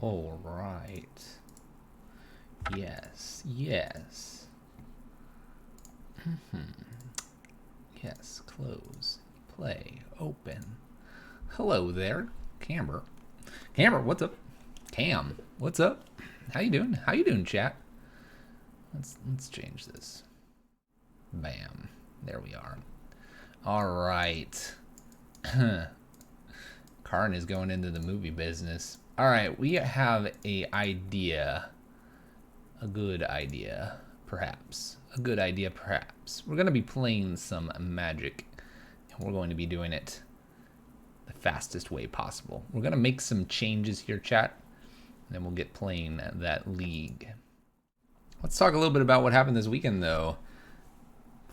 All right. Yes, yes. Yes, close, play, open. Hello there, Camber. Camber, what's up? Cam, what's up? How you doing? How you doing, chat? Let's change this. Bam. There we are. All right. Karn is going into the movie business. All right, we have a idea. A good idea, perhaps. A good idea, perhaps. We're going to be playing some Magic, and we're going to be doing it the fastest way possible. We're going to make some changes here, chat, and then we'll get playing that league. Let's talk a little bit about what happened this weekend, though.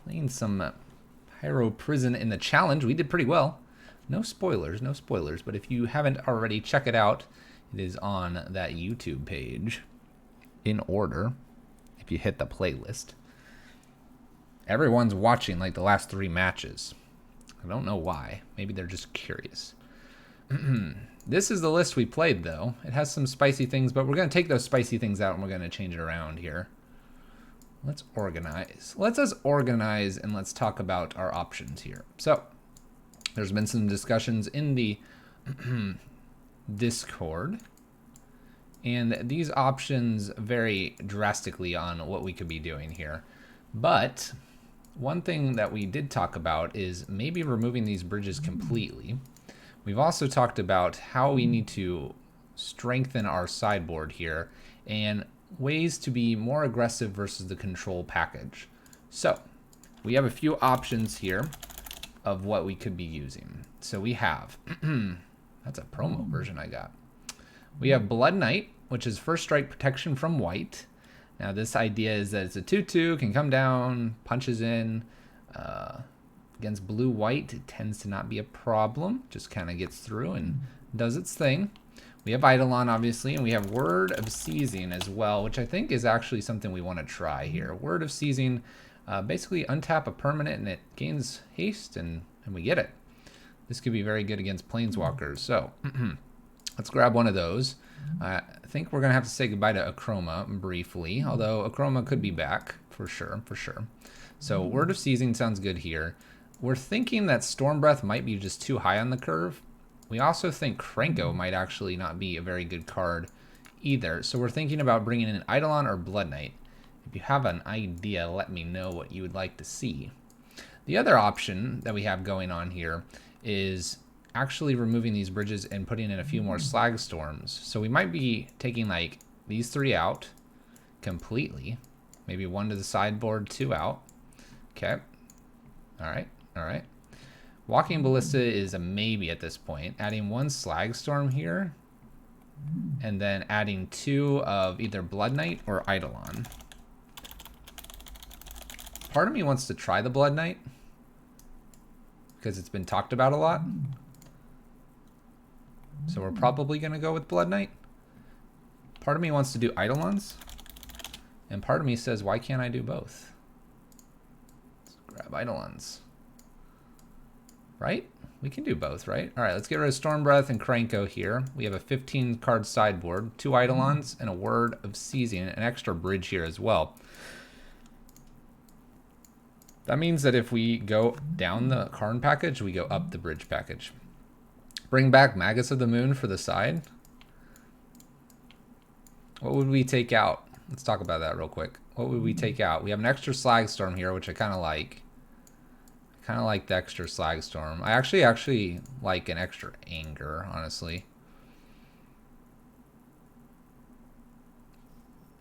Playing some Pyro Prison in the challenge. We did pretty well. No spoilers, no spoilers, but if you haven't already, check it out. It is on that YouTube page in order if you hit the playlist. Everyone's watching like the last 3 matches. I don't know why. Maybe they're just curious. This is the list we played, though. It has some spicy things, but we're going to take those spicy things out and we're going to change it around here. Let's organize. Let's us organize and let's talk about our options here. So, there's been some discussions in the Discord, and these options vary drastically on what we could be doing here. But one thing that we did talk about is maybe removing these bridges completely. We've also talked about how we need to strengthen our sideboard here and ways to be more aggressive versus the control package. So we have a few options here of what we could be using. So we have, that's a promo version I got. We have Blood Knight, which is first strike protection from white. Now this idea is that it's a 2/2, can come down, punches in. Against blue-white, it tends to not be a problem. Just kind of gets through and does its thing. We have Eidolon, obviously, and we have Word of Seizing as well, which I think is actually something we want to try here. Word of Seizing, basically untap a permanent and it gains haste, and we get it. This could be very good against Planeswalkers. So let's grab one of those. I think we're going to have to say goodbye to Akroma briefly, although Akroma could be back for sure, for sure. So Word of Seizing sounds good here. We're thinking that Storm Breath might be just too high on the curve. We also think Krenko might actually not be a very good card either. So we're thinking about bringing in Eidolon or Blood Knight. If you have an idea, let me know what you would like to see. The other option that we have going on here is actually removing these bridges and putting in a few more Slag Storms. So we might be taking like these 3 out completely. Maybe 1 to the sideboard, 2 out. Okay. All right. All right. Walking Ballista is a maybe at this point. Adding 1 Slag Storm here. And then adding 2 of either Blood Knight or Eidolon. Part of me wants to try the Blood Knight, because it's been talked about a lot. So we're probably going to go with Blood Knight. Part of me wants to do Eidolons. And part of me says, why can't I do both? Let's grab Eidolons. Right? We can do both, right? All right, let's get rid of Storm Breath and Krenko here. We have a 15-card sideboard, 2 Eidolons, and a Word of Seizing, an extra bridge here as well. That means that if we go down the Karn package, we go up the bridge package. Bring back Magus of the Moon for the side. What would we take out? Let's talk about that real quick. What would we take out? We have an extra Slag Storm here, which I kind of like. I kind of like the extra Slag Storm. I actually like an extra Anger, honestly.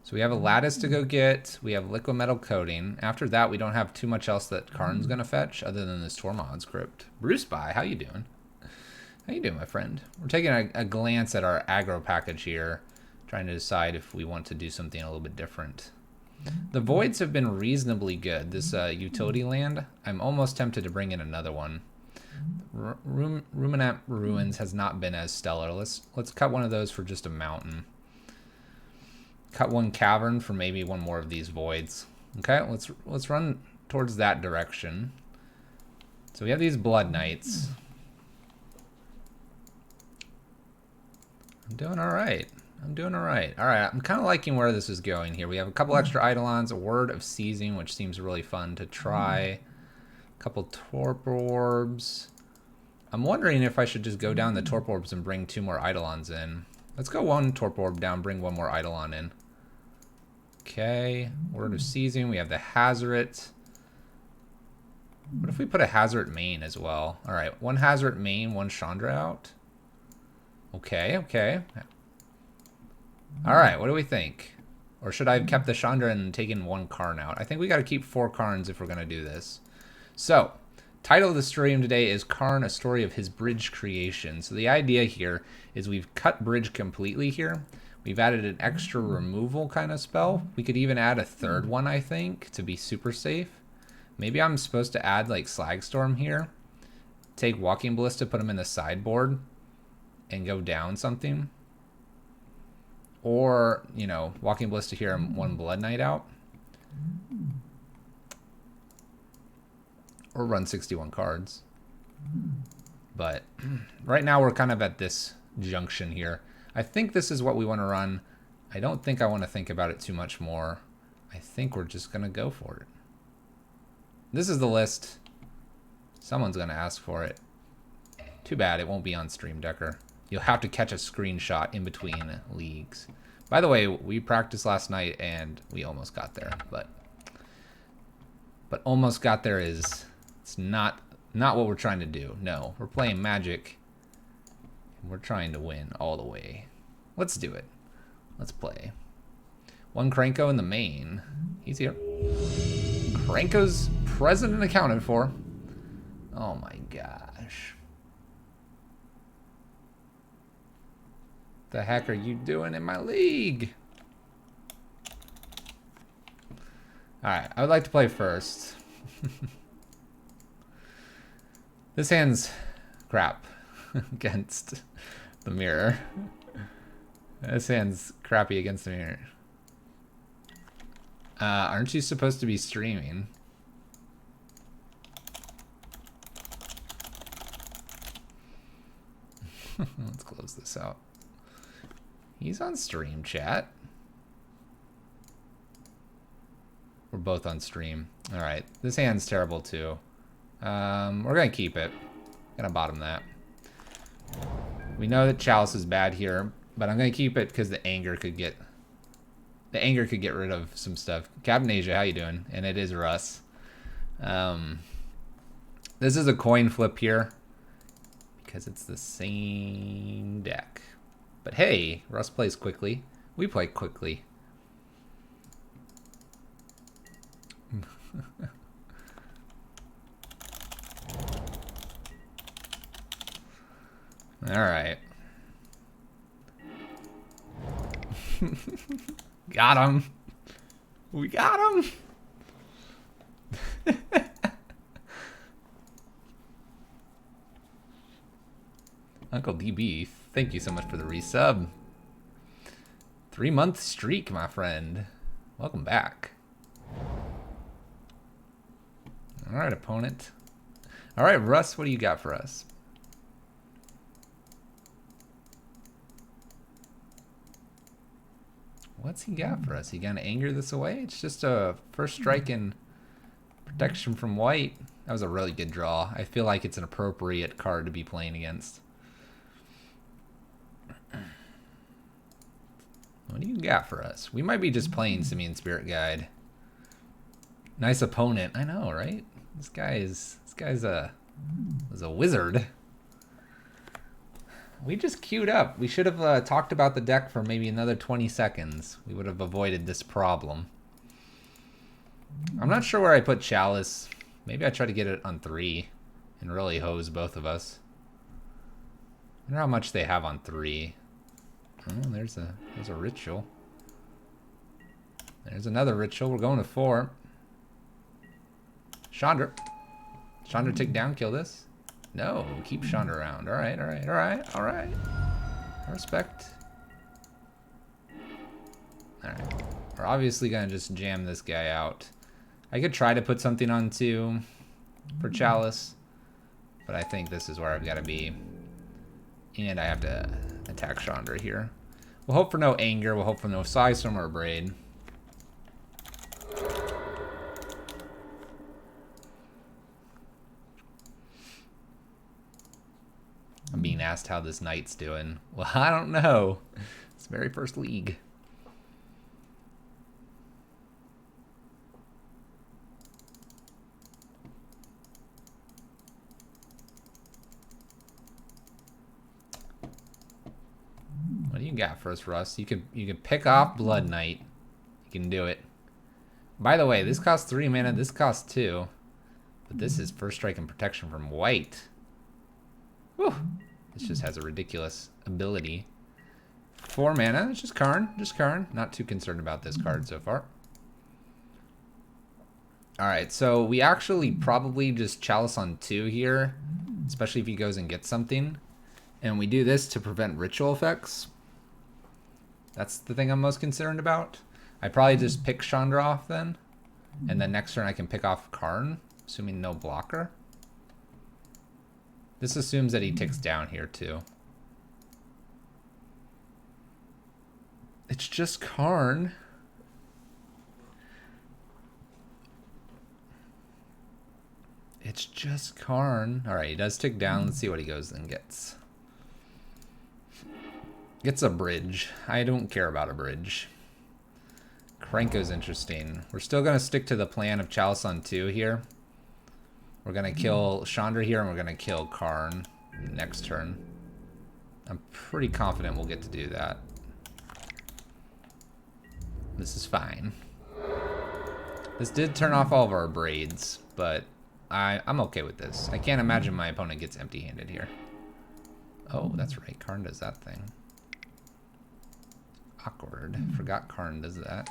So we have a Lattice to go get. We have Liquid Metal Coating. After that, we don't have too much else that Karn's going to fetch other than this Tormod's Crypt. Bruce By, how you doing? How you doing, my friend? We're taking a glance at our aggro package here, trying to decide if we want to do something a little bit different. The Voids have been reasonably good. This utility land, I'm almost tempted to bring in another one. Ruminant Ruins has not been as stellar. Let's cut one of those for just a mountain. Cut 1 Cavern for maybe 1 more of these Voids. Okay, let's run towards that direction. So we have these Blood Knights. I'm doing all right. I'm doing all right. All right, I'm kind of liking where this is going here. We have a couple extra Eidolons, a Word of Seizing, which seems really fun to try. A couple Torpor Orbs. I'm wondering if I should just go down the Torpor Orbs and bring 2 more Eidolons in. Let's go 1 Torpor Orb down, bring 1 more Eidolon in. Okay, Word of Seizing. We have the Hazoret. What if we put a Hazoret main as well? All right, 1 Hazoret main, 1 Chandra out. Okay, okay. All right, what do we think? Or should I have kept the Chandra and taken 1 Karn out? I think we got to keep 4 Karns if we're going to do this. So, title of the stream today is Karn, a story of his bridge creation. So the idea here is we've cut bridge completely here. We've added an extra removal kind of spell. We could even add a 3rd one, I think, to be super safe. Maybe I'm supposed to add like Slagstorm here. Take Walking Ballista, put him in the sideboard, and go down something. Or, you know, Walking Ballista here and 1 Blood Knight out. Or run 61 cards. But right now we're kind of at this junction here. I think this is what we want to run. I don't think I want to think about it too much more. I think we're just going to go for it. This is the list. Someone's going to ask for it. Too bad it won't be on Stream Decker. You'll have to catch a screenshot in between leagues. By the way, we practiced last night and we almost got there, but almost got there is it's not what we're trying to do. No, we're playing Magic and we're trying to win all the way. Let's do it. Let's play. 1 Kranko in the main. He's here. Kranko's present and accounted for. Oh my gosh. The heck are you doing in my league? Alright, I would like to play first. This hand's crap against the mirror. This hand's crappy against the mirror. Aren't you supposed to be streaming? Let's close this out. He's on stream, chat. We're both on stream. All right, this hand's terrible too. We're gonna keep it. Gonna bottom that. We know that Chalice is bad here, but I'm gonna keep it because the anger could get rid of some stuff. Captain Asia, how you doing? And it is Russ. This is a coin flip here because it's the same deck. But hey, Russ plays quickly. We play quickly. All right. Got him. We got him. Uncle DB, thank you so much for the resub. 3-month streak, my friend. Welcome back. All right, opponent. All right, Russ, what do you got for us? What's he got for us? He gonna anger this away? It's just a first strike and protection from white. That was a really good draw. I feel like it's an appropriate card to be playing against. What do you got for us? We might be just playing Simian Spirit Guide. Nice opponent. I know, right? This guy's a wizard. We just queued up. We should have talked about the deck for maybe another 20 seconds. We would have avoided this problem. I'm not sure where I put Chalice. Maybe I try to get it on 3 and really hose both of us. I wonder how much they have on 3. Oh, there's a ritual. There's another ritual. We're going to 4. Chandra. Chandra take down, kill this. No, keep Chandra around. Alright, alright, alright, alright. I respect. Alright. We're obviously gonna just jam this guy out. I could try to put something on 2 for Chalice, but I think this is where I've got to be. And I have to attack Chandra here. We'll hope for no anger. We'll hope for no Psystorm or Braid. I'm being asked how this knight's doing. Well, I don't know. It's the very first league. What do you got for us, Russ? You could pick off Blood Knight. You can do it. By the way, this costs 3 mana. This costs 2. But this is first strike and protection from white. Whew. This just has a ridiculous ability. 4 mana. It's just Karn. Just Karn. Not too concerned about this card so far. Alright, so we actually probably just Chalice on 2 here. Especially if he goes and gets something. And we do this to prevent ritual effects. That's the thing I'm most concerned about. I probably just pick Chandra off then. And then next turn I can pick off Karn, assuming no blocker. This assumes that he ticks down here too. It's just Karn. It's just Karn. Alright, he does tick down. Let's see what he goes and gets. Gets a bridge. I don't care about a bridge. Krenko's interesting. We're still going to stick to the plan of Chalice on 2 here. We're going to kill Chandra here, and we're going to kill Karn next turn. I'm pretty confident we'll get to do that. This is fine. This did turn off all of our braids, but I'm okay with this. I can't imagine my opponent gets empty-handed here. Oh, that's right. Karn does that thing. Awkward. Forgot Karn does that.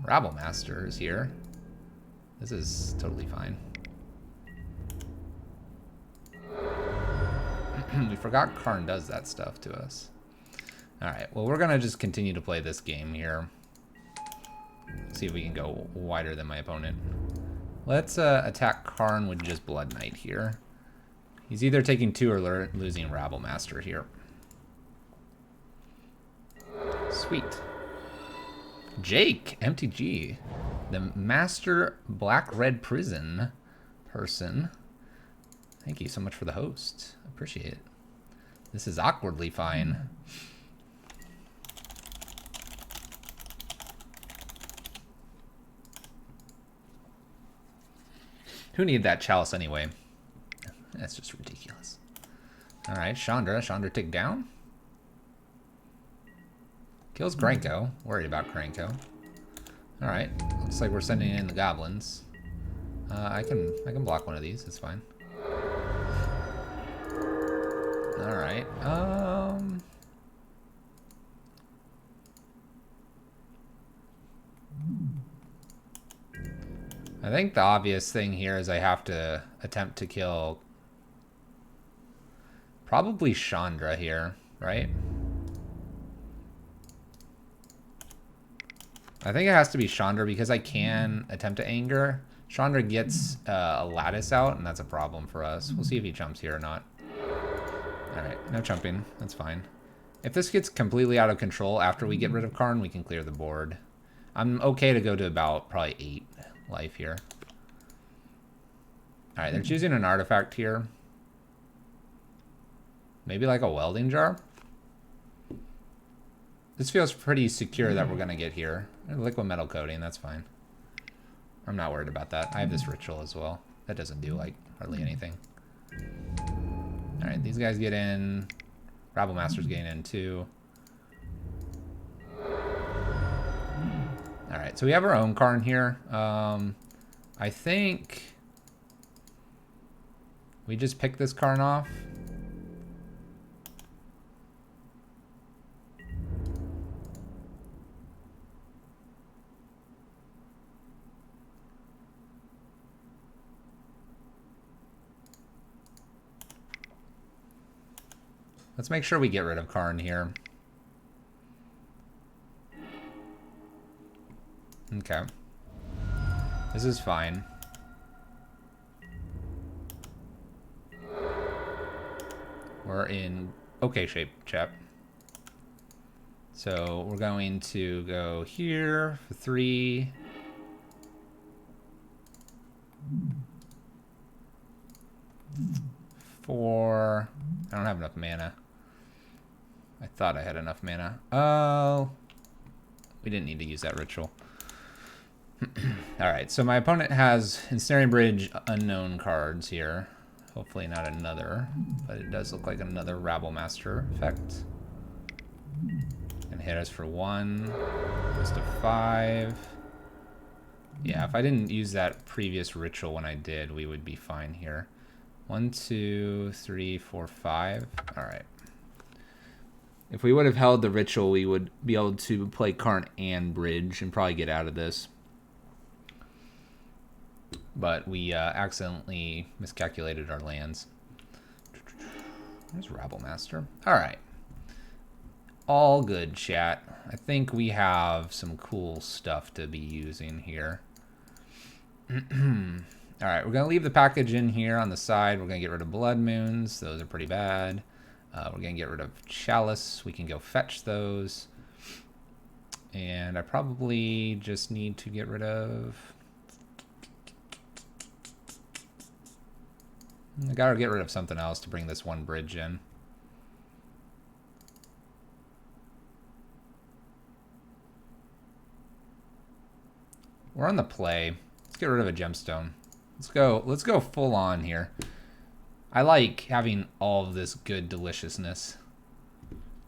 Rabble Master is here. This is totally fine. We forgot Karn does that stuff to us. Alright, well, we're going to just continue to play this game here. See if we can go wider than my opponent. Let's attack Karn with just Blood Knight here. He's either taking 2 or losing Rabble Master here. Sweet. Jake, MTG. The Master Black-Red Prison person. Thank you so much for the host. Appreciate it. This is awkwardly fine. Who needed that Chalice anyway? That's just ridiculous. Alright, Chandra. Chandra tick down. Kills Krenko. Worried about Krenko. Alright, looks like we're sending in the goblins. I can block one of these, it's fine. Alright, I think the obvious thing here is I have to attempt to kill probably Chandra here, right? I think it has to be Chandra because I can attempt to anger. Chandra gets a lattice out, and that's a problem for us. We'll see if he jumps here or not. Alright, no jumping. That's fine. If this gets completely out of control after we get rid of Karn, we can clear the board. I'm okay to go to about probably 8 life here. Alright, they're choosing an artifact here. Maybe like a welding jar? This feels pretty secure that we're going to get here. Liquid metal coating, that's fine. I'm not worried about that. I have this ritual as well. That doesn't do, like, hardly anything. Alright, these guys get in. Rabble Master's getting in too. Alright, so we have our own Karn here. I think we just pick this Karn off. Let's make sure we get rid of Karn here. Okay. This is fine. We're in okay shape, chap. So we're going to go here for 3. For I don't have enough mana. I thought I had enough mana. Oh, we didn't need to use that ritual. Alright, so my opponent has Ensnaring Bridge unknown cards here. Hopefully not another, but it does look like another Rabble Master effect. And hit us for 1. Goes to 5. Yeah, if I didn't use that previous ritual when I did, we would be fine here. 1, 2, 3, 4, 5. Alright. If we would have held the ritual, we would be able to play Karn and Bridge and probably get out of this. But we accidentally miscalculated our lands. There's Rabble Master. Alright. All good, chat. I think we have some cool stuff to be using here. Alright, we're going to leave the package in here on the side. We're going to get rid of Blood Moons. Those are pretty bad. We're going to get rid of Chalice. We can go fetch those. And I probably just need to get rid of... I gotta get rid of something else to bring this one bridge in. We're on the play. Let's get rid of a gemstone. Let's go full on here. I like having all of this good deliciousness.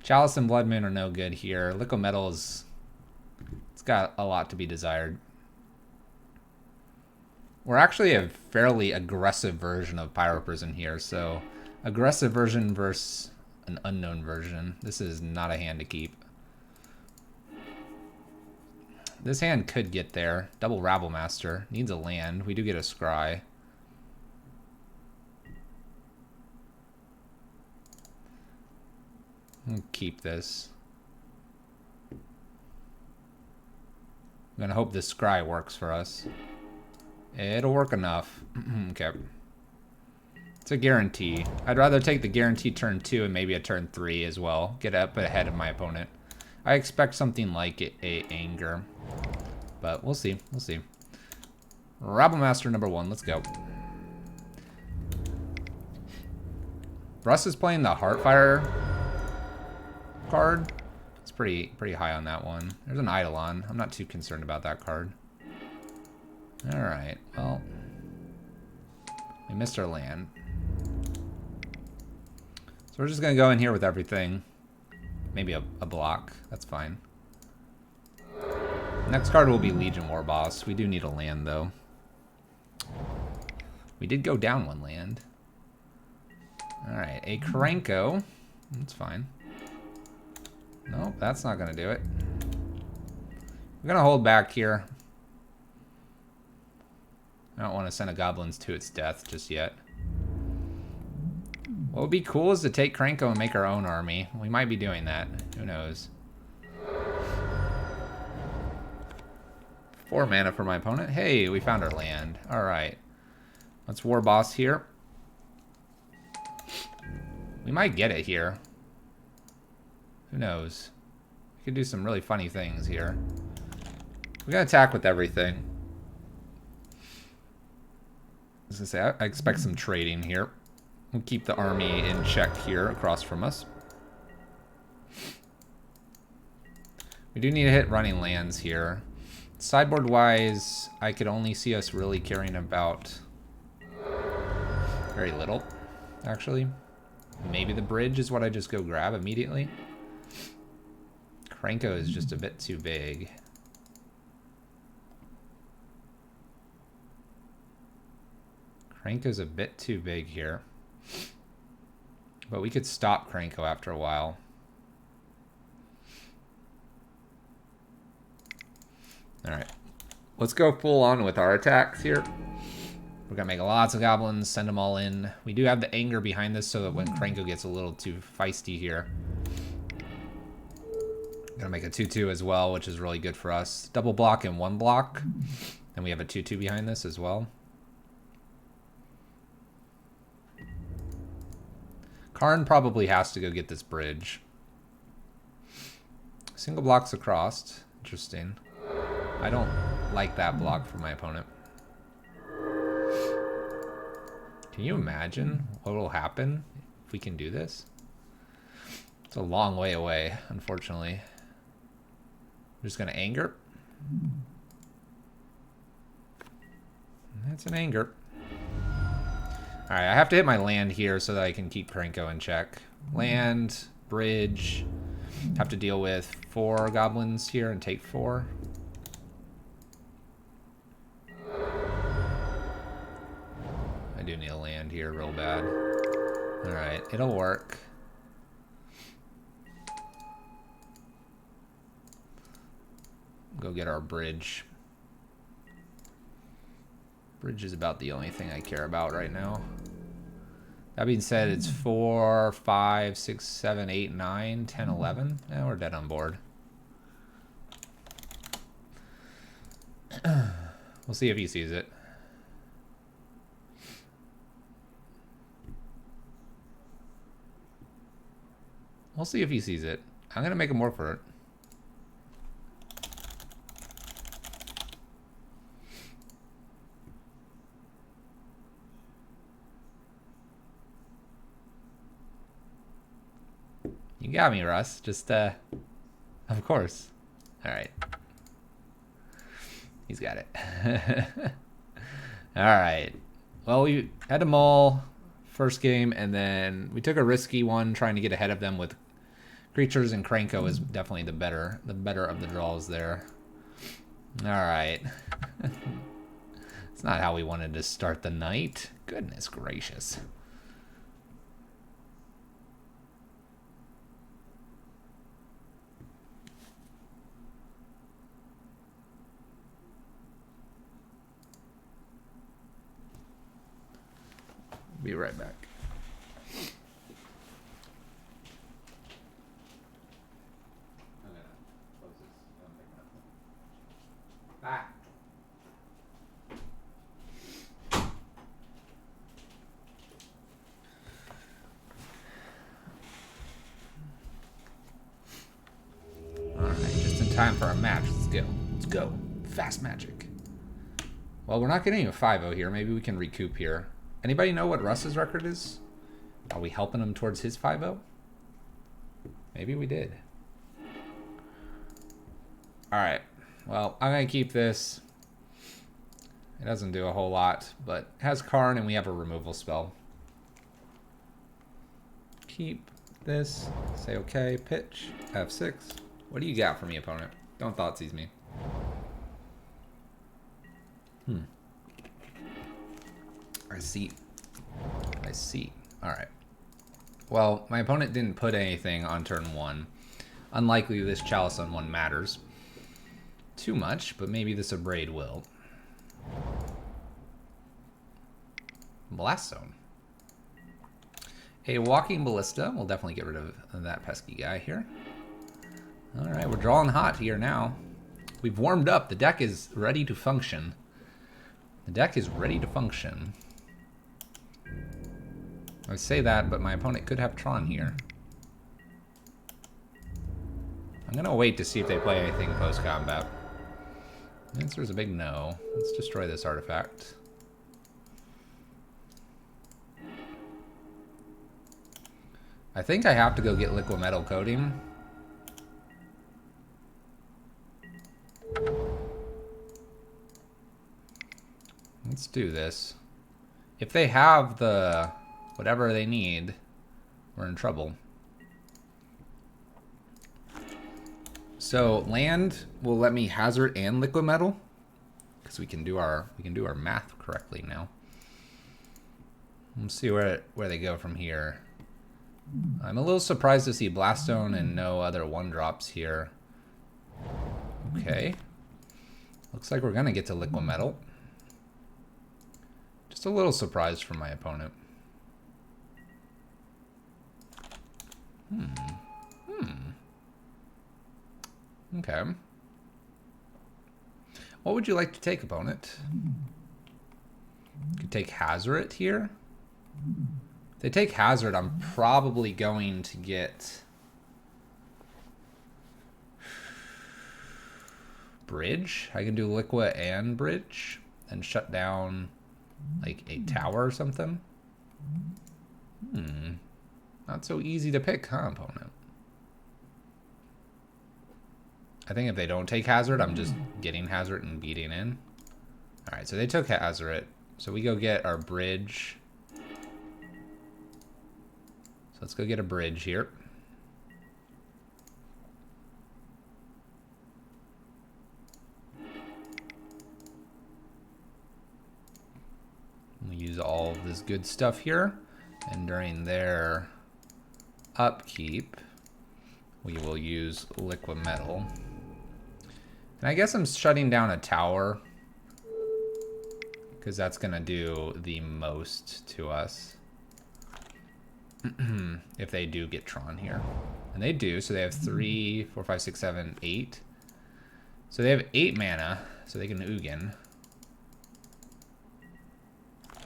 Chalice and Blood Moon are no good here. Liquid Metal is... It's got a lot to be desired. We're actually a fairly aggressive version of Pyro Prison here, so aggressive version versus an unknown version. This is not a hand to keep. This hand could get there. Double Rabble Master. Needs a land. We do get a scry. I'll keep this. I'm gonna hope this scry works for us. It'll work enough. Okay. It's a guarantee. I'd rather take the guarantee turn 2 and maybe a turn 3 as well. Get up ahead of my opponent. I expect something like a anger. But we'll see. We'll see. Rabble Master number 1. Let's go. Russ is playing the Heartfire card. It's pretty high on that one. There's an Eidolon. I'm not too concerned about that card. Alright, well, we missed our land. So we're just going to go in here with everything. Maybe a block, that's fine. Next card will be Legion War Boss. We do need a land, though. We did go down 1 land. Alright, a Krenko. That's fine. Nope, that's not going to do it. We're going to hold back here. I don't want to send a Goblins to its death just yet. What would be cool is to take Krenko and make our own army. We might be doing that. Who knows? 4 mana for my opponent. Hey, we found our land. Alright. Let's War Boss here. We might get it here. Who knows? We could do some really funny things here. We're going to attack with everything. I was gonna say, I expect some trading here. We'll keep the army in check here across from us. We do need to hit running lands here. Sideboard-wise, I could only see us really caring about very little, actually. Maybe the bridge is what I just go grab immediately. Krenko is just a bit too big. Krenko's a bit too big here. But we could stop Krenko after a while. Alright. Let's go full on with our attacks here. We're going to make lots of goblins, send them all in. We do have the anger behind this so that when Krenko gets a little too feisty here. Going to make a 2-2 as well, which is really good for us. Double block and 1 block. And we have a 2-2 behind this as well. Karn probably has to go get this bridge. Single blocks across. Interesting. I don't like that block for my opponent. Can you imagine what will happen if we can do this? It's a long way away, unfortunately. I'm just going to anger. That's an anger. Alright, I have to hit my land here so that I can keep Krenko in check. Land, bridge. Have to deal with 4 goblins here and take 4. I do need a land here real bad. Alright, it'll work. Go get our bridge. Bridge is about the only thing I care about right now. That being said, it's 4, 5, 6, 7, 8, 9, 10, 11. And we're dead on board. We'll see if he sees it. We'll see if he sees it. I'm going to make him work for it. You got me, Russ. Just, of course. All right. He's got it. All right. Well, we had to maul first game, and then we took a risky one trying to get ahead of them with creatures, and Krenko is definitely the better of the draws there. All right. It's not how we wanted to start the night. Goodness gracious. Be right back. Back. Alright, just in time for our match. Let's go. Let's go. Fast magic. Well, we're not getting a 5-0 here. Maybe we can recoup here. Anybody know what Russ's record is? Are we helping him towards his 5-0? Maybe we did. Alright. Well, I'm going to keep this. It doesn't do a whole lot, but it has Karn and we have a removal spell. Keep this. Say okay. Pitch. F6. What do you got for me, opponent? Don't Thoughtseize me. I see. I see. Alright. Well, my opponent didn't put anything on turn 1. Unlikely this Chalice on 1 matters too much, but maybe this Abrade will. Blast Zone. A Walking Ballista. We'll definitely get rid of that pesky guy here. Alright, we're drawing hot here now. We've warmed up. The deck is ready to function. The deck is ready to function. I say that, but my opponent could have Tron here. I'm going to wait to see if they play anything post-combat. The answer is a big no. Let's destroy this artifact. I think I have to go get liquid metal coating. Let's do this. If they have the whatever they need, we're in trouble. So land will let me hazard and liquid metal because we can do our math correctly now. Let's see where they go from here. I'm a little surprised to see Blaststone and no other 1-drops here. Okay. Looks like we're gonna get to liquid metal. Just a little surprised from my opponent. Okay. What would you like to take, opponent? You could take Hazard here. If they take Hazard, I'm probably going to get... bridge. I can do Liqua and bridge and shut down like a tower or something. Not so easy to pick, huh, opponent? I think if they don't take Hazard, I'm just getting Hazard and beating in. Alright, so they took Hazard. So we go get our bridge. So let's go get a bridge here. We use all of this good stuff here. And during their upkeep, we will use liquid metal. And I guess I'm shutting down a tower because that's going to do the most to us if they do get Tron here. And they do, so they have 3, 4, 5, 6, 7, 8. So they have 8 mana, so they can Ugin.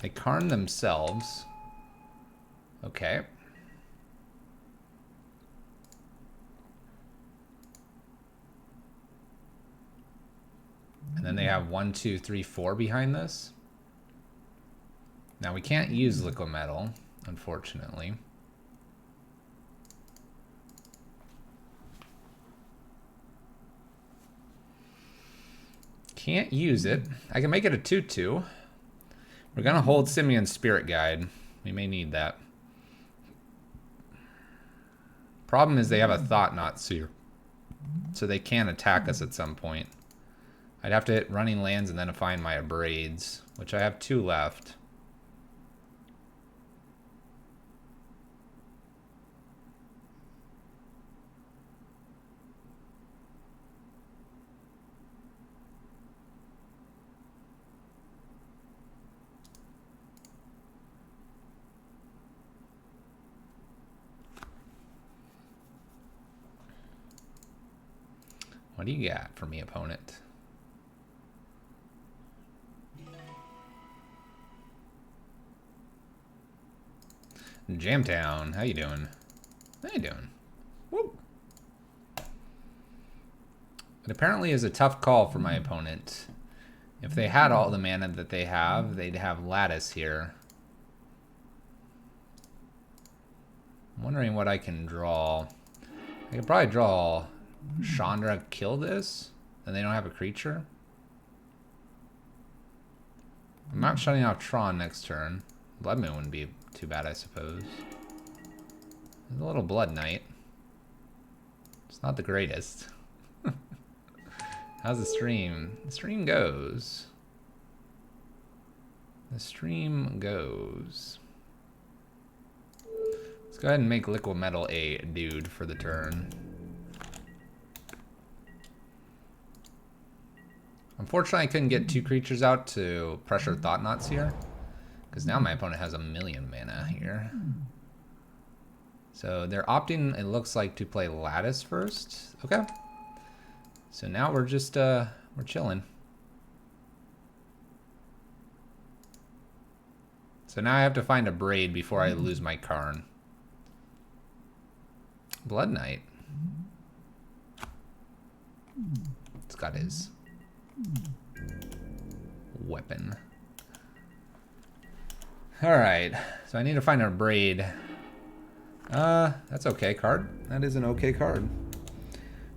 They Karn themselves. Okay. And then they have 1, 2, 3, 4 behind this. Now we can't use liquid metal, unfortunately. Can't use it. I can make it a 2/2. We're gonna hold Simeon's Spirit Guide. We may need that. Problem is they have a Thought Knot Seer, so they can attack us at some point. I'd have to hit running lands and then find my Abrades, which I have 2 left. What do you got for me, opponent? Jamtown, how you doing? How you doing? Woo! It apparently is a tough call for my opponent. If they had all the mana that they have, they'd have Lattice here. I'm wondering what I can draw. I could probably draw Chandra, kill this, and they don't have a creature. I'm not shutting off Tron next turn. Blood Moon wouldn't be too bad, I suppose. There's a little Blood Knight. It's not the greatest. How's the stream? The stream goes. The stream goes. Let's go ahead and make liquid metal a dude for the turn. Unfortunately, I couldn't get 2 creatures out to pressure Thought Knots here, because now my opponent has 1,000,000 mana here. So they're opting, it looks like, to play Lattice first. Okay. So now we're just, we're chilling. So now I have to find a Braid before I lose my Karn. Blood Knight. It's got his weapon. Alright, so I need to find a Braid. That's okay card. That is an okay card.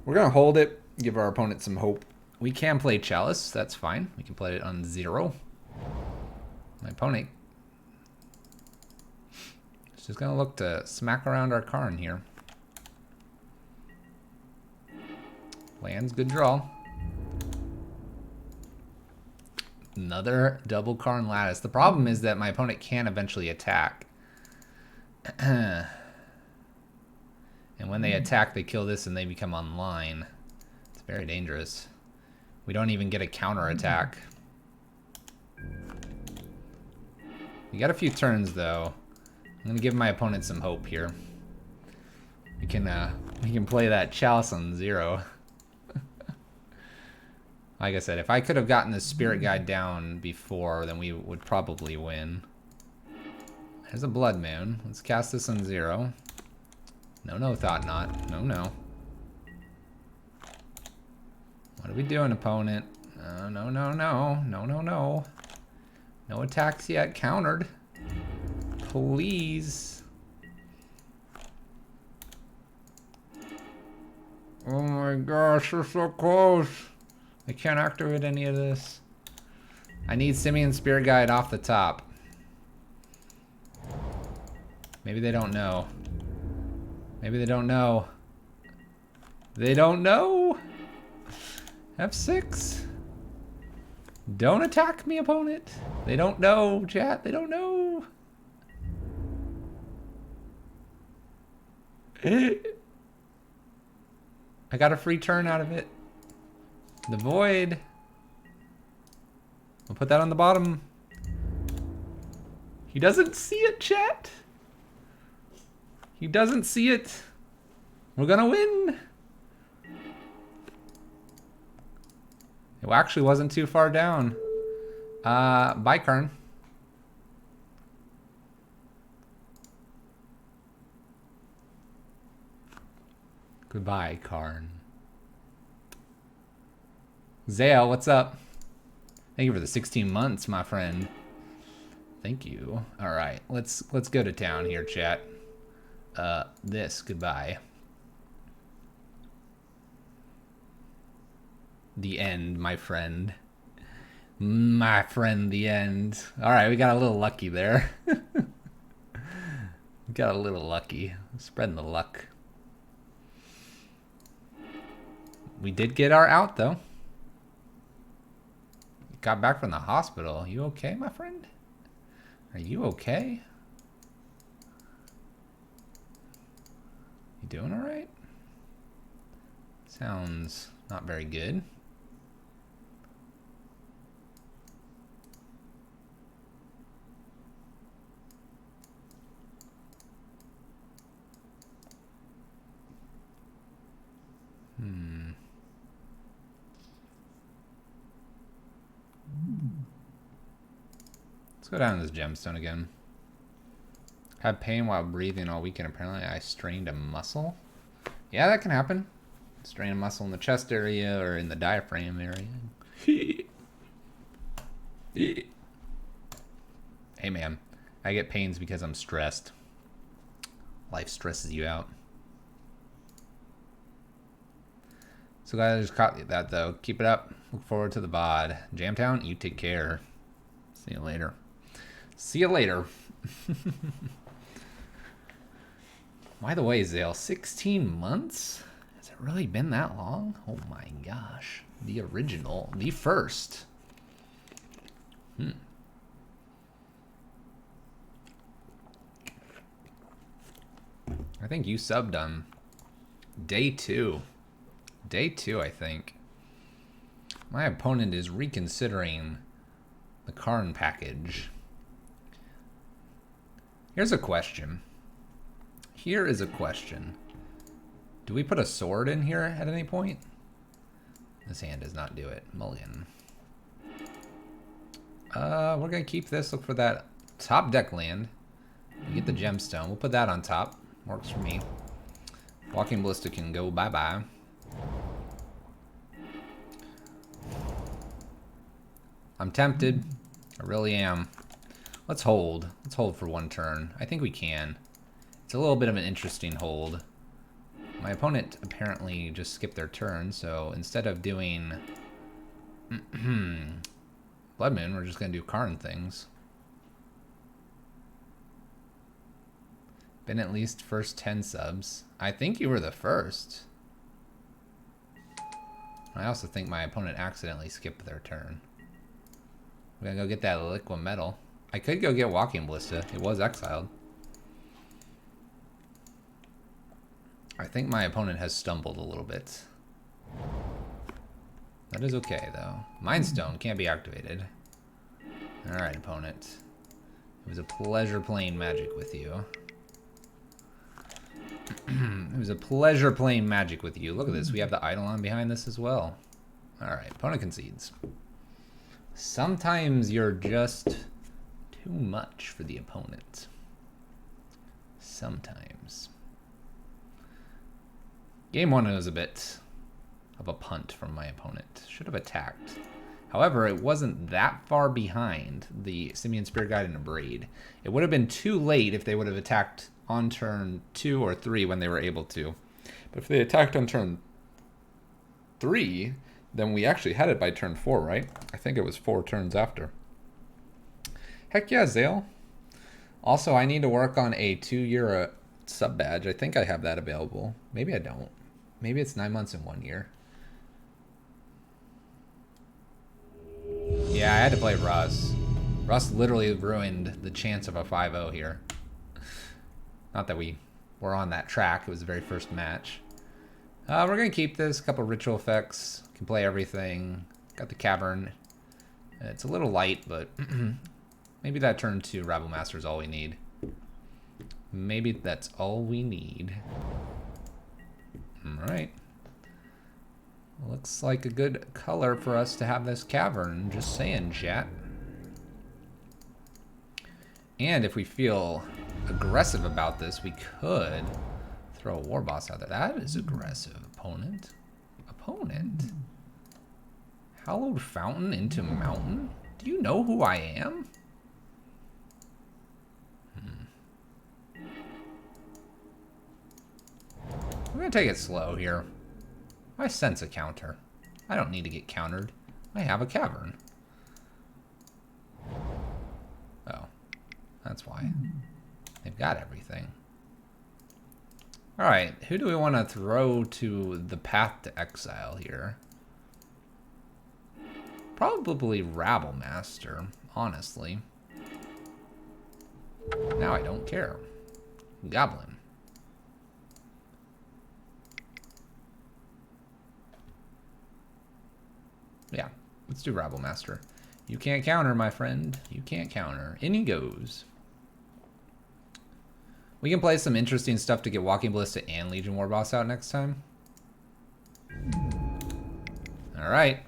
We're gonna hold it, give our opponent some hope. We can play Chalice, that's fine. We can play it on 0. My opponent is just gonna look to smack around our Karn here. Lands, good draw. Another double Karn Lattice. The problem is that my opponent can eventually attack. And when they attack, they kill this and they become online. It's very dangerous. We don't even get a counter attack. We got a few turns though. I'm gonna give my opponent some hope here. We can play that Chalice on 0. Like I said, if I could have gotten the Spirit Guide down before, then we would probably win. There's a Blood Moon. Let's cast this on 0. No, Thought Knot. No. What are we doing, opponent? No, no, no, no. No, no, no. No attacks yet. Countered. Please. Oh my gosh, we're so close. I can't activate any of this. I need Simeon Spirit Guide off the top. Maybe they don't know. Maybe they don't know. They don't know. F6. Don't attack me, opponent. They don't know, chat. They don't know. I got a free turn out of it. The void. We'll put that on the bottom. He doesn't see it, chat. He doesn't see it. We're gonna win. It actually wasn't too far down. Bye, Karn. Goodbye, Karn. Zale, what's up? Thank you for the 16 months, my friend. Thank you. All right, let's go to town here, chat. Goodbye. The end, my friend. My friend, the end. All right, we got a little lucky there. Got a little lucky. Spreading the luck. We did get our out, though. Got back from the hospital. You okay, my friend? Are you okay? You doing all right? Sounds not very good. Let's go down to this gemstone again. Had pain while breathing all weekend. Apparently I strained a muscle. Yeah, that can happen. Strain a muscle in the chest area or in the diaphragm area. Hey man, I get pains because I'm stressed. Life stresses you out. So glad I just caught that though. Keep it up. Look forward to the VOD. Jamtown, you take care. See you later. See you later. By the way, Zale, 16 months? Has it really been that long? Oh my gosh. The original. The first. I think you subbed on day 2. Day 2, I think. My opponent is reconsidering the Karn package. Here's a question. Here is a question. Do we put a sword in here at any point? This hand does not do it. Mulligan. We're gonna keep this. Look for that top deck land. We get the gemstone. We'll put that on top. Works for me. Walking Ballista can go bye-bye. I'm tempted. I really am. Let's hold. Let's hold for one turn. I think we can. It's a little bit of an interesting hold. My opponent apparently just skipped their turn, so instead of doing Blood Moon, we're just going to do Karn things. Been at least first 10 subs. I think you were the first. I also think my opponent accidentally skipped their turn. We're going to go get that liquid metal. I could go get Walking Ballista. It was exiled. I think my opponent has stumbled a little bit. That is okay, though. Mind Stone can't be activated. Alright, opponent. It was a pleasure playing Magic with you. It was a pleasure playing Magic with you. Look at this. We have the Eidolon behind this as well. Alright, opponent concedes. Sometimes you're just too much for the opponent. Sometimes. Game 1 was a of a punt from my opponent. Should have attacked. However, it wasn't that far behind the Simian Spirit Guide and a Braid. It would have been too late if they would have attacked on turn 2 or 3 when they were able to. But if they attacked on turn 3, then we actually had it by turn 4, right? I think it was 4 turns after. Heck yeah, Zale. Also, I need to work on a 2-year sub badge. I think I have that available. Maybe I don't. Maybe it's 9 months and 1 year. Yeah, I had to play Russ. Russ literally ruined the chance of a 5-0 here. Not that we were on that track. It was the very first match. We're going to keep this. A couple ritual effects. Can play everything. Got the Cavern. It's a little light, but maybe that turn 2 Rabble Master is all we need. Maybe that's all we need. Alright. Looks like a good color for us to have this Cavern. Just saying, chat. And if we feel aggressive about this, we could throw a War Boss out there. That is aggressive, opponent. Opponent? Hallowed Fountain into Mountain? Do you know who I am? I'm going to take it slow here. I sense a counter. I don't need to get countered. I have a Cavern. Oh. That's why. They've got everything. Alright, who do we want to throw to the path to exile here? Probably Rabble Master, honestly. Now I don't care. Goblin. Yeah, let's do Rabble Master. You can't counter, my friend. You can't counter. In he goes. We can play some interesting stuff to get Walking Ballista and Legion War Boss out next time. Alright.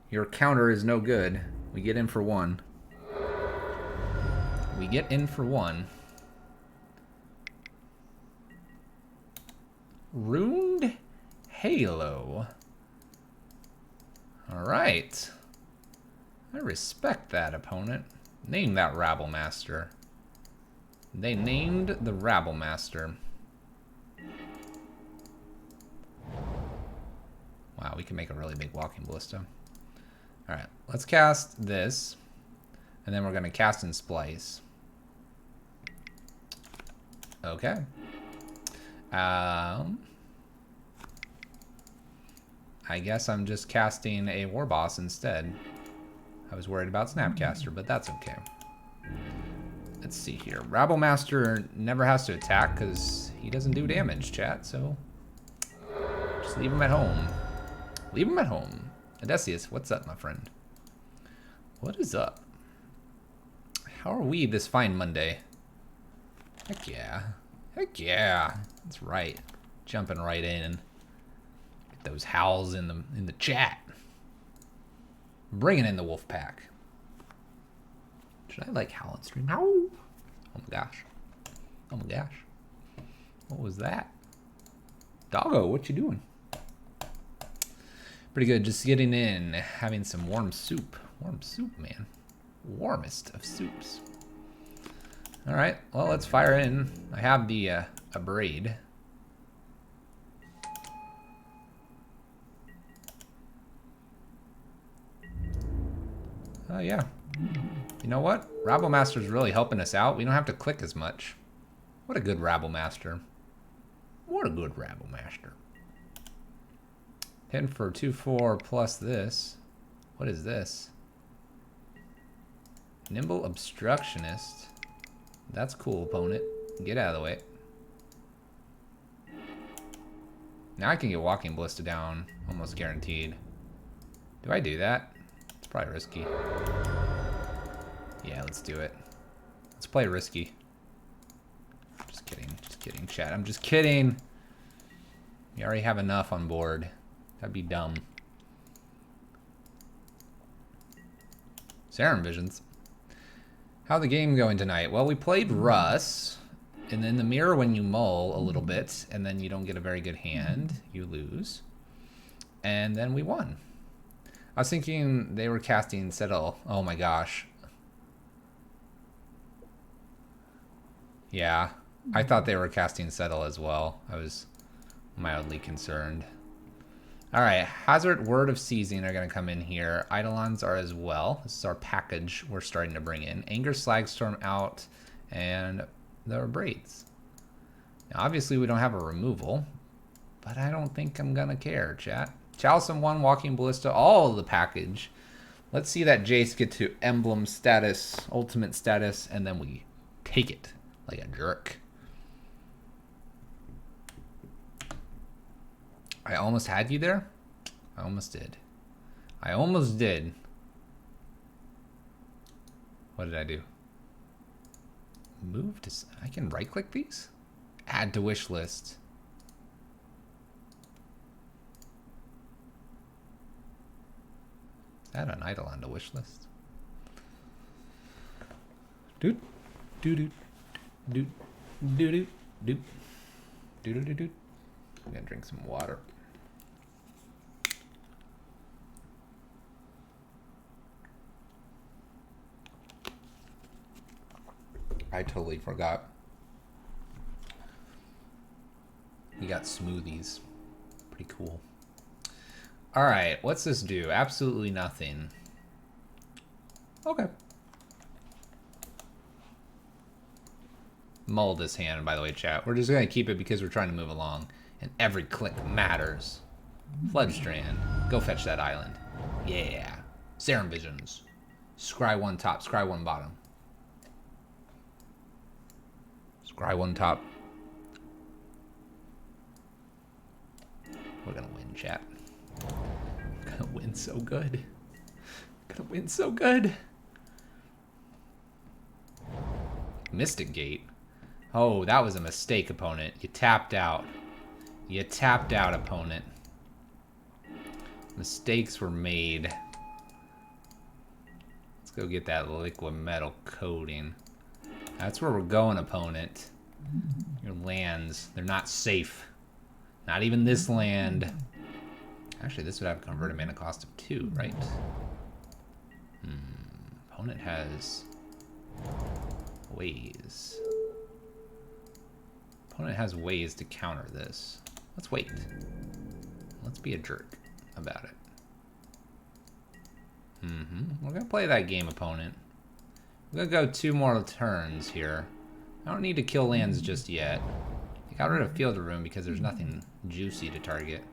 Your counter is no good. We get in for 1. We get in for 1. Runed Halo. Alright. I respect that, opponent. Name that Rabble Master. They named the Rabble Master. Wow, we can make a really big Walking Ballista. Alright, let's cast this. And then we're going to cast and Splice. Okay. I guess I'm just casting a War Boss instead. I was worried about Snapcaster, but that's okay. Let's see here. Rabble Master never has to attack because he doesn't do damage, chat, so just leave him at home. Leave him at home. Odysseus, what's up, my friend? What is up? How are we this fine Monday? Heck yeah. Heck yeah. That's right. Jumping right in. Get those howls in the chat. Bringing in the wolf pack. Should I like howl on stream? Ow! Oh my gosh. Oh my gosh. What was that? Doggo, what you doing? Pretty good. Just getting in. Having some warm soup. Warm soup, man. Warmest of soups. Alright, well, let's fire in. I have the a braid. Oh, yeah. You know what? Rabble Master's really helping us out. We don't have to click as much. What a good Rabble Master. What a good Rabble Master. Hitting for 2-4 plus this. What is this? Nimble Obstructionist. That's cool, opponent. Get out of the way. Now I can get Walking Ballista down. Almost guaranteed. Do I do that? It's probably risky. Yeah, let's do it. Let's play risky. Just kidding, chat. I'm just kidding. We already have enough on board. That'd be dumb. Serum Visions. How's the game going tonight? Well, we played Russ. And in the mirror, when you mull a little bit, and then you don't get a very good hand, you lose. and then we won. I was thinking they were casting Settle. Oh my gosh. Yeah, I thought they were casting Settle as well. I was mildly concerned. All right, Hazard, Word of Seizing are going to come in here. Eidolons are as well. This is our package we're starting to bring in. Anger, Slagstorm out, and the Braids. Now, obviously, we don't have a removal, but I don't think I'm going to care, chat. Chalice and 1, Walking Ballista, all of the package. Let's see that Jace get to emblem status, ultimate status, and then we take it like a jerk. I almost had you there. I almost did. I almost did. What did I do? Move to... I can right-click these? Add to wish list. Is that an idol on the wish list? Doot. Doot. Doot. Doot. Doot. Doot. Doot. Doot. Doot. I'm gonna drink some water. I totally forgot. We got smoothies. Pretty cool. All right, what's this do? Absolutely nothing. Okay. Mull this hand, by the way, chat. We're just gonna keep it because we're trying to move along. And every click matters. Floodstrand. Go fetch that island. Yeah. Serum Visions. Scry 1 top, Scry 1 bottom. Scry 1 top. We're gonna win, chat. We're gonna win so good. We're gonna win so good. Mystic Gate. Oh, that was a mistake, opponent. You tapped out. You tapped out, opponent. Mistakes were made. Let's go get that liquid metal coating. That's where we're going, opponent. Your lands, they're not safe. Not even this land. Actually, this would have a converted mana cost of 2, right? Opponent has ways. Opponent has ways to counter this. Let's wait. Let's be a jerk about it. We're gonna play that game, opponent. We're gonna go 2 more turns here. I don't need to kill lands just yet. I got rid of Field of Ruin because there's nothing juicy to target.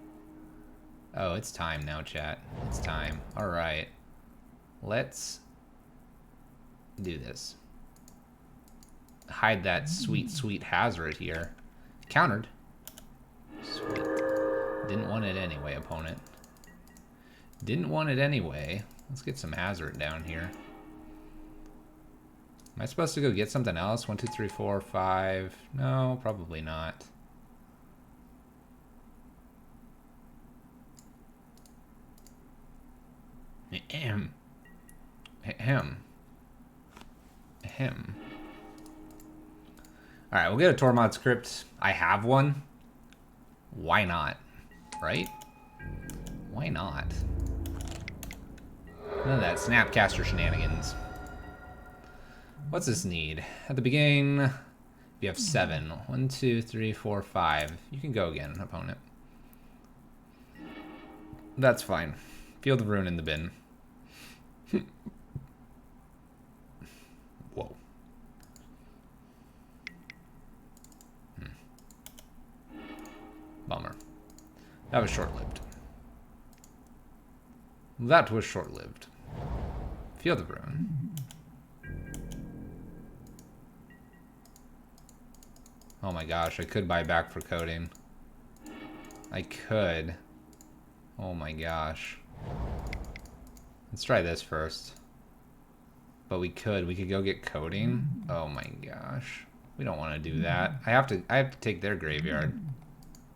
Oh, it's time now, chat. It's time. Alright. Let's do this. Hide that sweet, sweet Hazard here. Countered. Sweet. Didn't want it anyway, opponent. Didn't want it anyway. Let's get some Hazard down here. Am I supposed to go get something else? 1, 2, 3, 4, 5. No, probably not. Ahem. Ahem. Ahem. Alright, we'll get a Tormod script. I have one. Why not? Right? Why not? None of that Snapcaster shenanigans. What's this need? At the beginning, you have 7. 1, 2, 3, 4, 5. You can go again, opponent. That's fine. Field of Ruin in the bin. Whoa. Bummer. That was short-lived. That was short-lived. Field of Ruin. Oh my gosh, I could buy back for coding. I could. Oh my gosh. Let's try this first. But we could go get coding. Oh my gosh. We don't want to do that. I have to take their graveyard.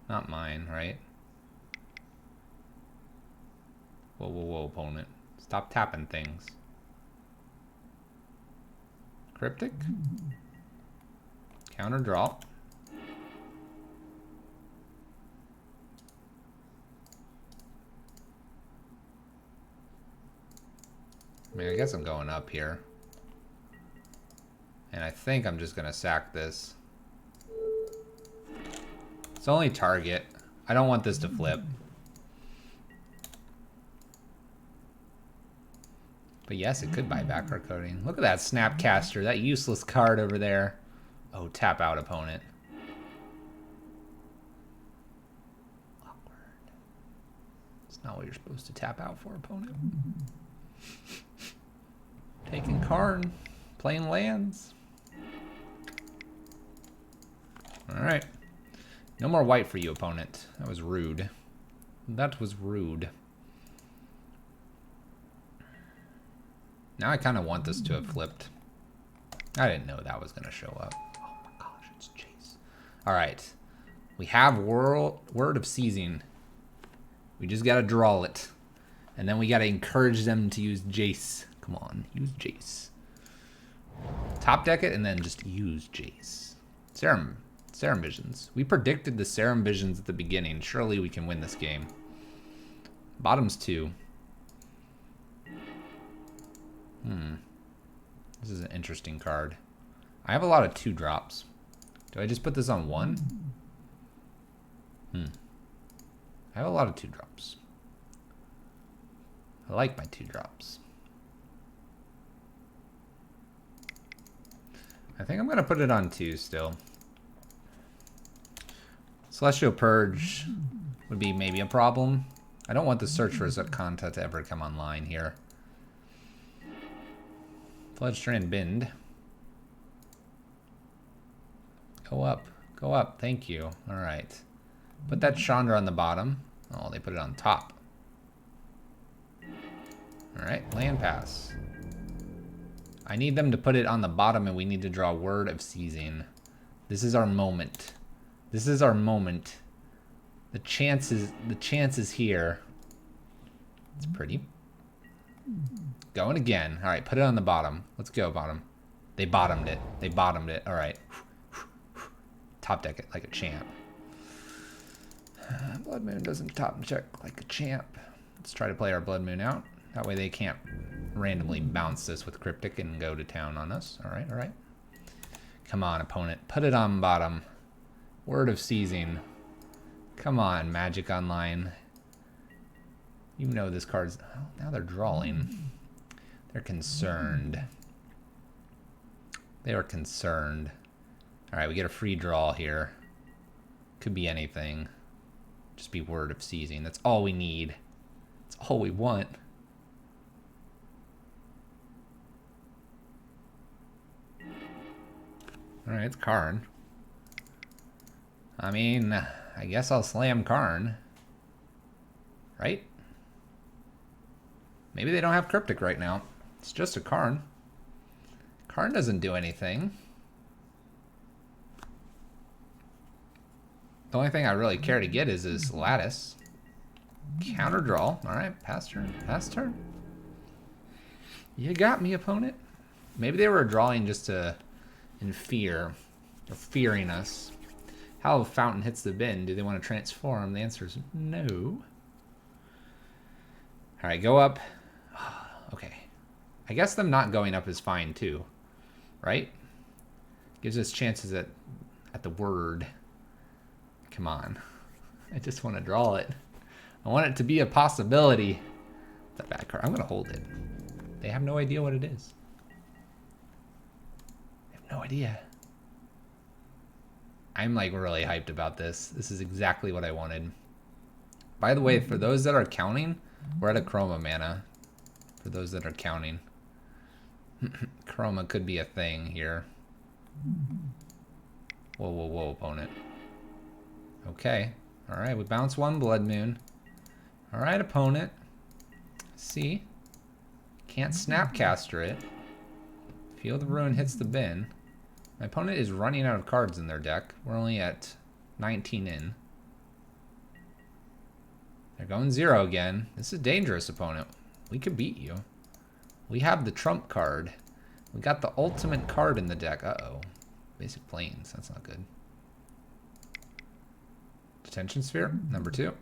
Not mine, right? Whoa, whoa, whoa, opponent. Stop tapping things. Cryptic? Counter draw. I mean, I guess I'm going up here. And I think I'm just going to sack this. It's only target. I don't want this to flip. But yes, it could buy back our coding. Look at that Snapcaster, that useless card over there. Oh, tap out opponent. Awkward. It's not what you're supposed to tap out for, opponent. Taking Karn, playing lands. Alright. No more white for you, opponent. That was rude. That was rude. Now I kind of want this to have flipped. I didn't know that was going to show up. Oh my gosh, it's Chase. Alright. We have Word of Seizing. We just got to draw it. And then we got to encourage them to use Jace. Come on, use Jace. Top deck it and then just use Jace. Serum Visions. We predicted the Serum Visions at the beginning. Surely we can win this game. Bottom's 2. This is an interesting card. I have a lot of 2-drops. Do I just put this on 1? I have a lot of 2-drops. I like my 2-drops. I think I'm going to put it on 2 still. Celestial Purge would be maybe a problem. I don't want the Search for Zakanta to ever come online here. Floodstrand Bend. Go up. Go up. Thank you. Alright. Put that Chandra on the bottom. Oh, they put it on top. Alright, land pass. I need them to put it on the bottom and we need to draw Word of Seizing. This is our moment. This is our moment. The chance is here. It's pretty. Going again. Alright, put it on the bottom. Let's go, bottom. They bottomed it. They bottomed it. Alright. Top deck it like a champ. Blood Moon doesn't top check like a champ. Let's try to play our Blood Moon out. That way they can't randomly bounce this with Cryptic and go to town on us. Alright, alright. Come on, opponent. Put it on bottom. Word of Seizing. Come on, Magic Online. You know this card's... Oh, now they're drawing. They're concerned. They are concerned. Alright, we get a free draw here. Could be anything. Just be Word of Seizing. That's all we need. That's all we want. Alright, it's Karn. I mean, I guess I'll slam Karn. Right? Maybe they don't have Cryptic right now. It's just a Karn. Karn doesn't do anything. The only thing I really care to get is this Lattice. Counter draw. Alright, pass turn. Pass turn. You got me, opponent. Maybe they were drawing just to... in fear. They're fearing us. How a fountain hits the bin. Do they want to transform? The answer is no. Alright, go up. Okay. I guess them not going up is fine too. Right? Gives us chances at the word. Come on. I just want to draw it. I want it to be a possibility. It's a bad card. I'm going to hold it. They have no idea what it is. They have no idea. I'm like really hyped about this. This is exactly what I wanted. By the way, for those that are counting, we're at a Chroma mana. For those that are counting. Chroma could be a thing here. Whoa, whoa, whoa, opponent. Okay. Alright, we bounce one Blood Moon. Alright, opponent. See? Can't Snapcaster it. Field of Ruin hits the bin. My opponent is running out of cards in their deck. We're only at 19 in. They're going 0 again. This is dangerous, opponent. We could beat you. We have the trump card. We got the ultimate card in the deck. Uh-oh. Basic Plains. That's not good. Detention Sphere, number 2.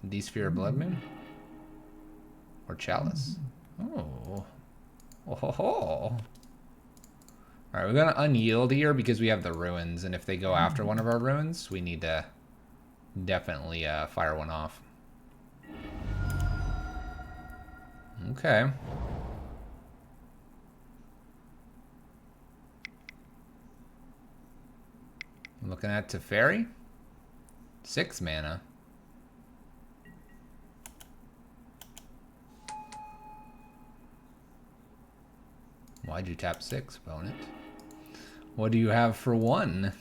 D-Sphere Blood Moon. Or Chalice. Oh. Oh ho ho. Alright, we're gonna unyield here because we have the ruins, and if they go after one of our ruins, we need to definitely fire one off. Okay. I'm looking at Teferi. 6 mana. Why'd you tap 6, opponent? What do you have for 1?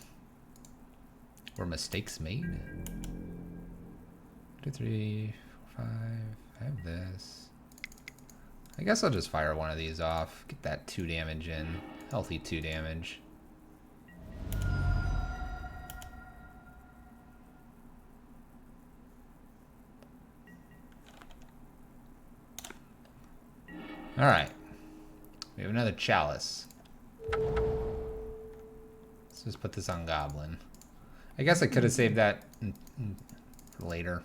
Were mistakes made? 2, 3, 4, 5. I have this. I guess I'll just fire one of these off. Get that 2 damage in. Healthy 2 damage. Alright. We have another chalice. Let's just put this on Goblin. I guess I could have saved that for later.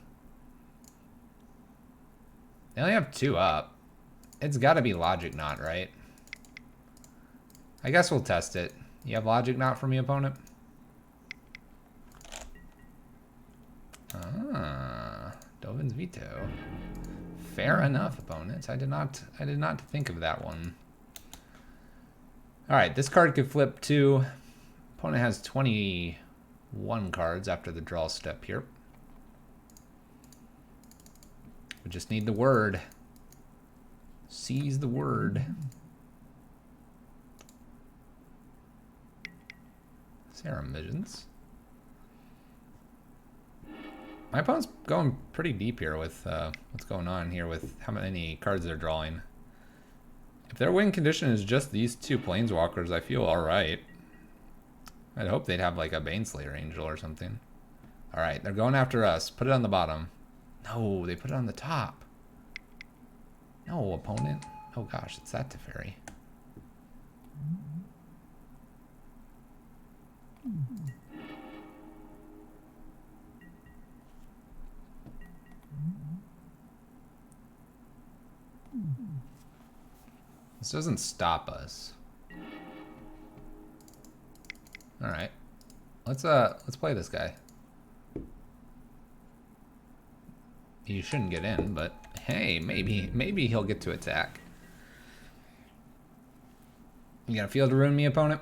They only have 2 up. It's gotta be Logic Knot, right? I guess we'll test it. You have Logic Knot for me, opponent? Ah, Dovin's Veto. Fair enough, opponents. I did not think of that one. Alright, this card could flip too. Opponent has 21 cards after the draw step here. We just need the word. Seize the word. Serum Visions. My opponent's going pretty deep here with what's going on here with how many cards they're drawing. If their win condition is just these 2 Planeswalkers, I feel alright. I'd hope they'd have like a Baneslayer Angel or something. Alright, they're going after us. Put it on the bottom. No, they put it on the top. No, opponent. Oh gosh, it's that Teferi. This doesn't stop us. All right, let's play this guy. You shouldn't get in, but hey, maybe he'll get to attack. You got a field to ruin me, opponent?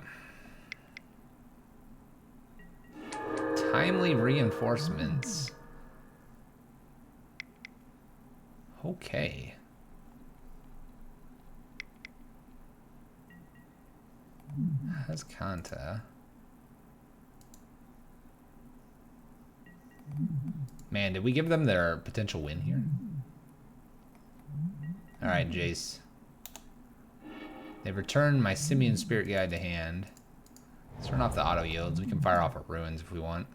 Timely reinforcements. Okay. Has Kanta. Man, did we give them their potential win here? Alright, Jace. They've returned my Simian Spirit Guide to hand. Let's turn off the auto yields. We can fire off our ruins if we want.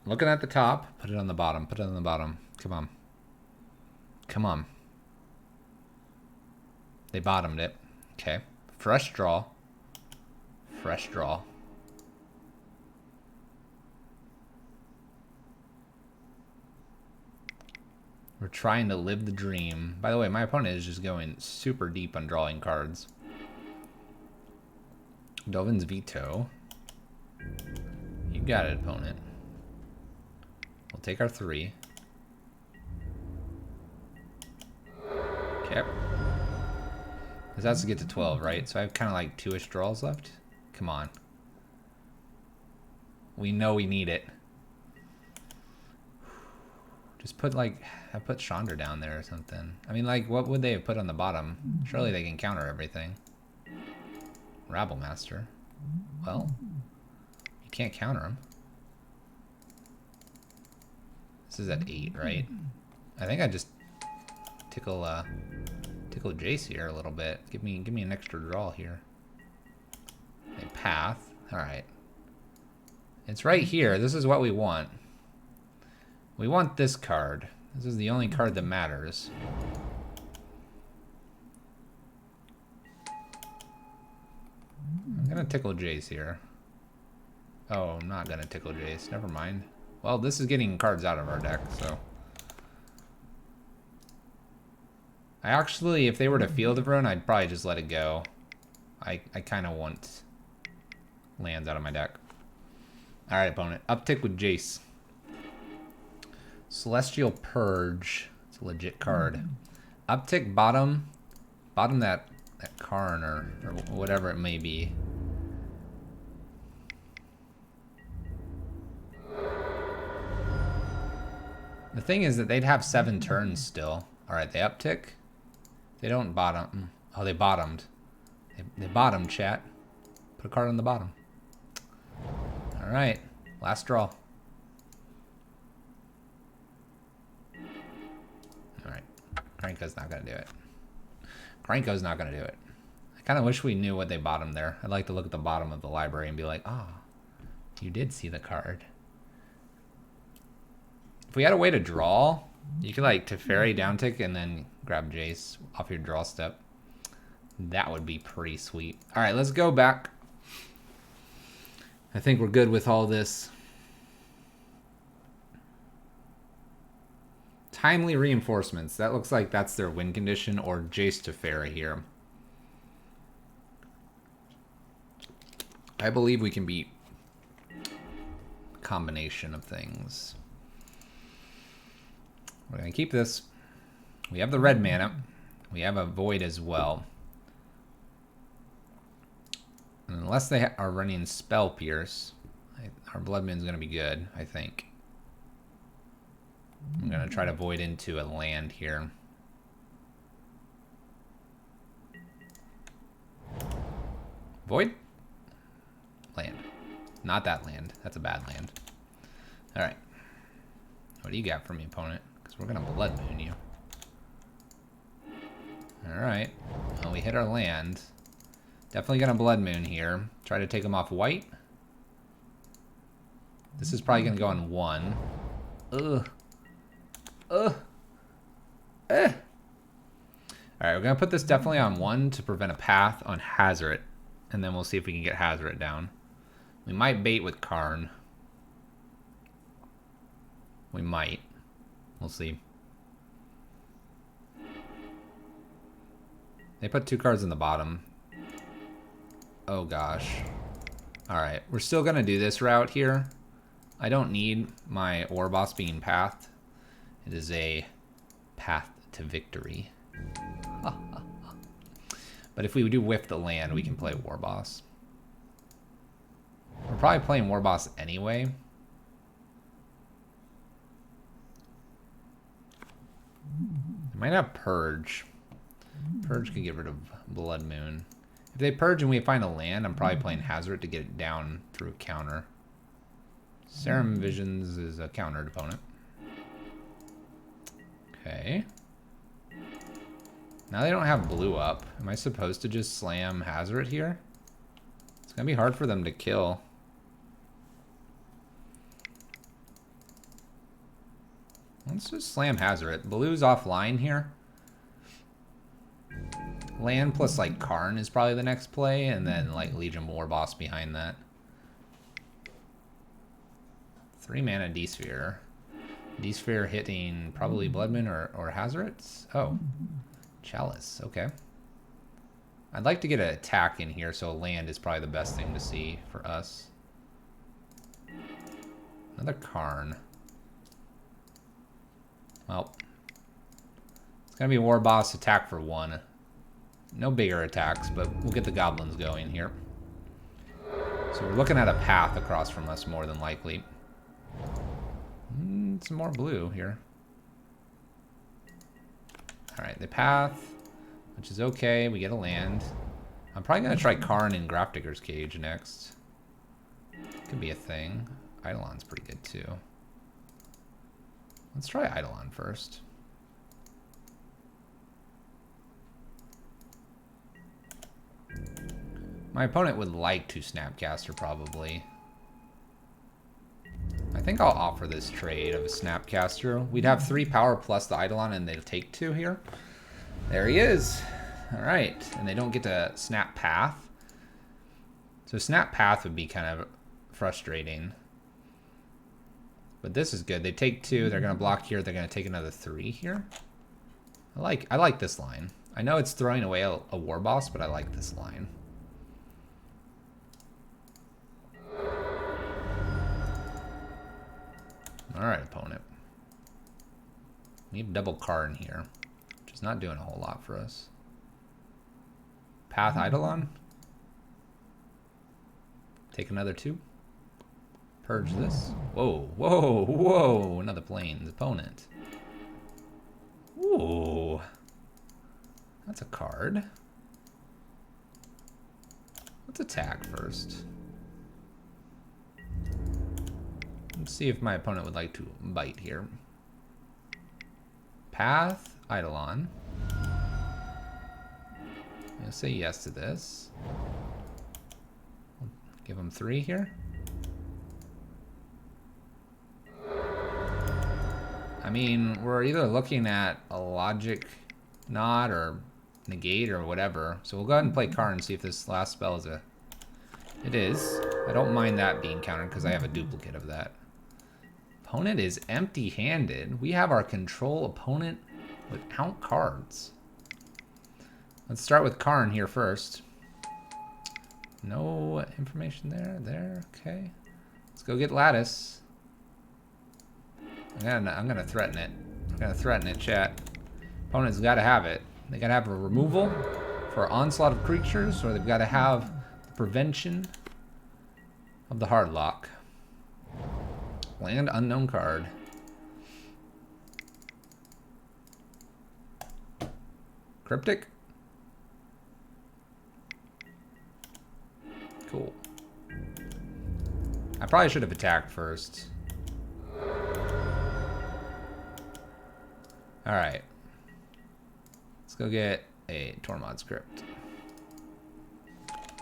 Looking at the top. Put it on the bottom. Put it on the bottom. Come on. Come on. They bottomed it. Okay. Fresh draw. Fresh draw. We're trying to live the dream. By the way, my opponent is just going super deep on drawing cards. Dovin's Veto. You got it, opponent. We'll take our 3. Okay. This has to get to 12, right? So I have kind of like 2-ish draws left. Come on. We know we need it. Just put like, I put Chandra down there or something. I mean, like, what would they have put on the bottom? Surely they can counter everything. Rabble Master. Well, you can't counter them. This is at 8, right? I think I just tickle Jace here a little bit. Give me an extra draw here. A path. All right. It's right here. This is what we want. We want this card. This is the only card that matters. I'm gonna tickle Jace here. Oh, I'm not gonna tickle Jace. Never mind. Well, this is getting cards out of our deck, so. I actually, if they were to Field of Ruin, I'd probably just let it go. I kind of want lands out of my deck. Alright, opponent. Uptick with Jace. Celestial Purge. It's a legit card. Uptick bottom. Bottom that Karn or whatever it may be. The thing is that they'd have 7 turns still. Alright, they uptick. They don't bottom. Oh, they bottomed. They bottomed, chat. Put a card on the bottom. Alright, last draw. Alright, Kranko's not going to do it. Kranko's not going to do it. I kind of wish we knew what they bottomed there. I'd like to look at the bottom of the library and be like, ah, oh, you did see the card. If we had a way to draw, you could like Teferi downtick and then grab Jace off your draw step. That would be pretty sweet. All right, let's go back. I think we're good with all this. Timely reinforcements. That looks like that's their win condition, or Jace Teferi here. I believe we can beat a combination of things. We're going to keep this. We have the red mana. We have a void as well. And unless they are running Spell Pierce, our Blood Moon's going to be good, I think. I'm going to try to void into a land here. Void? Land. Not that land. That's a bad land. Alright. What do you got for me, opponent? Because we're going to Blood Moon you. Alright. Well, we hit our land. Definitely going to Blood Moon here. Try to take them off white. This is probably going to go on 1. Ugh. Ugh. Eh. Alright, we're going to put this definitely on 1 to prevent a path on Hazard. And then we'll see if we can get Hazard down. We might bait with Karn. We might. We'll see. They put 2 cards in the bottom. Oh gosh. Alright, we're still going to do this route here. I don't need my Ore Boss being pathed. It is a path to victory. But if we do whiff the land, we can play War Boss. We're probably playing War Boss anyway. They might have Purge. Purge could get rid of Blood Moon. If they Purge and we find a land, I'm probably playing Hazard to get it down through a counter. Serum Visions is a countered opponent. Okay. Now they don't have blue up. Am I supposed to just slam Hazard here? It's going to be hard for them to kill. Let's just slam Hazard. Blue's offline here. Land plus like Karn is probably the next play, and then like Legion War Boss behind that. 3 mana D-Sphere. D-Sphere hitting probably Blood Moon or Hazard's? Oh. Chalice, okay. I'd like to get an attack in here, so land is probably the best thing to see for us. Another Karn. Well, it's going to be War Boss attack for 1. No bigger attacks, but we'll get the goblins going here. So we're looking at a path across from us more than likely. Some more blue here. Alright, the path, which is okay. We get a land. I'm probably going to try Karn in Grafdigger's Cage next. Could be a thing. Eidolon's pretty good too. Let's try Eidolon first. My opponent would like to Snapcaster probably. I think I'll offer this trade of a Snapcaster. We'd have 3 power plus the Eidolon and they'll take 2 here. There he is. Alright, and they don't get to Snap Path. So Snap Path would be kind of frustrating. But this is good. They take 2, they're going to block here, they're going to take another 3 here. I like this line. I know it's throwing away a war boss, but I like this line. Alright, opponent. We have double Karn here, which is not doing a whole lot for us. Path Eidolon. Take another 2. Purge this. Whoa, whoa, whoa. Another plains opponent. Ooh. That's a card. Let's attack first. Let's see if my opponent would like to bite here. Path Eidolon. I'll say yes to this. Give him 3 here. I mean, we're either looking at a logic nod or negate or whatever. So we'll go ahead and play Karn and see if this last spell is a... It is. I don't mind that being countered because I have a duplicate of that. Opponent is empty-handed. We have our control opponent without cards. Let's start with Karn here first. No information there, okay. Let's go get Lattice. I'm gonna threaten it. I'm gonna threaten it, chat. Opponent's gotta have it. They gotta have a removal for onslaught of creatures, or they've gotta have the prevention of the hard lock. Land unknown card. Cryptic? Cool. I probably should have attacked first. Alright. Let's go get a Tormod script.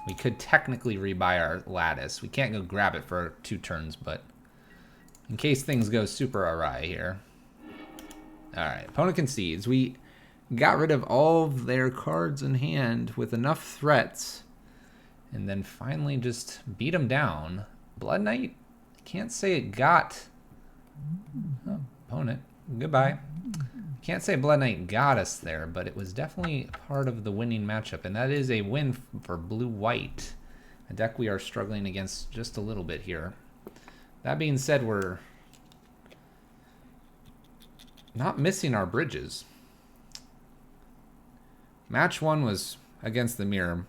We could technically rebuy our Lattice. We can't go grab it for 2 turns, but in case things go super awry here. Alright, opponent concedes. We got rid of all of their cards in hand with enough threats, and then finally just beat them down. Blood Knight, I can't say it got... Oh, opponent, goodbye. Can't say Blood Knight got us there, but it was definitely part of the winning matchup, and that is a win for blue-white. A deck we are struggling against just a little bit here. That being said, we're not missing our bridges. Match 1 was against the mirror,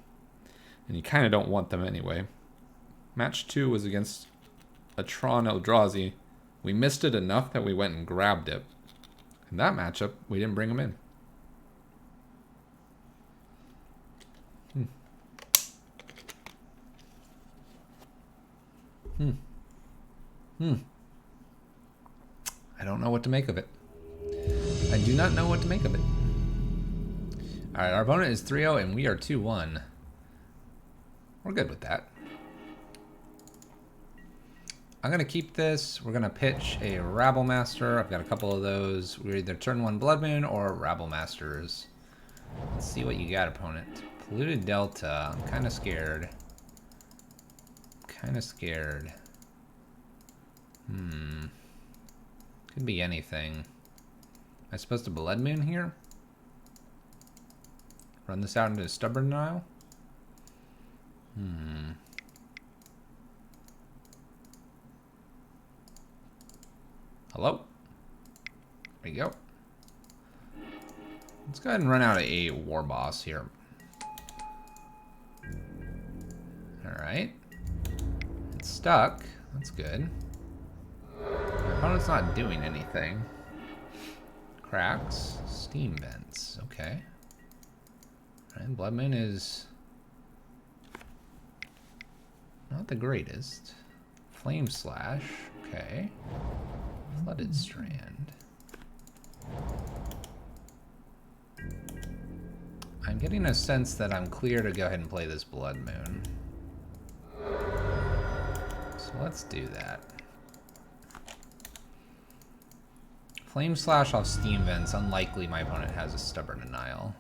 and you kind of don't want them anyway. Match 2 was against a Tron Eldrazi. We missed it enough that we went and grabbed it. In that matchup, we didn't bring him in. I don't know what to make of it. I do not know what to make of it. Alright, our opponent is 3-0 and we are 2-1. We're good with that. I'm going to keep this. We're going to pitch a Rabble Master. I've got a couple of those. We're either turn 1 Blood Moon or Rabble Masters. Let's see what you got, opponent. Polluted Delta. I'm kind of scared. Could be anything. Am I supposed to Blood Moon here? Run this out into Stubborn Denial? Hello? There you go. Let's go ahead and run out a War Boss here. Alright. It's stuck. That's good. My opponent's not doing anything. Cracks. Steam Vents. Okay. Alright, Blood Moon is not the greatest. Flame Slash. Okay. Flooded Strand. I'm getting a sense that I'm clear to go ahead and play this Blood Moon. So let's do that. Flame Slash off Steam Vents. Unlikely my opponent has a Stubborn Denial.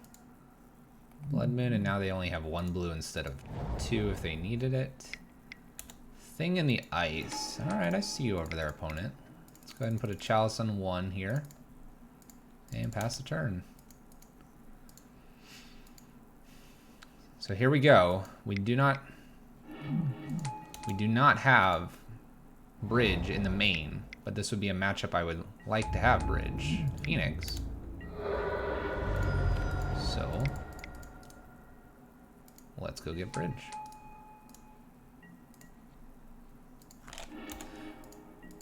Blood Moon, and now they only have 1 blue instead of 2 if they needed it. Thing in the Ice. Alright, I see you over there, opponent. Let's go ahead and put a Chalice on 1 here. And pass the turn. So here we go. We do not have bridge in the main, but this would be a matchup I would like to have bridge. Phoenix. So let's go get bridge.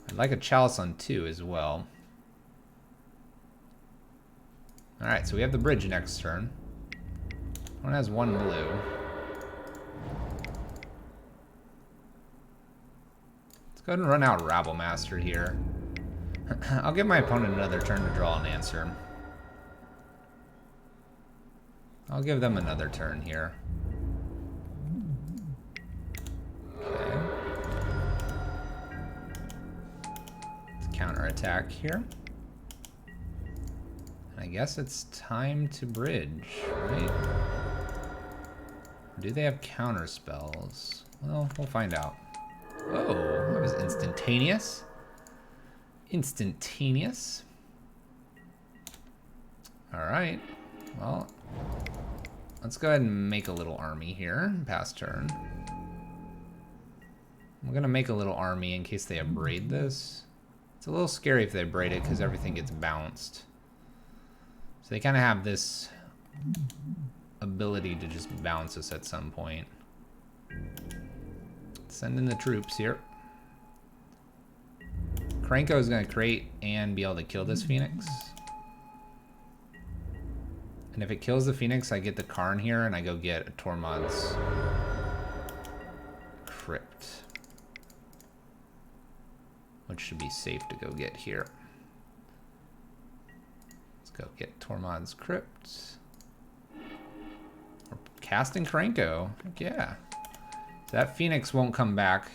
I'd like a Chalice on 2 as well. Alright, so we have the bridge next turn. One has 1 blue. Let's go ahead and run out Rabble Master here. I'll give my opponent another turn to draw an answer. I'll give them another turn here. Okay. Let's counterattack here. I guess it's time to bridge, right? Or do they have counter spells? Well, we'll find out. Oh, that was instantaneous. Instantaneous. All right. Well, let's go ahead and make a little army here. Pass turn. I'm gonna make a little army in case they abrade this. It's a little scary if they abrade it because everything gets bounced. So they kind of have this ability to just bounce us at some point. Send in the troops here. Krenko is going to create and be able to kill this Phoenix. And if it kills the Phoenix, I get the Karn here and I go get a Tormod's Crypt. Which should be safe to go get here. Go get Tormod's Crypt. We're casting Krenko. Heck yeah. So that Phoenix won't come back.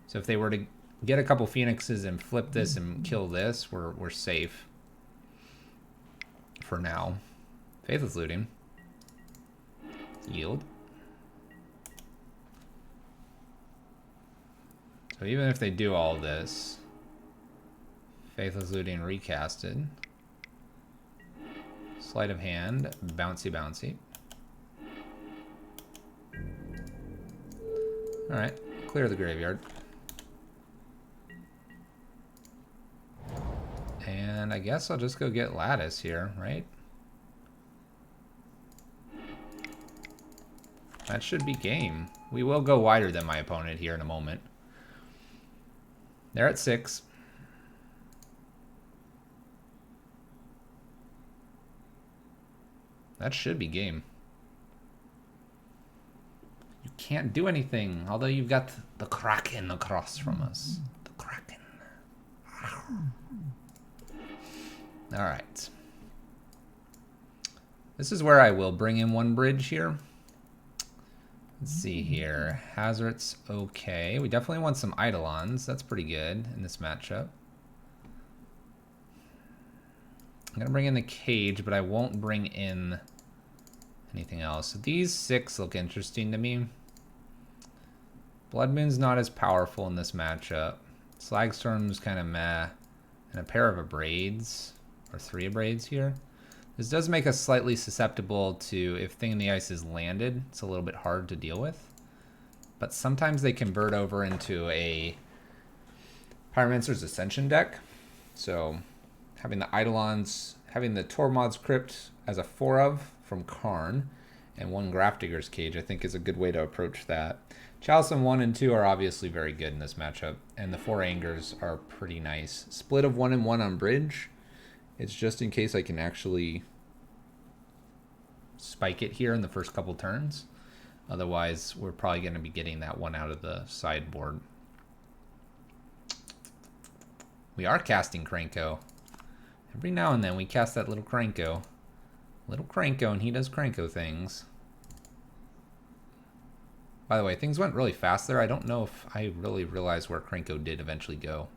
So if they were to get a couple Phoenixes and flip this and kill this, we're safe. For now. Faithless Looting. Yield. So even if they do all this, Faithless Looting recasted. Sleight of hand, bouncy, bouncy. All right, clear the graveyard. And I guess I'll just go get Lattice here, right? That should be game. We will go wider than my opponent here in a moment. They're at 6. That should be game. You can't do anything, although you've got the Kraken across from us. The Kraken. Alright. This is where I will bring in 1 bridge here. Let's see here. Hazard's okay. We definitely want some Eidolons. That's pretty good in this matchup. I'm going to bring in the Cage, but I won't bring in anything else. These 6 look interesting to me. Blood Moon's not as powerful in this matchup. Slagstorm's kind of meh. And a pair of Abrades, or 3 Abrades here. This does make us slightly susceptible to, if Thing in the Ice is landed, it's a little bit hard to deal with. But sometimes they convert over into a Pyromancer's Ascension deck. So having the Eidolons, having the Tormod's Crypt as a 4 of from Karn, and 1 Grafdigger's Cage, I think is a good way to approach that. Chalice 1 and 2 are obviously very good in this matchup, and the 4 Angers are pretty nice. Split of 1 and 1 on bridge. It's just in case I can actually spike it here in the first couple turns. Otherwise, we're probably going to be getting that 1 out of the sideboard. We are casting Krenko. Every now and then we cast that little Krenko. Little Krenko, and he does Krenko things. By the way, things went really fast there. I don't know if I really realized where Krenko did eventually go.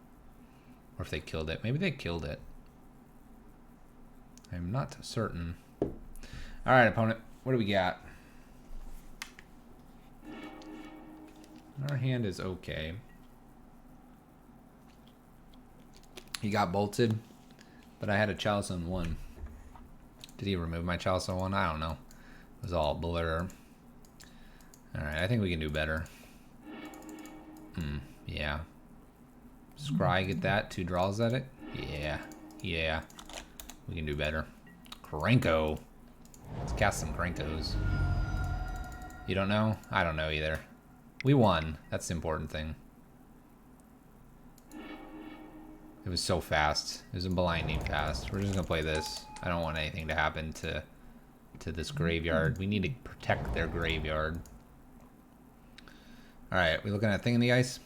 Or if they killed it. Maybe they killed it. I'm not certain. Alright, opponent. What do we got? Our hand is okay. He got bolted, but I had a Chalice on 1. Did he remove my Chalice on 1? I don't know. It was all blur. Alright, I think we can do better. Yeah. Scry, get that. 2 draws at it. Yeah. Yeah. We can do better. Krenko. Let's cast some Krenkos. You don't know? I don't know either. We won. That's the important thing. It was so fast. It was a blinding fast. We're just gonna play this. I don't want anything to happen to this graveyard. We need to protect their graveyard. Alright, we looking at thing in the ice?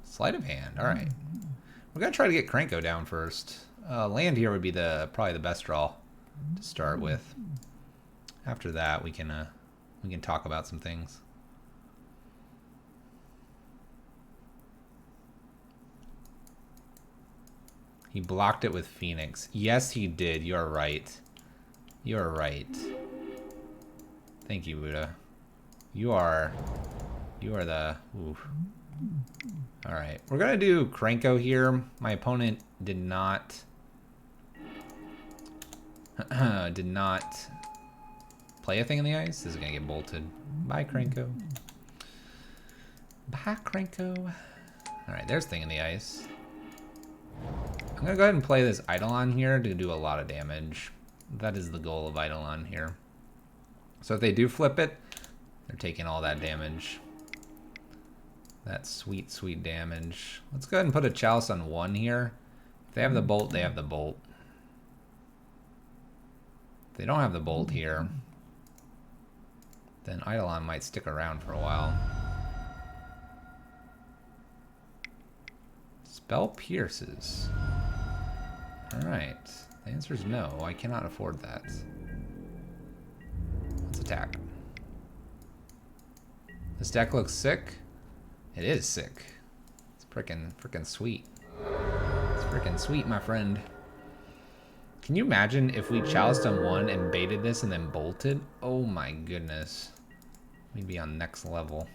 Sleight of hand. Alright. We're gonna try to get Krenko down first. Land here would be probably the best draw to start with. After that, we can talk about some things. He blocked it with Phoenix. Yes, he did. You're right. You're right. Thank you, Buddha. You are the... Oof. Alright. We're going to do Krenko here. My opponent did not... did not play a thing in the ice. This is going to get bolted. Bye, Krenko. Bye, Krenko. Alright, there's thing in the ice. I'm going to go ahead and play this Eidolon here to do a lot of damage. That is the goal of Eidolon here. So if they do flip it, they're taking all that damage. That sweet, sweet damage. Let's go ahead and put a Chalice on 1 here. If they have the bolt, they have the bolt. If they don't have the bolt here, then Eidolon might stick around for a while. Spell pierces. Alright. The answer is no. I cannot afford that. Let's attack. This deck looks sick. It is sick. It's frickin' sweet. It's frickin' sweet, my friend. Can you imagine if we chaliced on 1 and baited this and then bolted? Oh my goodness. We'd be on next level.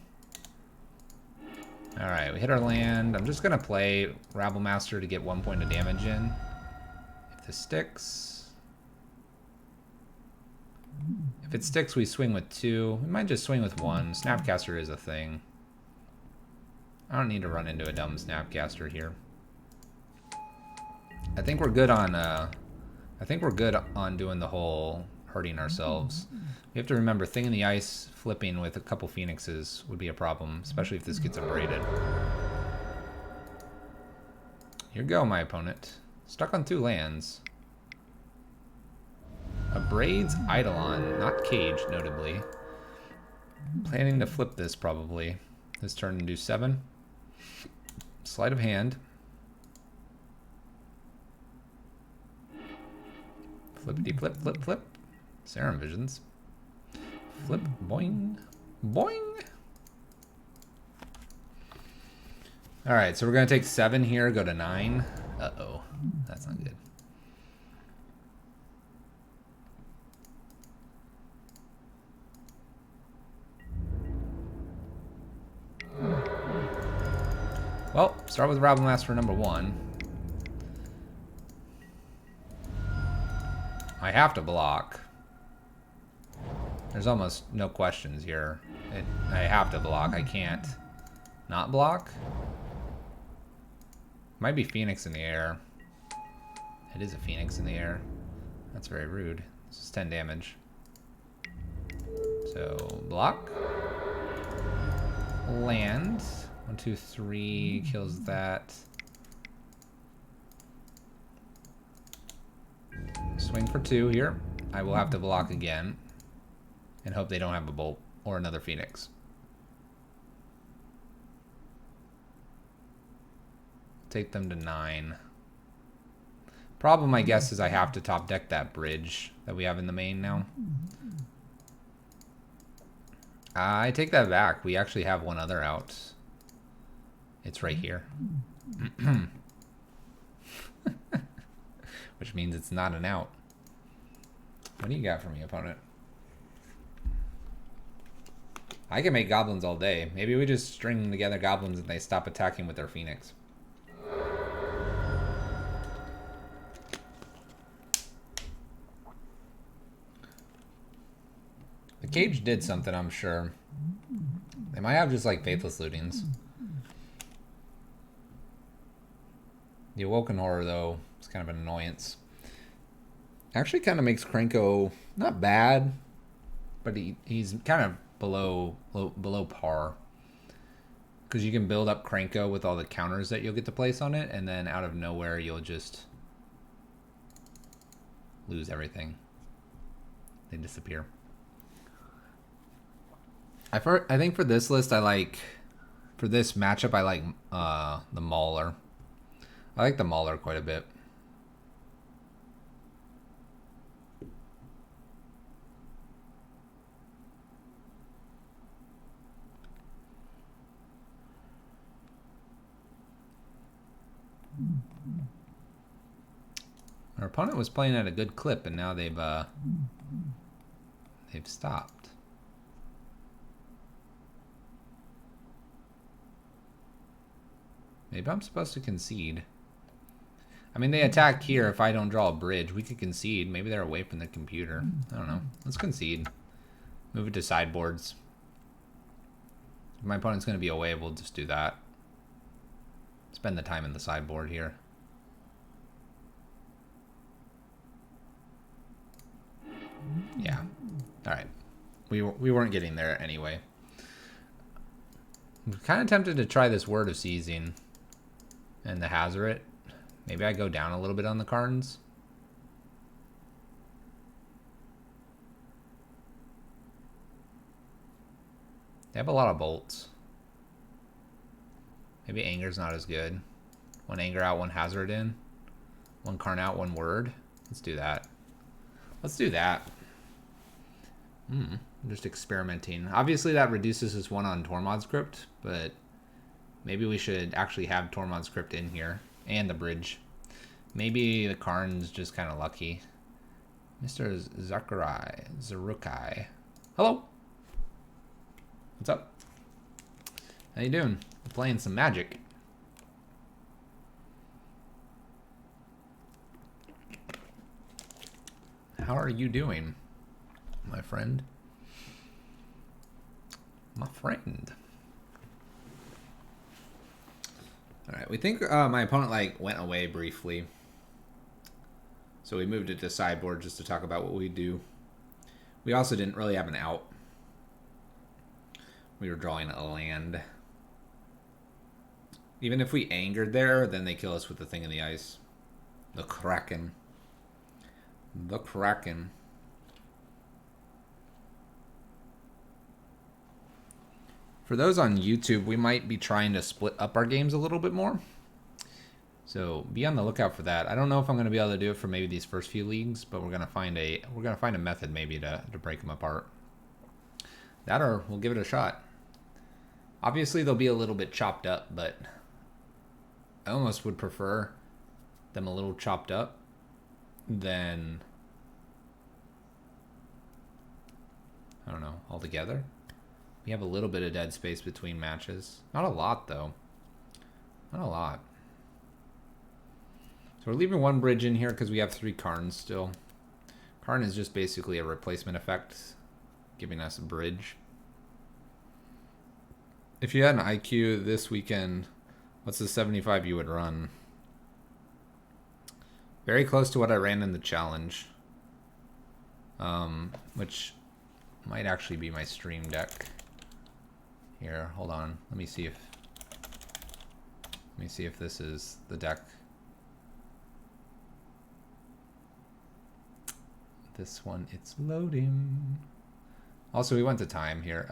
Alright, we hit our land. I'm just gonna play Rabblemaster to get 1 point of damage in. If this sticks... If it sticks, we swing with 2. We might just swing with 1. Snapcaster is a thing. I don't need to run into a dumb Snapcaster here. I think we're good on doing the whole hurting ourselves. We have to remember, thing in the ice flipping with a couple Phoenixes would be a problem, especially if this gets abraded. Here you go, my opponent. Stuck on 2 lands. Abrades Eidolon, not Cage, notably. Planning to flip this, probably. This turn and do 7. Sleight of hand. Flippity flip, flip, flip. Serum Visions. Flip, boing, boing. Alright, so we're going to take 7 here, go to 9. Uh-oh, that's not good. Well, start with Rabblemaster number 1. I have to block. There's almost no questions here. I have to block. I can't not block. Might be Phoenix in the air. It is a Phoenix in the air. That's very rude. This is 10 damage. So, block. Land. 1, 2, 3 kills that. Swing for 2 here. I will have to block again. And hope they don't have a bolt or another Phoenix. Take them to 9. Problem, I guess, is I have to top deck that bridge that we have in the main now. I take that back. We actually have one other out. It's right here. Which means it's not an out. What do you got for me, opponent? I can make goblins all day. Maybe we just string together goblins and they stop attacking with their Phoenix. The cage did something, I'm sure. They might have just like Faithless Lootings. The Awoken Horror, though, is kind of an annoyance. Actually kind of makes Krenko not bad, but he's kind of below par. Because you can build up Krenko with all the counters that you'll get to place on it, and then out of nowhere you'll just lose everything. They disappear. I think for this list, for this matchup, I like the Mauler. I like the Mauler quite a bit. Our opponent was playing at a good clip, and now they've stopped. Maybe I'm supposed to concede. I mean, they attack here. If I don't draw a bridge, we could concede. Maybe they're away from the computer. I don't know. Let's concede. Move it to sideboards. If my opponent's going to be away, we'll just do that. Spend the time in the sideboard here. Yeah. All right. We weren't getting there anyway. I'm kind of tempted to try this Word of Seizing and the Hazoret. Maybe I go down a little bit on the Karns. They have a lot of bolts. Maybe Anger's not as good. One Anger out, one Hazoret in. One Karn out, one Word. Let's do that. Let's do that. I'm just experimenting. Obviously that reduces his one on Tormod's Crypt, but maybe we should actually have Tormod's Crypt in here. And the bridge. Maybe the Karn's just kind of lucky. Mr. Zarukai. Hello. What's up? How you doing? We're playing some Magic. How are you doing, my friend? My friend. All right, we think my opponent went away briefly. So we moved it to sideboard just to talk about what we do. We also didn't really have an out. We were drawing a land. Even if we angered there, then they kill us with the thing in the ice. The Kraken. The Kraken. For those on YouTube, we might be trying to split up our games a little bit more. So be on the lookout for that. I don't know if I'm going to be able to do it for maybe these first few leagues, but we're going to find a method maybe to break them apart. That or we'll give it a shot. Obviously they'll be a little bit chopped up, but I almost would prefer them a little chopped up than, I don't know, altogether. We have a little bit of dead space between matches. Not a lot, though. Not a lot. So we're leaving one bridge in here because we have 3 Karns still. Karn is just basically a replacement effect, giving us a bridge. If you had an IQ this weekend, what's the 75 you would run? Very close to what I ran in the challenge. Which might actually be my stream deck. Here, hold on. Let me see if this is the deck. This one, it's loading. Also, we went to time here.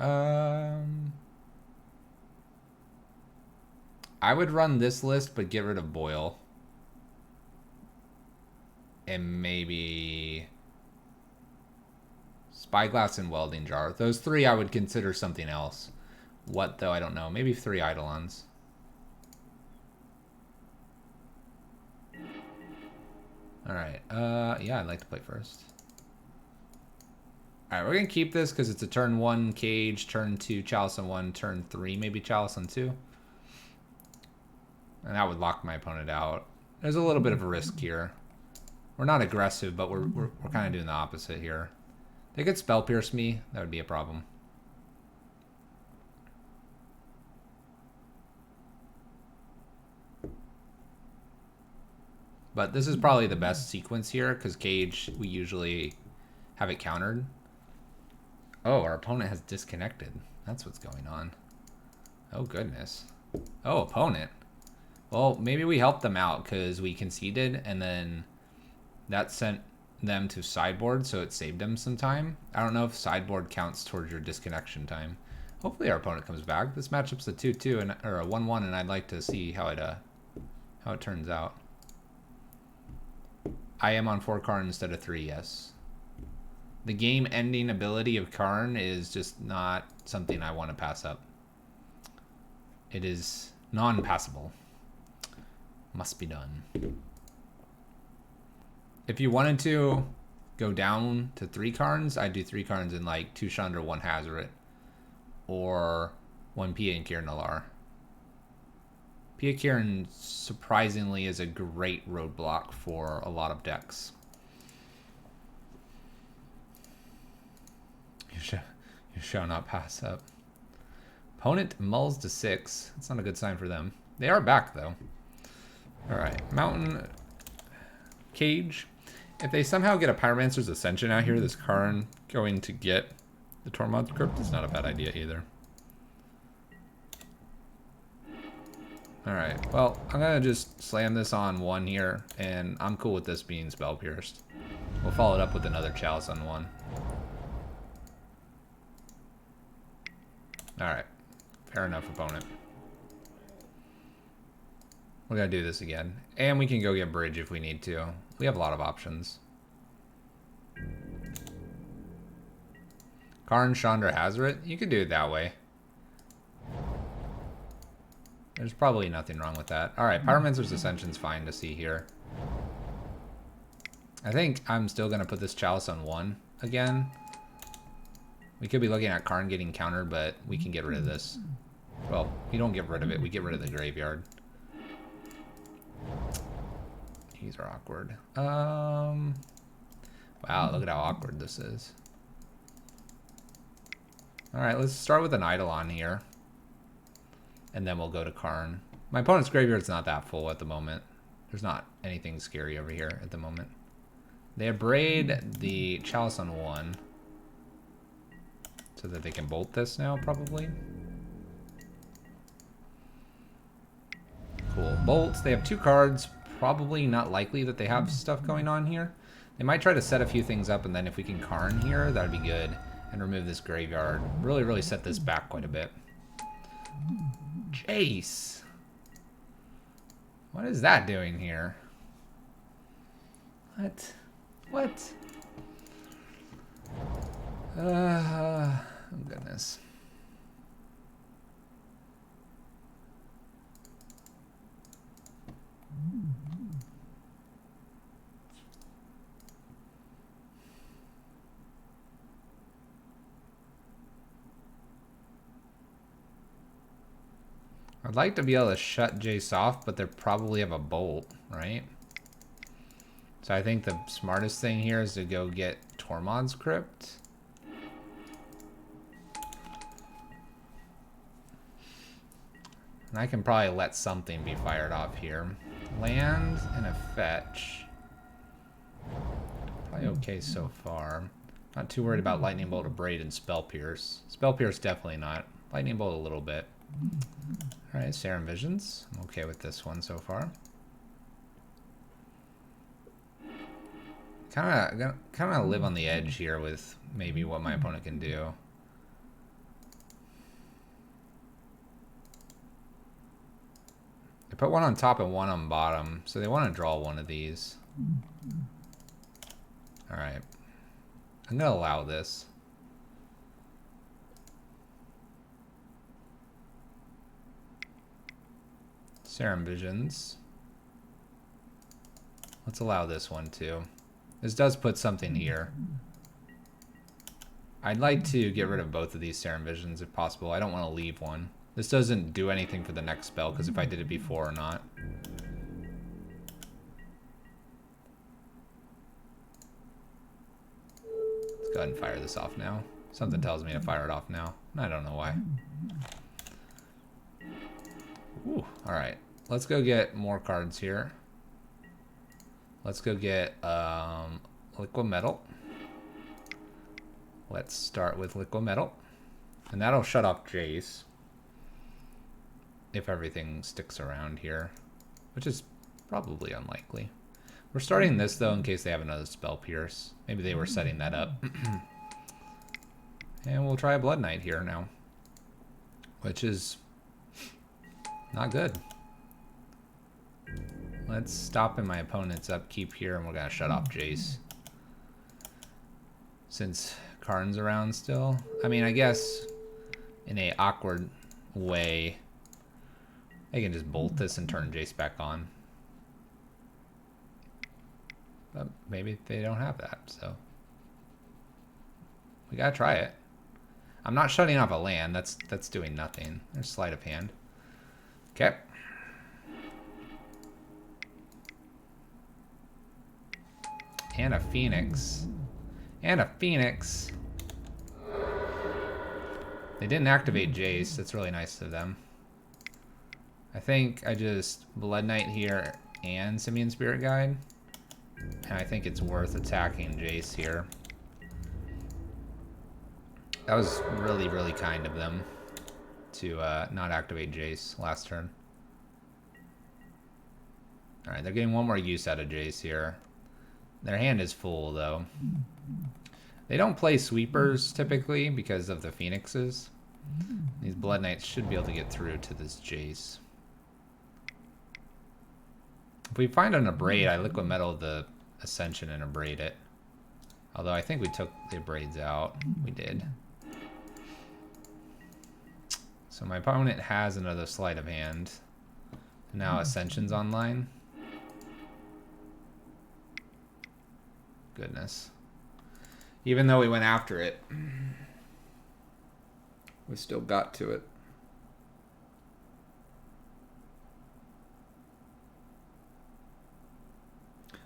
I would run this list, but get rid of Boil. And maybe Spyglass and Welding Jar. Those 3 I would consider something else. What, though? I don't know. Maybe 3 Eidolons. Alright. Yeah, I'd like to play first. Alright, we're going to keep this because it's a turn 1 Cage, turn 2 Chalice on 1, turn 3 maybe Chalice on 2. And that would lock my opponent out. There's a little bit of a risk here. We're not aggressive, but we're kind of doing the opposite here. They could spell pierce me. That would be a problem. But this is probably the best sequence here because Cage, we usually have it countered. Oh, our opponent has disconnected. That's what's going on. Oh, goodness. Oh, opponent. Well, maybe we helped them out because we conceded and then that sent them to sideboard, so it saved them some time. I don't know if sideboard counts towards your disconnection time. Hopefully our opponent comes back. This matchup's a 2-2 and or a 1-1, and I'd like to see how it turns out. I am on 4 Karn instead of 3, yes. The game-ending ability of Karn is just not something I want to pass up. It is non-passable. Must be done. If you wanted to go down to 3 Karns, I'd do 3 Karns in like 2 Chandra, 1 Hazoret. Or 1 Pia and Kiran Alar. Pia Kiran surprisingly is a great roadblock for a lot of decks. You shall not pass up. Opponent mulls to 6. That's not a good sign for them. They are back though. Alright, Mountain Cage. If they somehow get a Pyromancer's Ascension out here, this Karn going to get the Tormod's Crypt is not a bad idea either. Alright, well, I'm going to just slam this on 1 here, and I'm cool with this being Spell Pierced. We'll follow it up with another Chalice on 1. Alright, fair enough, opponent. We're going to do this again. And we can go get Bridge if we need to. We have a lot of options. Karn, Chandra, Hazoret? You could do it that way. There's probably nothing wrong with that. Alright, Pyromancer's Ascension's fine to see here. I think I'm still going to put this Chalice on 1 again. We could be looking at Karn getting countered, but we can get rid of this. Well, we don't get rid of it. We get rid of the graveyard. These are awkward. Wow, look at how awkward this is. Alright, let's start with an Eidolon here. And then we'll go to Karn. My opponent's graveyard's not that full at the moment. There's not anything scary over here at the moment. They have Braid the Chalice on 1. So that they can bolt this now, probably. Cool. Bolts. They have 2 cards. Probably not likely that they have stuff going on here. They might try to set a few things up, and then if we can Karn here, that'd be good. And remove this graveyard. Really set this back quite a bit. Jace! What is that doing here? What? What? Oh goodness. I'd like to be able to shut Jace off, but they probably have a bolt, right? So I think the smartest thing here is to go get Tormod's Crypt. And I can probably let something be fired off here. Land and a fetch. Probably okay so far. Not too worried about Lightning Bolt or Braid and Spell Pierce. Spell Pierce definitely not. Lightning Bolt a little bit. Alright, Serum Visions. I'm okay with this one so far. Kind of live on the edge here with maybe what my opponent can do. They put one on top and one on bottom, so they want to draw one of these. Alright. I'm going to allow this. Serum Visions. Let's allow this one too. This does put something here. I'd like to get rid of both of these Serum Visions if possible. I don't want to leave one. This doesn't do anything for the next spell, because if I did it before or not. Let's Go ahead and fire this off now. Something tells me to fire it off now. I don't know why. Ooh, alright. Let's go get more cards here. Let's go get liquid metal. Let's start with liquid metal. And that'll shut off Jace. If everything sticks around here. Which is probably unlikely. We're starting this though in case they have another spell pierce. Maybe they were setting that up. And we'll try a Blood Knight here now. Which is not good. Let's stop in my opponent's upkeep here and we're gonna shut off Jace. Since Karn's around still. I mean, I guess in a awkward way they can just bolt this and turn Jace back on. But maybe they don't have that, so we gotta try it. I'm not shutting off a land. That's doing nothing. There's sleight of hand. Okay. And a Phoenix. And a Phoenix. They didn't activate Jace. That's really nice of them. I think I just Blood Knight here and Simian Spirit Guide. And I think it's worth attacking Jace here. That was really, really kind of them to not activate Jace last turn. Alright, they're getting one more use out of Jace here. Their hand is full, though. They don't play sweepers, typically, because of the Phoenixes. These Blood Knights should be able to get through to this Jace. If we find an Abrade, I liquid metal the Ascension and Abrade it. Although I think we took the Abrades out. We did. So my opponent has another sleight of hand. Now Ascension's online. Goodness. Even though we went after it, we still got to it.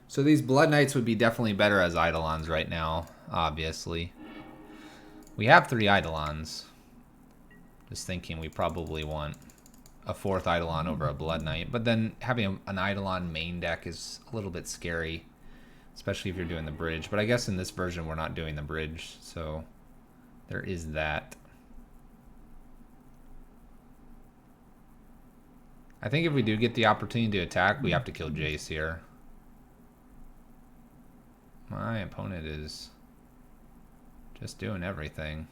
So these Blood Knights would be definitely better as Eidolons right now, obviously. We have 3 Eidolons. Just thinking we probably want a 4th Eidolon over a Blood Knight. But then having an Eidolon main deck is a little bit scary. Especially if you're doing the bridge. But I guess in this version we're not doing the bridge. So there is that. I think if we do get the opportunity to attack, we have to kill Jace here. My opponent is just doing everything.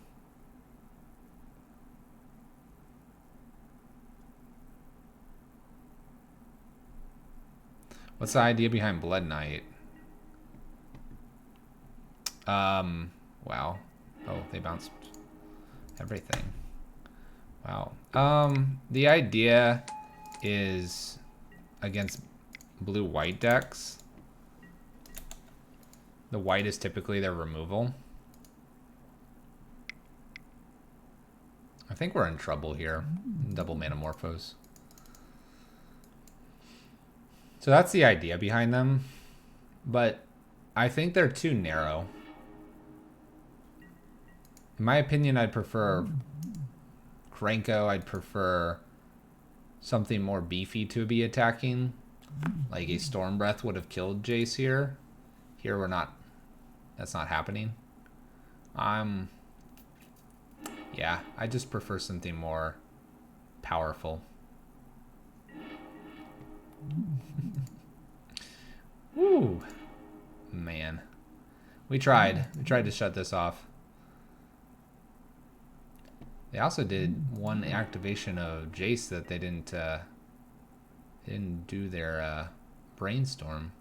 What's the idea behind Blood Knight? Wow. Oh, they bounced everything. Wow. The idea is against blue-white decks. The white is typically their removal. I think we're in trouble here. Double Manamorphose. So that's the idea behind them. But I think they're too narrow. In my opinion, I'd prefer Krenko. I'd prefer something more beefy to be attacking. Like a Storm Breath would have killed Jace here. Here we're not. That's not happening. Yeah, I just prefer something more powerful. Woo! Man. We tried. We tried to shut this off. They also did one activation of Jace that they didn't do their brainstorm.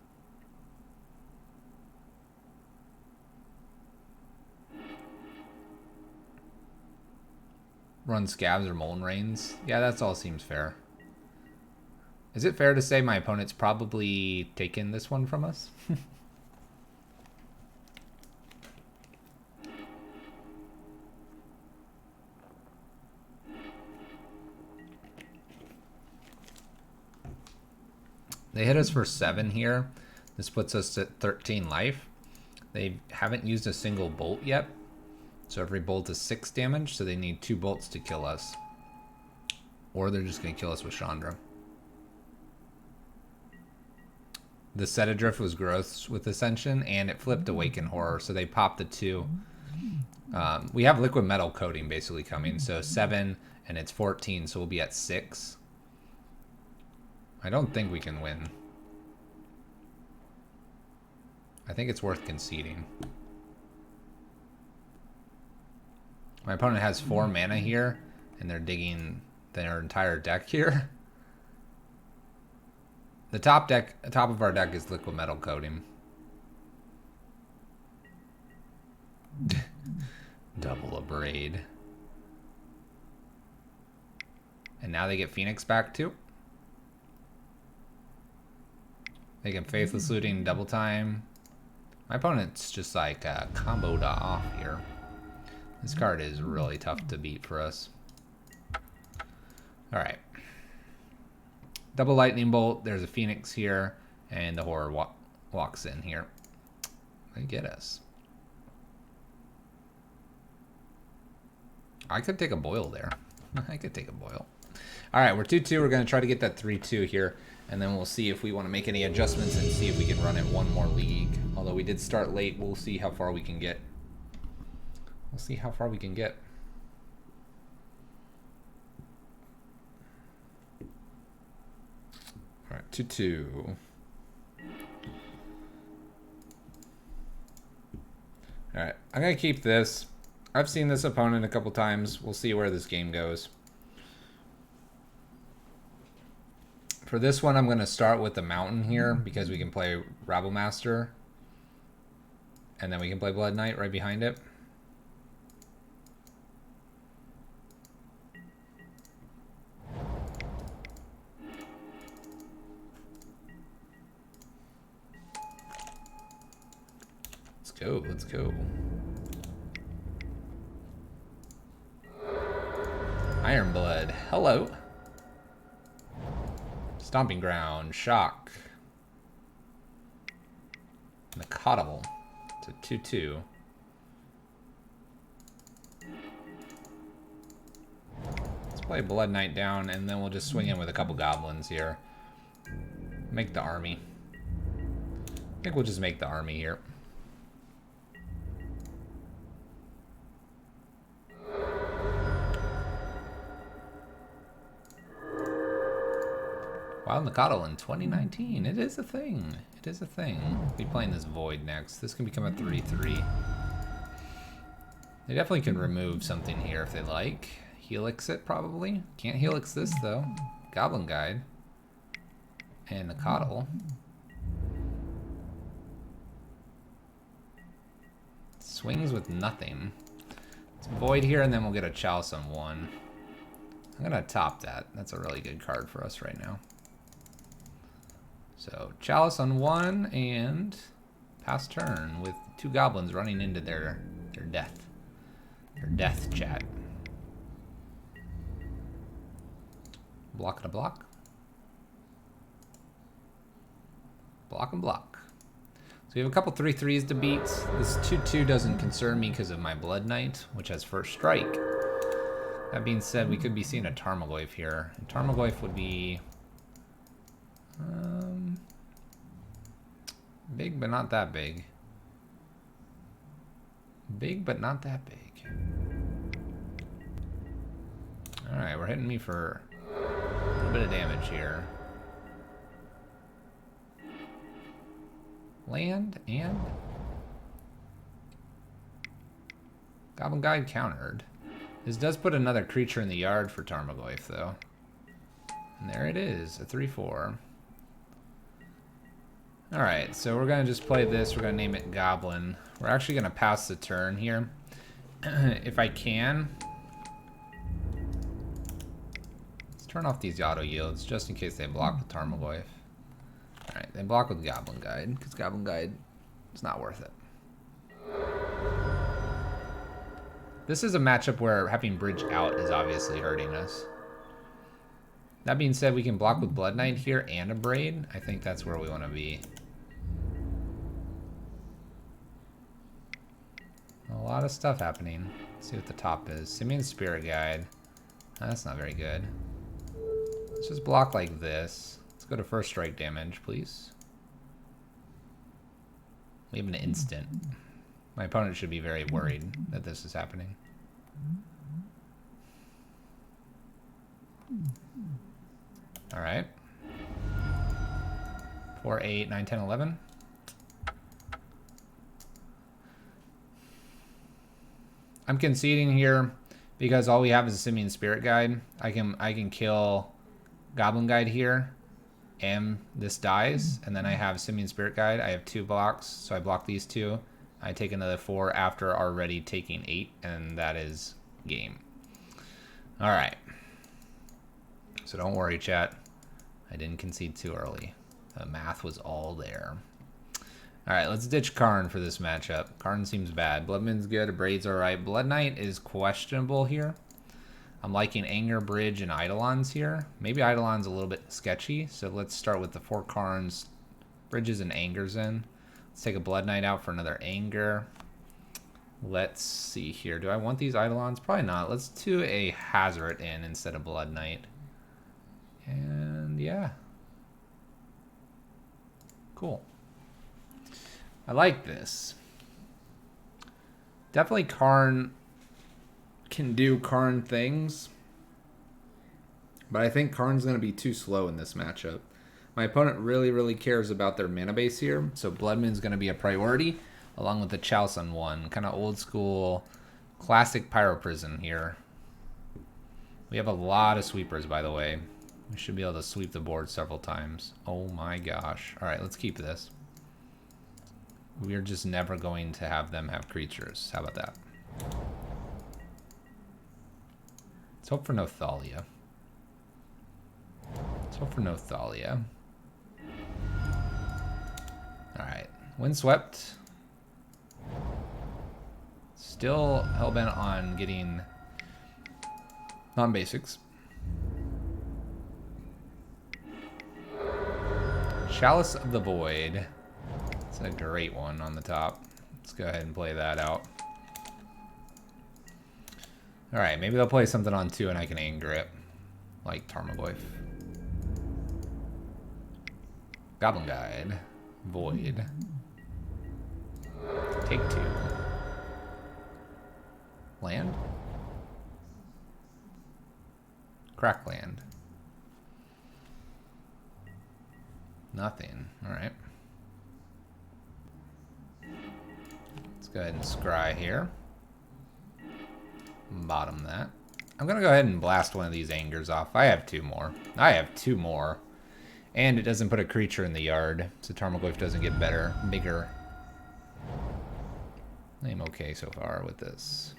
Run Scabs or Molten Rains. Yeah, that's all seems fair. Is it fair to say my opponent's probably taken this one from us? They hit us for 7 here. This puts us at 13 life. They haven't used a single bolt yet. So every bolt is 6 damage, so they need 2 bolts to kill us. Or they're just going to kill us with Chandra. The Set Adrift was gross with Ascension, and it flipped Awaken Horror, so they popped the 2. We have Liquid Metal Coating basically coming, so 7, and it's 14, so we'll be at 6. I don't think we can win. I think it's worth conceding. My opponent has 4 mana here, and they're digging their entire deck here. The top of our deck is Liquid Metal Coating. Double Abrade. And now they get Phoenix back too. They can Faithless Looting double time. My opponent's just like comboed off here. This card is really tough to beat for us. Alright. Double Lightning Bolt. There's a Phoenix here. And the Horror walks in here. They get us. I could take a boil there. I could take a boil. Alright, we're 2-2. We're going to try to get that 3-2 here. And then we'll see if we want to make any adjustments and see if we can run it one more league. Although we did start late, we'll see how far we can get. We'll see how far we can get. All right, 2-2. All right, I'm going to keep this. I've seen this opponent a couple times. We'll see where this game goes. For this one, I'm going to start with the Mountain here because we can play Rabble Master. And then we can play Blood Knight right behind it. Let's go, let's go. Iron Blood, hello. Stomping Ground, Shock. Macaudible. It's a 2-2. Let's play Blood Knight down, and then we'll just swing in with a couple goblins here. Make the army. I think we'll just make the army here. Wild Mikado in 2019. It is a thing. It is a thing. We'll be playing this Void next. This can become a 3-3. They definitely can remove something here if they like. Helix it, probably. Can't Helix this, though. Goblin Guide. And the Coddle. Swings with nothing. Let's Void here, and then we'll get a Chalice on 1. I'm going to top that. That's a really good card for us right now. So, Chalice on 1, and pass turn with 2 goblins running into their death. Their death chat. Block and a block. Block and block. So we have a couple 3-3s to beat. This 2-2 doesn't concern me because of my Blood Knight, which has first strike. That being said, we could be seeing a Tarmogoyf here. And Tarmogoyf would be... big, but not that big. Big, but not that big. Alright, we're hitting me for a little bit of damage here. Land and... Goblin Guide countered. This does put another creature in the yard for Tarmogoyf, though. And there it is, a 3-4. Alright, so we're going to just play this. We're going to name it Goblin. We're actually going to pass the turn here. If I can. Let's turn off these auto yields just in case they block with Tarmogoyf. Alright, they block with Goblin Guide because Goblin Guide is not worth it. This is a matchup where having Bridge out is obviously hurting us. That being said, we can block with Blood Knight here and a Braid. I think that's where we want to be. A lot of stuff happening. Let's see what the top is. Simian Spirit Guide. That's not very good. Let's just block like this. Let's go to first strike damage, please. We have an instant. My opponent should be very worried that this is happening. All right. 4, 8, 9, 10, 11. I'm conceding here because all we have is a Simian Spirit Guide. I can kill Goblin Guide here, and this dies, and then I have Simian Spirit Guide. I have 2 blocks, so I block these 2. I take another 4 after already taking 8, and that is game. All right. So don't worry, chat. I didn't concede too early. The math was all there. All right, let's ditch Karn for this matchup. Karn seems bad. Bloodman's good. Abrade's all right. Blood Knight is questionable here. I'm liking Anger, Bridge, and Eidolons here. Maybe Eidolon's a little bit sketchy, so let's start with the 4 Karns, Bridges, and Angers in. Let's take a Blood Knight out for another Anger. Let's see here. Do I want these Eidolons? Probably not. Let's do a Hazoret in instead of Blood Knight. And yeah. Cool. I like this. Definitely Karn can do Karn things, but I think Karn's going to be too slow in this matchup. My opponent really cares about their mana base here, so Bloodman's going to be a priority, along with the Chalice on 1. Kind of old school, classic Pyro Prison here. We have a lot of sweepers, by the way. We should be able to sweep the board several times. Oh my gosh. All right, let's keep this. We're just never going to have them have creatures. How about that? Let's hope for no Thalia. Let's hope for no Thalia. Alright. Windswept. Still hellbent on getting non-basics. Chalice of the Void. It's a great one on the top. Let's go ahead and play that out. Alright, maybe they'll play something on 2 and I can anger it. Like Tarmogoyf. Goblin Guide. Void. Take 2. Land? Crackland. Nothing. Alright. Let's go ahead and scry here. Bottom that. I'm going to go ahead and blast one of these Angers off. I have 2 more. I have 2 more. And it doesn't put a creature in the yard, so Tarmogoyf doesn't get bigger. I'm okay so far with this.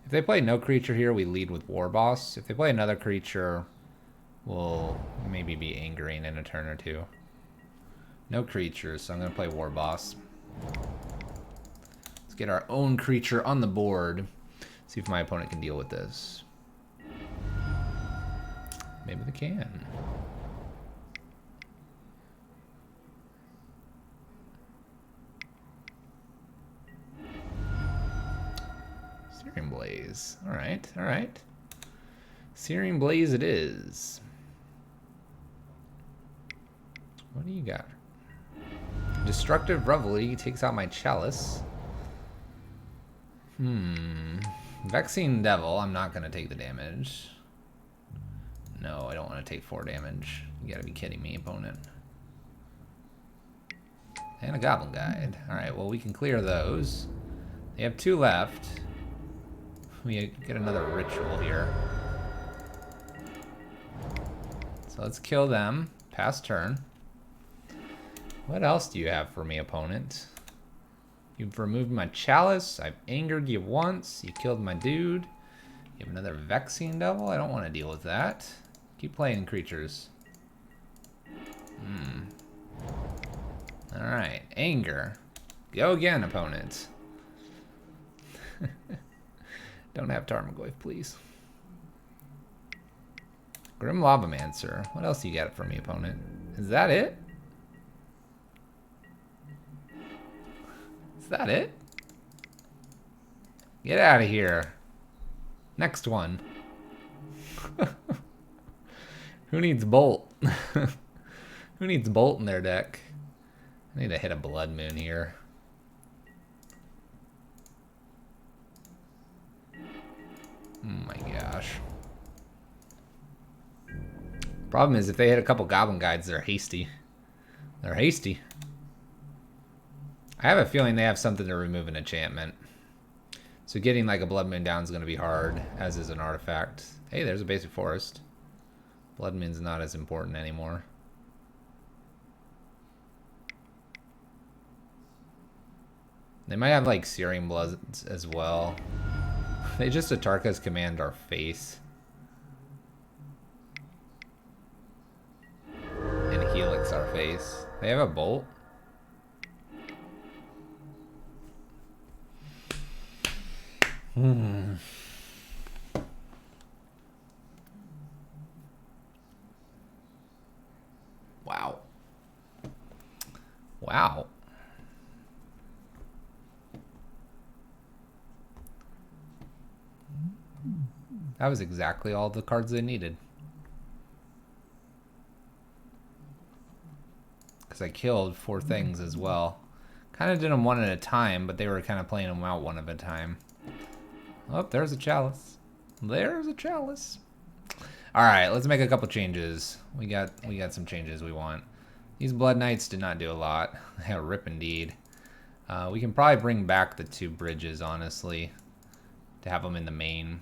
If they play no creature here, we lead with War Boss. If they play another creature, we'll maybe be angering in a turn or 2. No creatures, so I'm going to play War Boss. Let's get our own creature on the board. See if my opponent can deal with this. Maybe they can. Searing Blaze. Alright, alright. Searing Blaze it is. What do you got? Destructive Revelry takes out my Chalice. Vexing Devil, I'm not going to take the damage. No, I don't want to take 4 damage. You gotta be kidding me, opponent. And a Goblin Guide. Alright, well we can clear those. They have 2 left. We get another Ritual here. So let's kill them. Pass turn. What else do you have for me, opponent? You've removed my Chalice. I've angered you once. You killed my dude. You have another Vexing Devil. I don't want to deal with that. Keep playing creatures. Alright. Anger. Go again, opponent. Don't have Tarmogoyf, please. Grim Lavamancer. What else you got for me, opponent? Is that it? Is that it? Get out of here. Next one. Who needs Bolt? Who needs Bolt in their deck? I need to hit a Blood Moon here. Oh my gosh. Problem is, if they hit a couple Goblin Guides, they're hasty. They're hasty. I have a feeling they have something to remove an enchantment. So getting like a Blood Moon down is going to be hard, as is an artifact. Hey, there's a basic forest. Blood Moon's not as important anymore. They might have like Searing Bloods as well. They just Atarka's command our face. And Helix our face. They have a Bolt. Wow. Wow. That was exactly all the cards they needed. Because I killed 4 things as well. Kind of did them one at a time, but they were kind of playing them out one at a time. Oh, there's a chalice. There's a chalice. All right, let's make a couple changes. We got some changes we want. These Blood Knights did not do a lot. They rip indeed. We can probably bring back the 2 bridges, honestly, to have them in the main.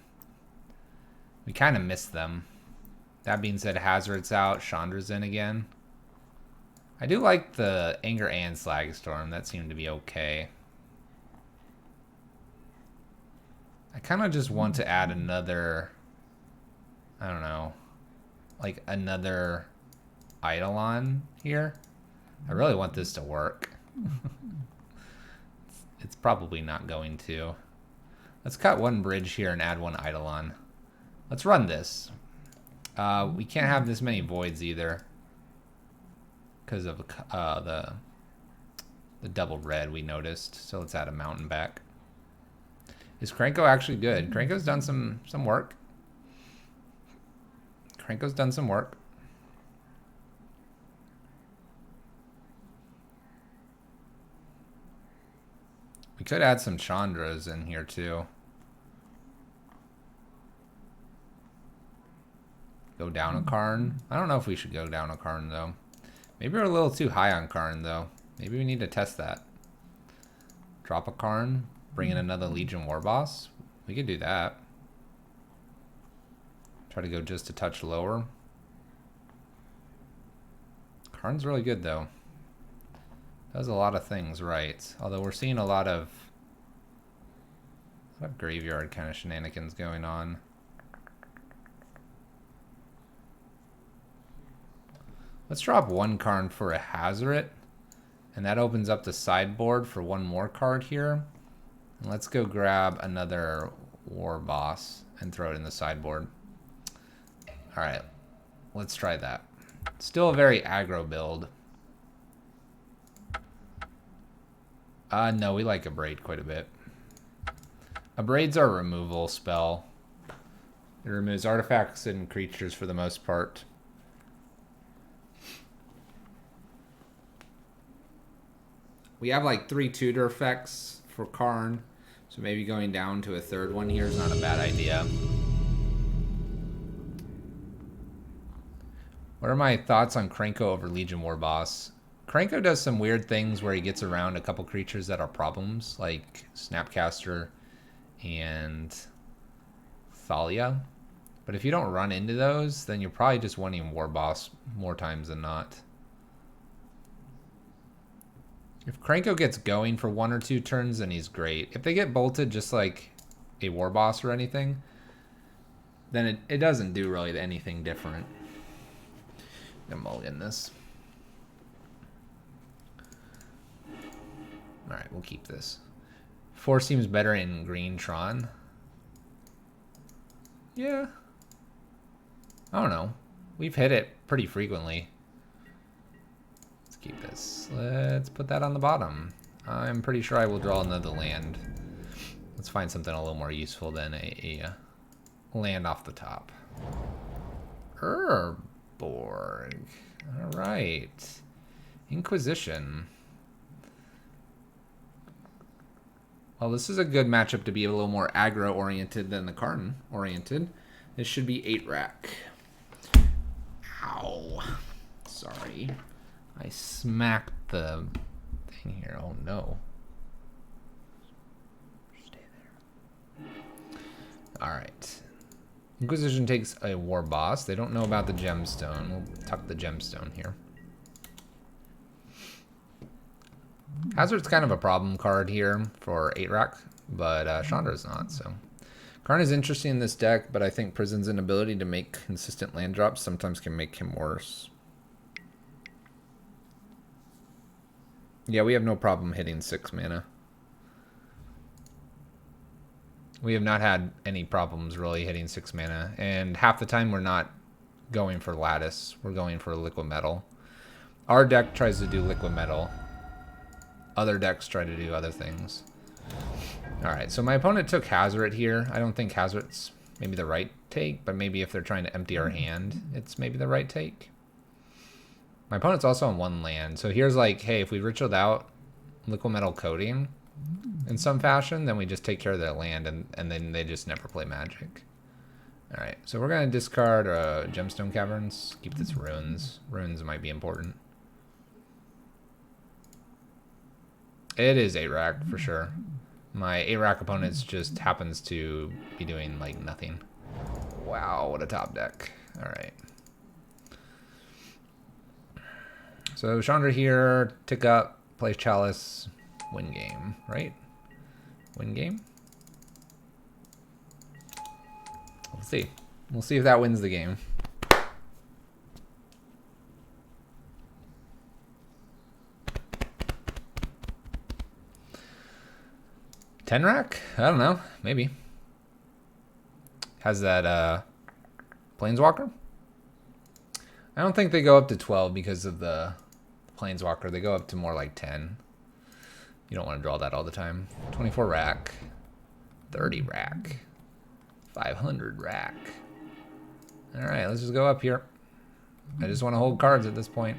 We kind of missed them. That being said, Hazard's out. Chandra's in again. I do like the Anger and Slagstorm. That seemed to be okay. I kind of just want to add another, I don't know, like another Eidolon here. I really want this to work. It's probably not going to. Let's cut 1 bridge here and add 1 Eidolon. Let's run this. We can't have this many voids either, because of the double red we noticed. So let's add a mountain back. Is Krenko actually good? Krenko's done some work. Krenko's done some work. We could add some Chandras in here too. Go down a Karn. I don't know if we should go down a Karn though. Maybe we're a little too high on Karn though. Maybe we need to test that. Drop a Karn. Bring in another Legion War Boss. We could do that. Try to go just a touch lower. Karn's really good though. Does a lot of things right. Although we're seeing a lot of graveyard kind of shenanigans going on. Let's drop 1 Karn for a Hazoret. And that opens up the sideboard for 1 more card here. And let's go grab another War Boss and throw it in the sideboard. Alright, let's try that. Still a very aggro build. No, we like Abrade quite a bit. Abrade's our removal spell. It removes artifacts and creatures for the most part. We have like 3 tutor effects for Karn, so maybe going down to a 3rd one here is not a bad idea. What are my thoughts on Krenko over Legion War Boss? Krenko does some weird things where he gets around a couple creatures that are problems, like Snapcaster and Thalia. But if you don't run into those, then you're probably just winning War Boss more times than not. If Krenko gets going for 1 or 2 turns, then he's great. If they get bolted just like a War Boss or anything, then it doesn't do really anything different. I'm gonna mulligan this. Alright, we'll keep this. 4 seems better in green Tron. Yeah. I don't know. We've hit it pretty frequently. Let's keep this. Let's put that on the bottom. I'm pretty sure I will draw another land. Let's find something a little more useful than a land off the top. Urborg. All right. Inquisition. Well, this is a good matchup to be a little more aggro-oriented than the Karn-oriented. This should be 8 rack. Ow. Sorry. I smacked the thing here. Oh, no. Stay there. All right. Inquisition takes a war boss. They don't know about the gemstone. We'll tuck the gemstone here. Hazard's kind of a problem card here for 8 rack, but Chandra's not, so. Karn is interesting in this deck, but I think Prison's inability to make consistent land drops sometimes can make him worse. Yeah, we have no problem hitting 6 mana. We have not had any problems really hitting 6 mana, and half the time we're not going for lattice, we're going for liquid metal. Our deck tries to do liquid metal. Other decks try to do other things. Alright, so my opponent took Hazoret here. I don't think Hazoret's maybe the right take, but maybe if they're trying to empty our hand, it's maybe the right take. My opponent's also on 1 land, so here's like, hey, if we ritualed out liquid metal coating in some fashion, then we just take care of their land, and then they just never play Magic. Alright, so we're going to discard Gemstone Caverns, keep this Runes. Runes might be important. It is 8 rack for sure. My 8 rack opponent just happens to be doing like nothing. Wow, what a top deck. Alright. So Chandra here, tick up, play Chalice, win game, right? Win game? We'll see. We'll see if that wins the game. 10 rack? I don't know. Maybe. Has that Planeswalker? I don't think they go up to 12 because of the Planeswalker. They go up to more like 10. You don't want to draw that all the time. 24 rack. 30 rack. 500 rack. Alright, let's just go up here. I just want to hold cards at this point.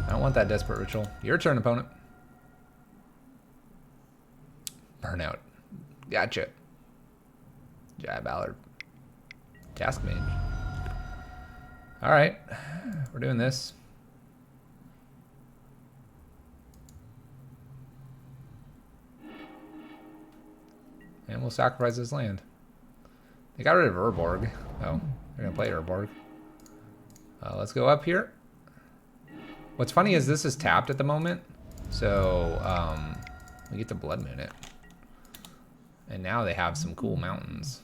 I don't want that Desperate Ritual. Your turn, opponent. Burnout. Gotcha. Jab Ballard. Task Mage. Alright. We're doing this. And we'll sacrifice this land. They got rid of Urborg. Oh, they're going to play Urborg. Let's go up here. What's funny is this is tapped at the moment. So, we get to Blood Moon it. And now they have some cool mountains.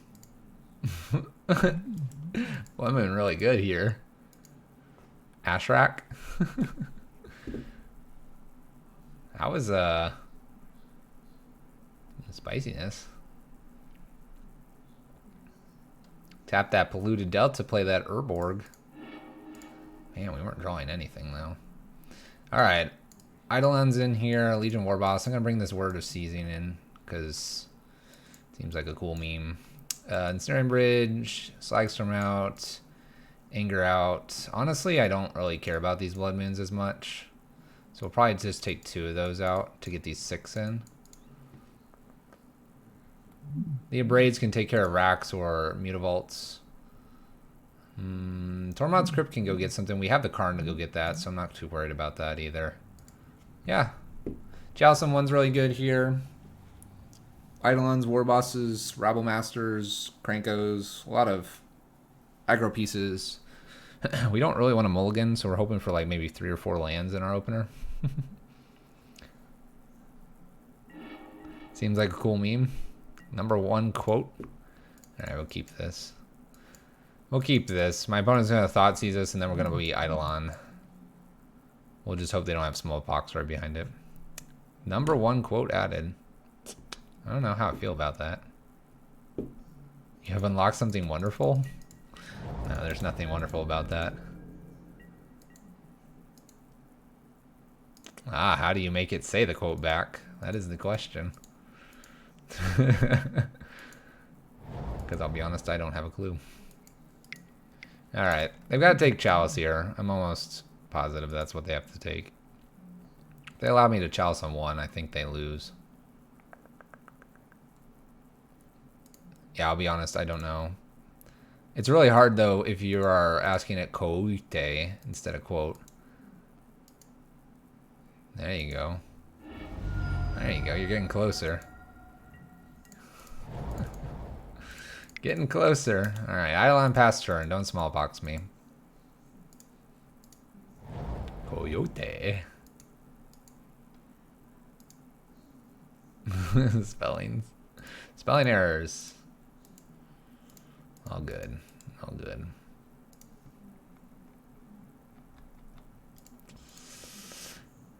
Blood Moon really good here. Ashrak. That was spiciness. Tap that Polluted Delta, play that Urborg. Man, we weren't drawing anything though. Alright. Eidolon's in here, Legion Warboss. I'm gonna bring this Word of Seizing in, because it seems like a cool meme. Ensnaring Bridge, Slagstorm out, Anger out. Honestly, I don't really care about these Blood Moons as much. So we'll probably just take 2 of those out to get these 6 in. The Abrades can take care of racks or Mutavaults. Tormod's Crypt can go get something. We have the Karn to go get that, so I'm not too worried about that either. Yeah. Chalice 1's really good here. Eidolons, Warbosses, Rabble Masters, Krankos, a lot of aggro pieces. We don't really want a mulligan, so we're hoping for like maybe 3 or 4 lands in our opener. Seems like a cool meme. #1 quote. Alright, we'll keep this. We'll keep this. My opponent's going to Thoughtseize us, and then we're going to be Eidolon. We'll just hope they don't have Smallpox right behind it. #1 quote added. I don't know how I feel about that. You have unlocked something wonderful? No, there's nothing wonderful about that. Ah, how do you make it say the quote back? That is the question. Because I'll be honest, I don't have a clue. Alright, they've got to take Chalice here. I'm almost positive that's what they have to take. If they allow me to Chalice on one, I think they lose. Yeah, I'll be honest, I don't know. It's really hard, though, if you are asking it quote instead of quote. There you go. There you go, you're getting closer. Getting closer. Alright, Eidolon pass turn. Don't smallpox me. Coyote. Spellings. Spelling errors. All good. All good.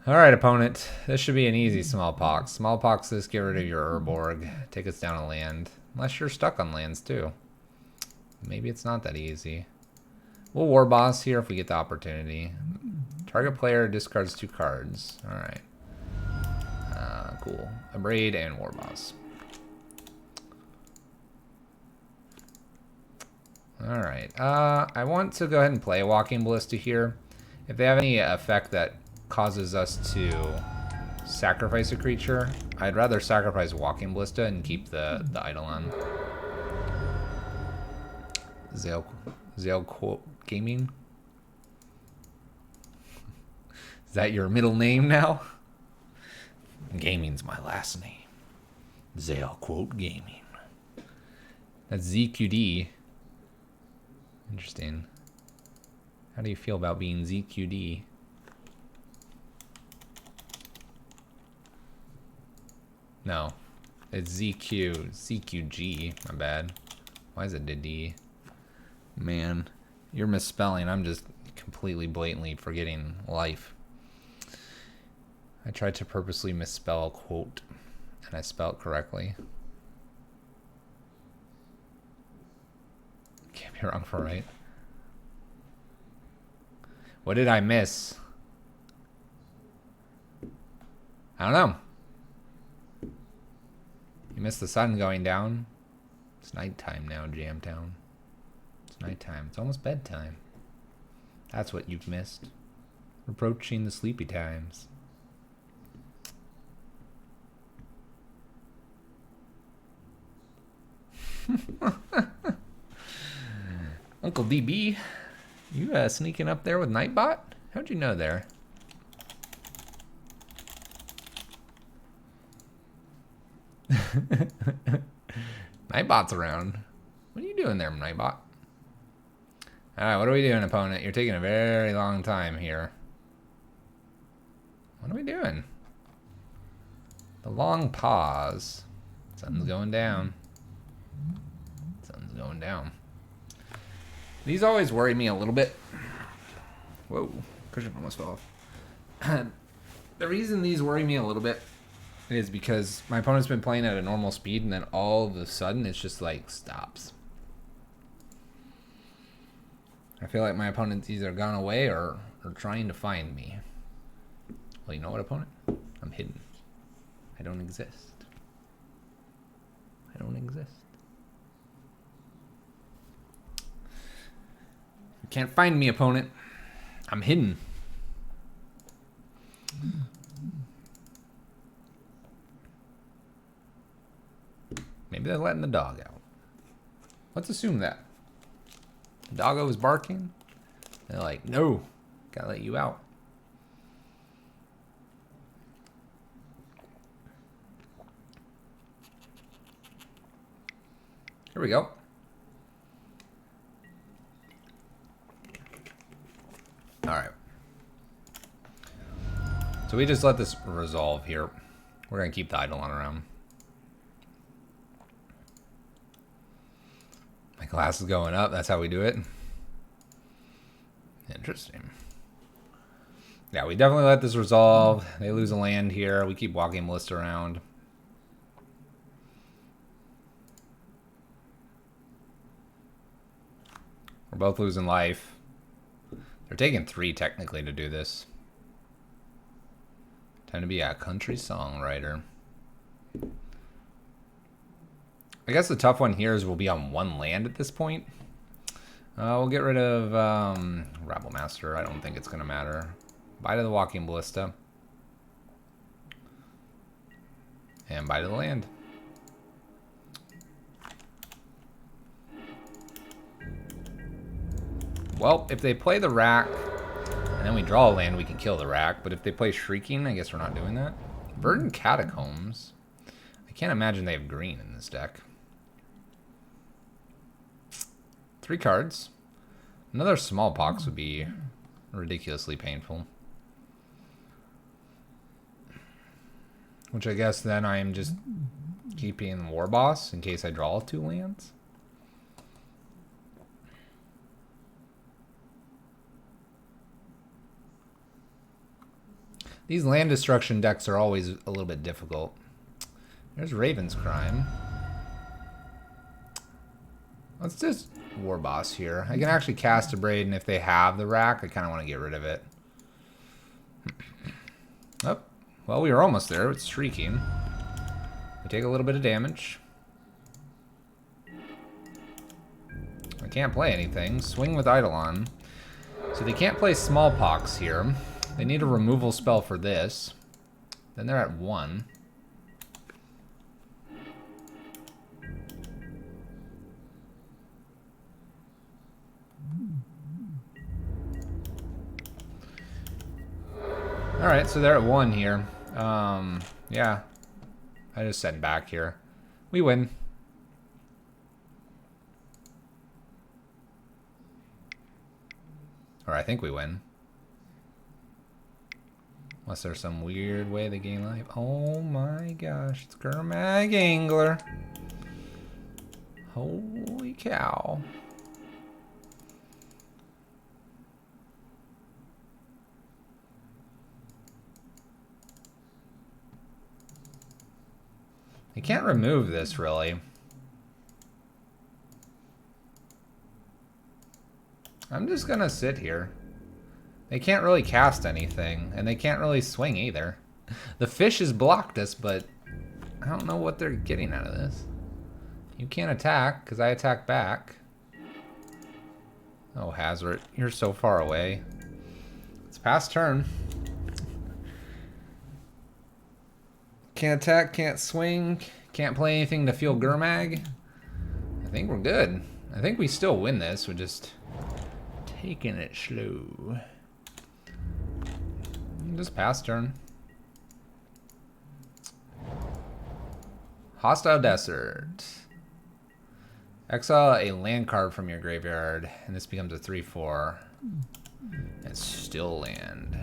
Alright, opponent. This should be an easy smallpox. Smallpox this, get rid of your Urborg. Take us down a land. Unless you're stuck on lands, too. Maybe it's not that easy. We'll War Boss here if we get the opportunity. Target player discards 2 cards. Alright. Cool. Abrade and War Boss. Alright. I want to go ahead and play a Walking Ballista here. If they have any effect that causes us to sacrifice a creature, I'd rather sacrifice Walking Ballista and keep the Eidolon. Zale Quote Gaming? Is that your middle name now? Gaming's my last name. Zale Quote Gaming. That's ZQD. Interesting. How do you feel about being ZQD? No. It's ZQG. My bad. Why is it a D? Man, you're misspelling. I'm just completely blatantly forgetting life. I tried to purposely misspell quote, and I spelled correctly. Can't be wrong for right. What did I miss? I don't know. You missed the sun going down. It's nighttime now, Jamtown. It's nighttime. It's almost bedtime. That's what you've missed. Approaching the sleepy times. Uncle DB, you sneaking up there with Nightbot? How'd you know there? Nightbot's around. What are you doing there, Nightbot? Alright, what are we doing, opponent? You're taking a very long time here. What are we doing? The long pause. Sun's going down. Sun's going down. These always worry me a little bit. Whoa, cushion almost fell off. The reason these worry me a little bit is because my opponent's been playing at a normal speed and then all of a sudden it's just like stops. I feel like my opponent's either gone away or trying to find me. Well, you know what, opponent? I'm hidden. I don't exist. I don't exist. You can't find me, opponent. I'm hidden. Maybe they're letting the dog out. Let's assume that. The doggo was barking. They're like, no, gotta let you out. Here we go. All right. So we just let this resolve here. We're gonna keep the Eidolon around. My class is going up. That's how we do it. Interesting. Yeah, we definitely let this resolve. They lose a land here. We keep Walking Ballista around. We're both losing life. They're taking 3 technically to do this. Time to be a country songwriter. I guess the tough one here is we'll be on one land at this point. We'll get rid of Rabble Master. I don't think it's going to matter. Bye to the Walking Ballista. And bye to the land. Well, if they play the Rack, and then we draw a land, we can kill the Rack. But if they play Shrieking, I guess we're not doing that. Verdant Catacombs. I can't imagine they have green in this deck. 3 cards. Another Smallpox would be ridiculously painful. Which I guess then I am just keeping War Boss in case I draw 2 lands. These land destruction decks are always a little bit difficult. There's Raven's Crime. Let's just War Boss here. I can actually cast a Braid, and if they have the Rack, I kind of want to get rid of it. Oh, well, we were almost there. It's Shrieking. We take a little bit of damage. I can't play anything. Swing with Eidolon. So they can't play Smallpox here. They need a removal spell for this. Then they're at 1. Alright, so they're at 1 here. Yeah. I just send back here. We win. Or I think we win. Unless there's some weird way they gain life. Oh my gosh, it's Gurmag Angler. Holy cow. They can't remove this, really. I'm just gonna sit here. They can't really cast anything, and they can't really swing either. The fish has blocked us, but I don't know what they're getting out of this. You can't attack, because I attack back. Oh, Hazard, you're so far away. It's past turn. Can't attack, can't swing, can't play anything to feel Gurmag. I think we're good. I think we still win this. We're just taking it slow. Just pass turn. Hostile Desert. Exile a land card from your graveyard, and this becomes a 3/4. And still land.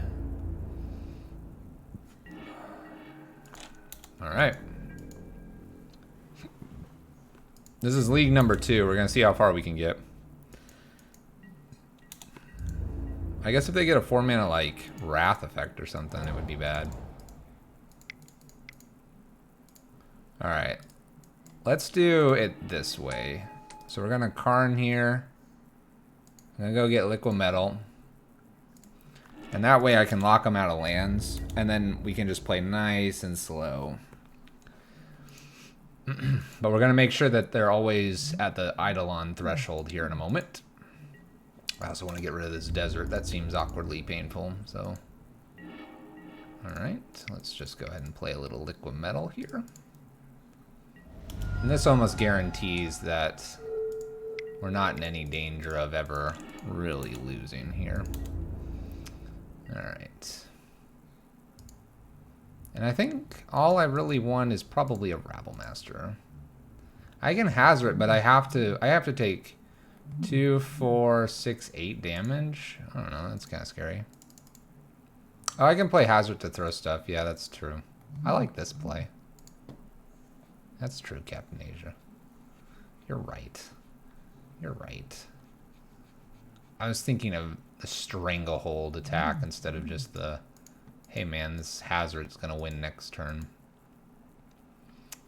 Alright. This is league number 2. We're going to see how far we can get. I guess if they get a 4-mana, like, Wrath effect or something, it would be bad. Alright. Let's do it this way. So we're going to Karn here. I'm going to go get Liquid Metal. And that way I can lock them out of lands. And then we can just play nice and slow. But we're going to make sure that they're always at the Eidolon threshold here in a moment. I also want to get rid of this desert. That seems awkwardly painful, so. Alright, let's just go ahead and play a little Liquid Metal here. And this almost guarantees that we're not in any danger of ever really losing here. Alright. And I think all I really want is probably a Rabble Master. I can Hazard it, but I have to take 2, 4, 6, 8 damage. I don't know, that's kind of scary. Oh, I can play Hazard to throw stuff. Yeah, that's true. I like this play. That's true, Captain Asia. You're right. You're right. I was thinking of the Stranglehold attack instead of just the, hey man, this Hazard's gonna win next turn.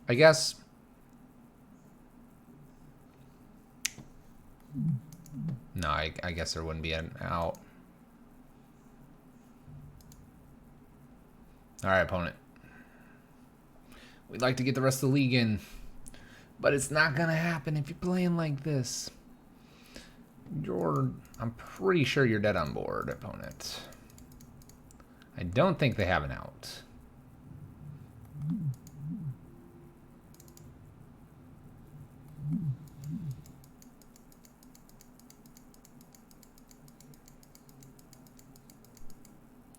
I guess. No, I guess there wouldn't be an out. Alright, opponent. We'd like to get the rest of the league in. But it's not gonna happen if you're playing like this. I'm pretty sure you're dead on board, opponent. I don't think they have an out.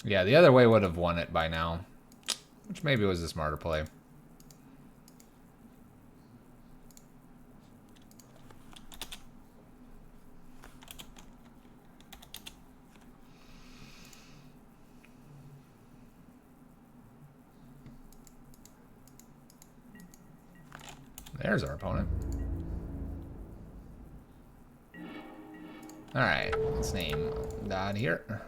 Yeah, the other way would have won it by now, which maybe was a smarter play. There's our opponent. All right, let's name that here.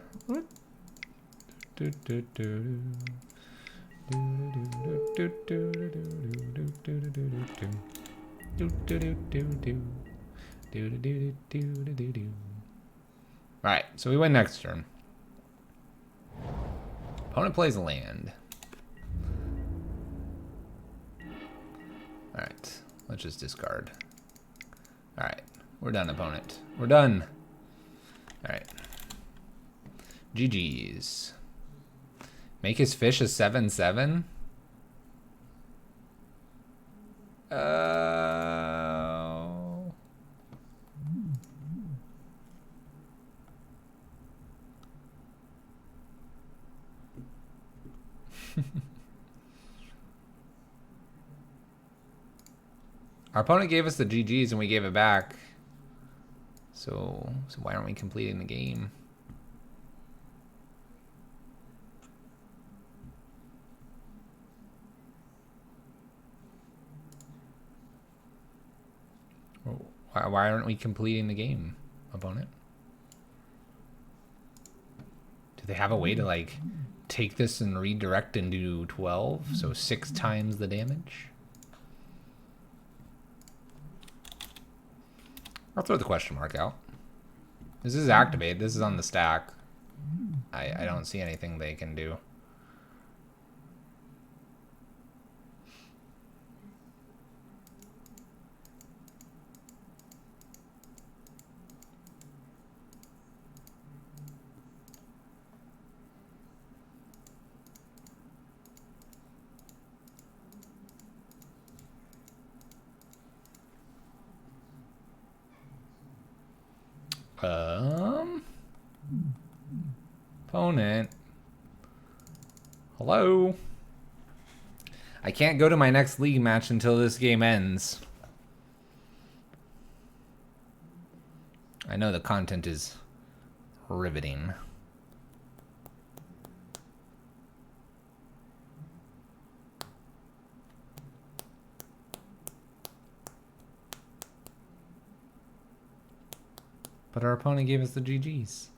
Alright, so we win next turn. Opponent plays a land. Alright, let's just discard. Alright, we're done, opponent. We're done. Alright. GG's. Make his fish a 7/7? Our opponent gave us the GG's and we gave it back. So why aren't we completing the game? Why aren't we completing the game, opponent? Do they have a way to like take this and redirect and do 12? So 6 times the damage? I'll throw the question mark out. This is activated. This is on the stack. I don't see anything they can do. Opponent. Hello? I can't go to my next league match until this game ends. I know the content is riveting. But our opponent gave us the GG's.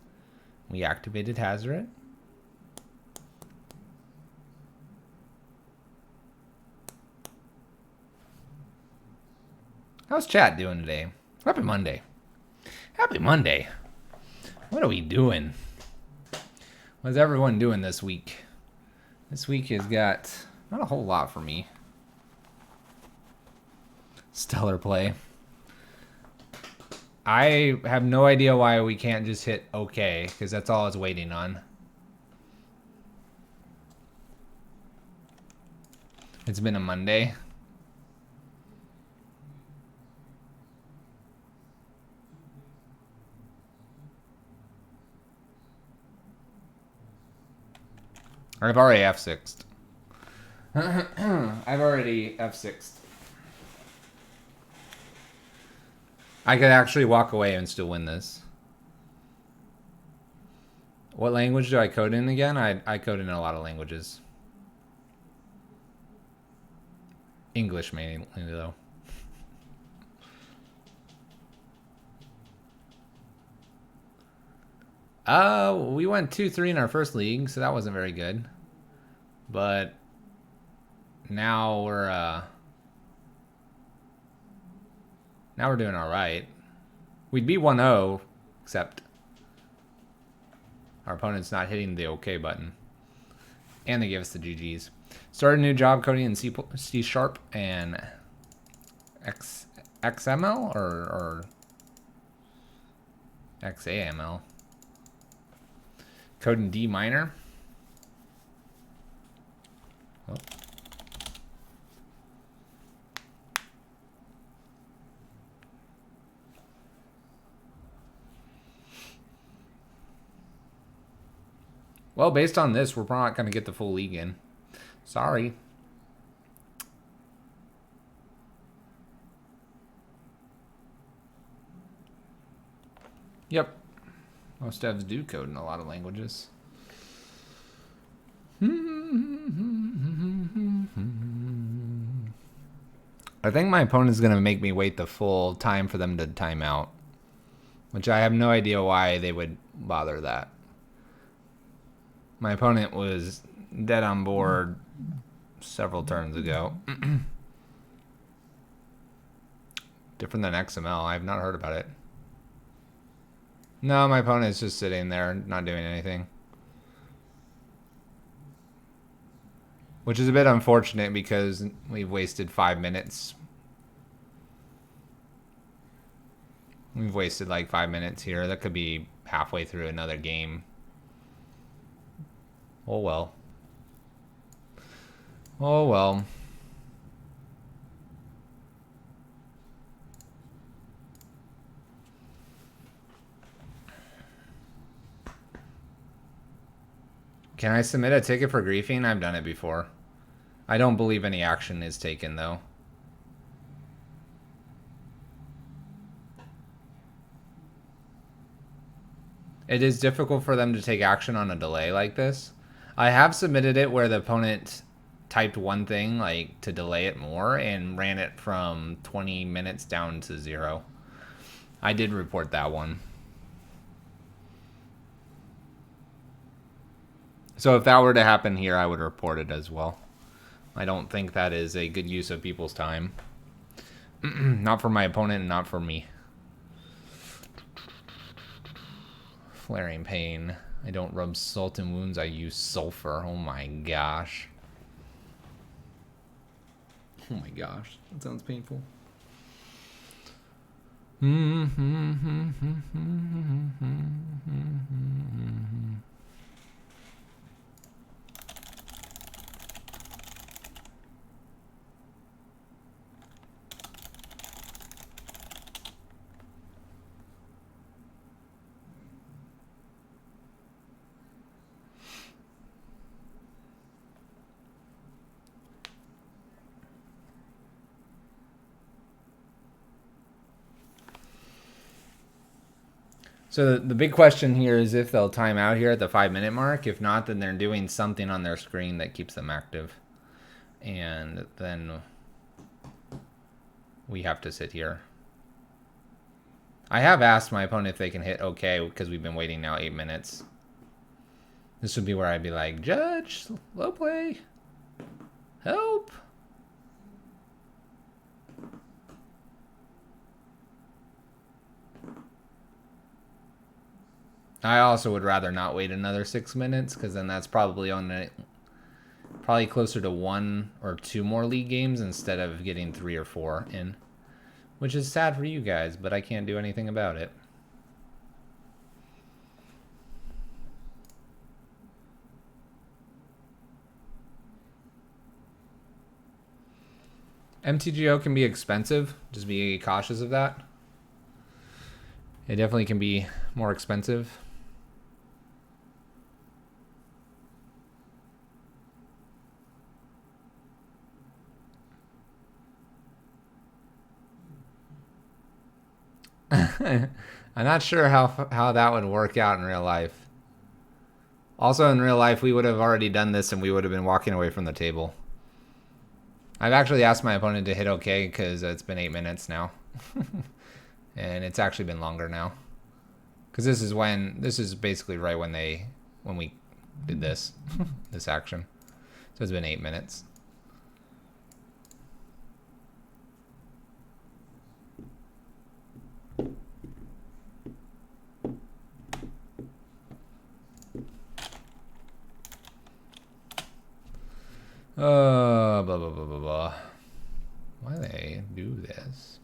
We activated Hazoret. How's chat doing today? Happy Monday. Happy Monday. What are we doing? What's everyone doing this week? This week has got not a whole lot for me. Stellar play. I have no idea why we can't just hit OK, because that's all it's waiting on. It's been a Monday. I've already F6'd. I've already F6'd. I could actually walk away and still win this. What language do I code in again? I code in a lot of languages. English mainly, though. We went 2-3 in our first league, so that wasn't very good. But now we're doing all right. We'd be 1-0, except our opponent's not hitting the OK button. And they gave us the GG's. Started a new job coding in C# and XML or XAML? Code in D minor. Oh. Well, based on this, we're probably not going to get the full league in. Sorry. Yep. Most devs do code in a lot of languages. I think my opponent's going to make me wait the full time for them to time out, which I have no idea why they would bother that. My opponent was dead on board several turns ago. Different than XML. I have not heard about it. No, my opponent's just sitting there, not doing anything. Which is a bit unfortunate because we've wasted 5 minutes. We've wasted like 5 minutes here. That could be halfway through another game. Oh well. Oh well. Can I submit a ticket for griefing? I've done it before. I don't believe any action is taken though. It is difficult for them to take action on a delay like this. I have submitted it where the opponent typed one thing like to delay it more and ran it from 20 minutes down to 0. I did report that one. So if that were to happen here, I would report it as well. I don't think that is a good use of people's time. Not for my opponent and not for me. Flaring pain. I don't rub salt in wounds, I use sulfur. Oh my gosh. Oh my gosh, that sounds painful. So the big question here is if they'll time out here at the 5-minute mark. If not, then they're doing something on their screen that keeps them active. And then we have to sit here. I have asked my opponent if they can hit OK because we've been waiting now 8 minutes. This would be where I'd be like, Judge, low play, help. I also would rather not wait another 6 minutes because then that's probably probably closer to 1 or 2 more league games instead of getting 3 or 4 in, which is sad for you guys, but I can't do anything about it. MTGO can be expensive. Just be cautious of that. It definitely can be more expensive. I'm not sure how that would work out in real life. Also, in real life, we would have already done this and we would have been walking away from the table. I've actually asked my opponent to hit OK because it's been 8 minutes now. And it's actually been longer now. Because this is basically right when we did this, this action. So it's been 8 minutes. Blah, blah, blah, blah, blah. why they do this.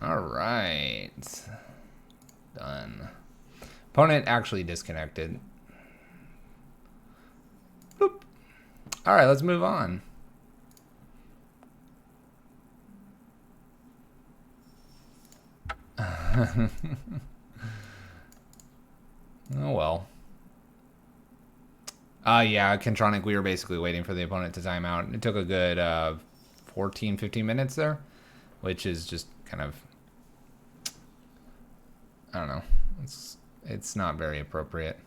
All right. Done. Opponent actually disconnected. Boop. All right, let's move on. Oh, well. Yeah, Contronic, we were basically waiting for the opponent to time out. It took a good 14, 15 minutes there, which is just kind of, I don't know. It's not very appropriate.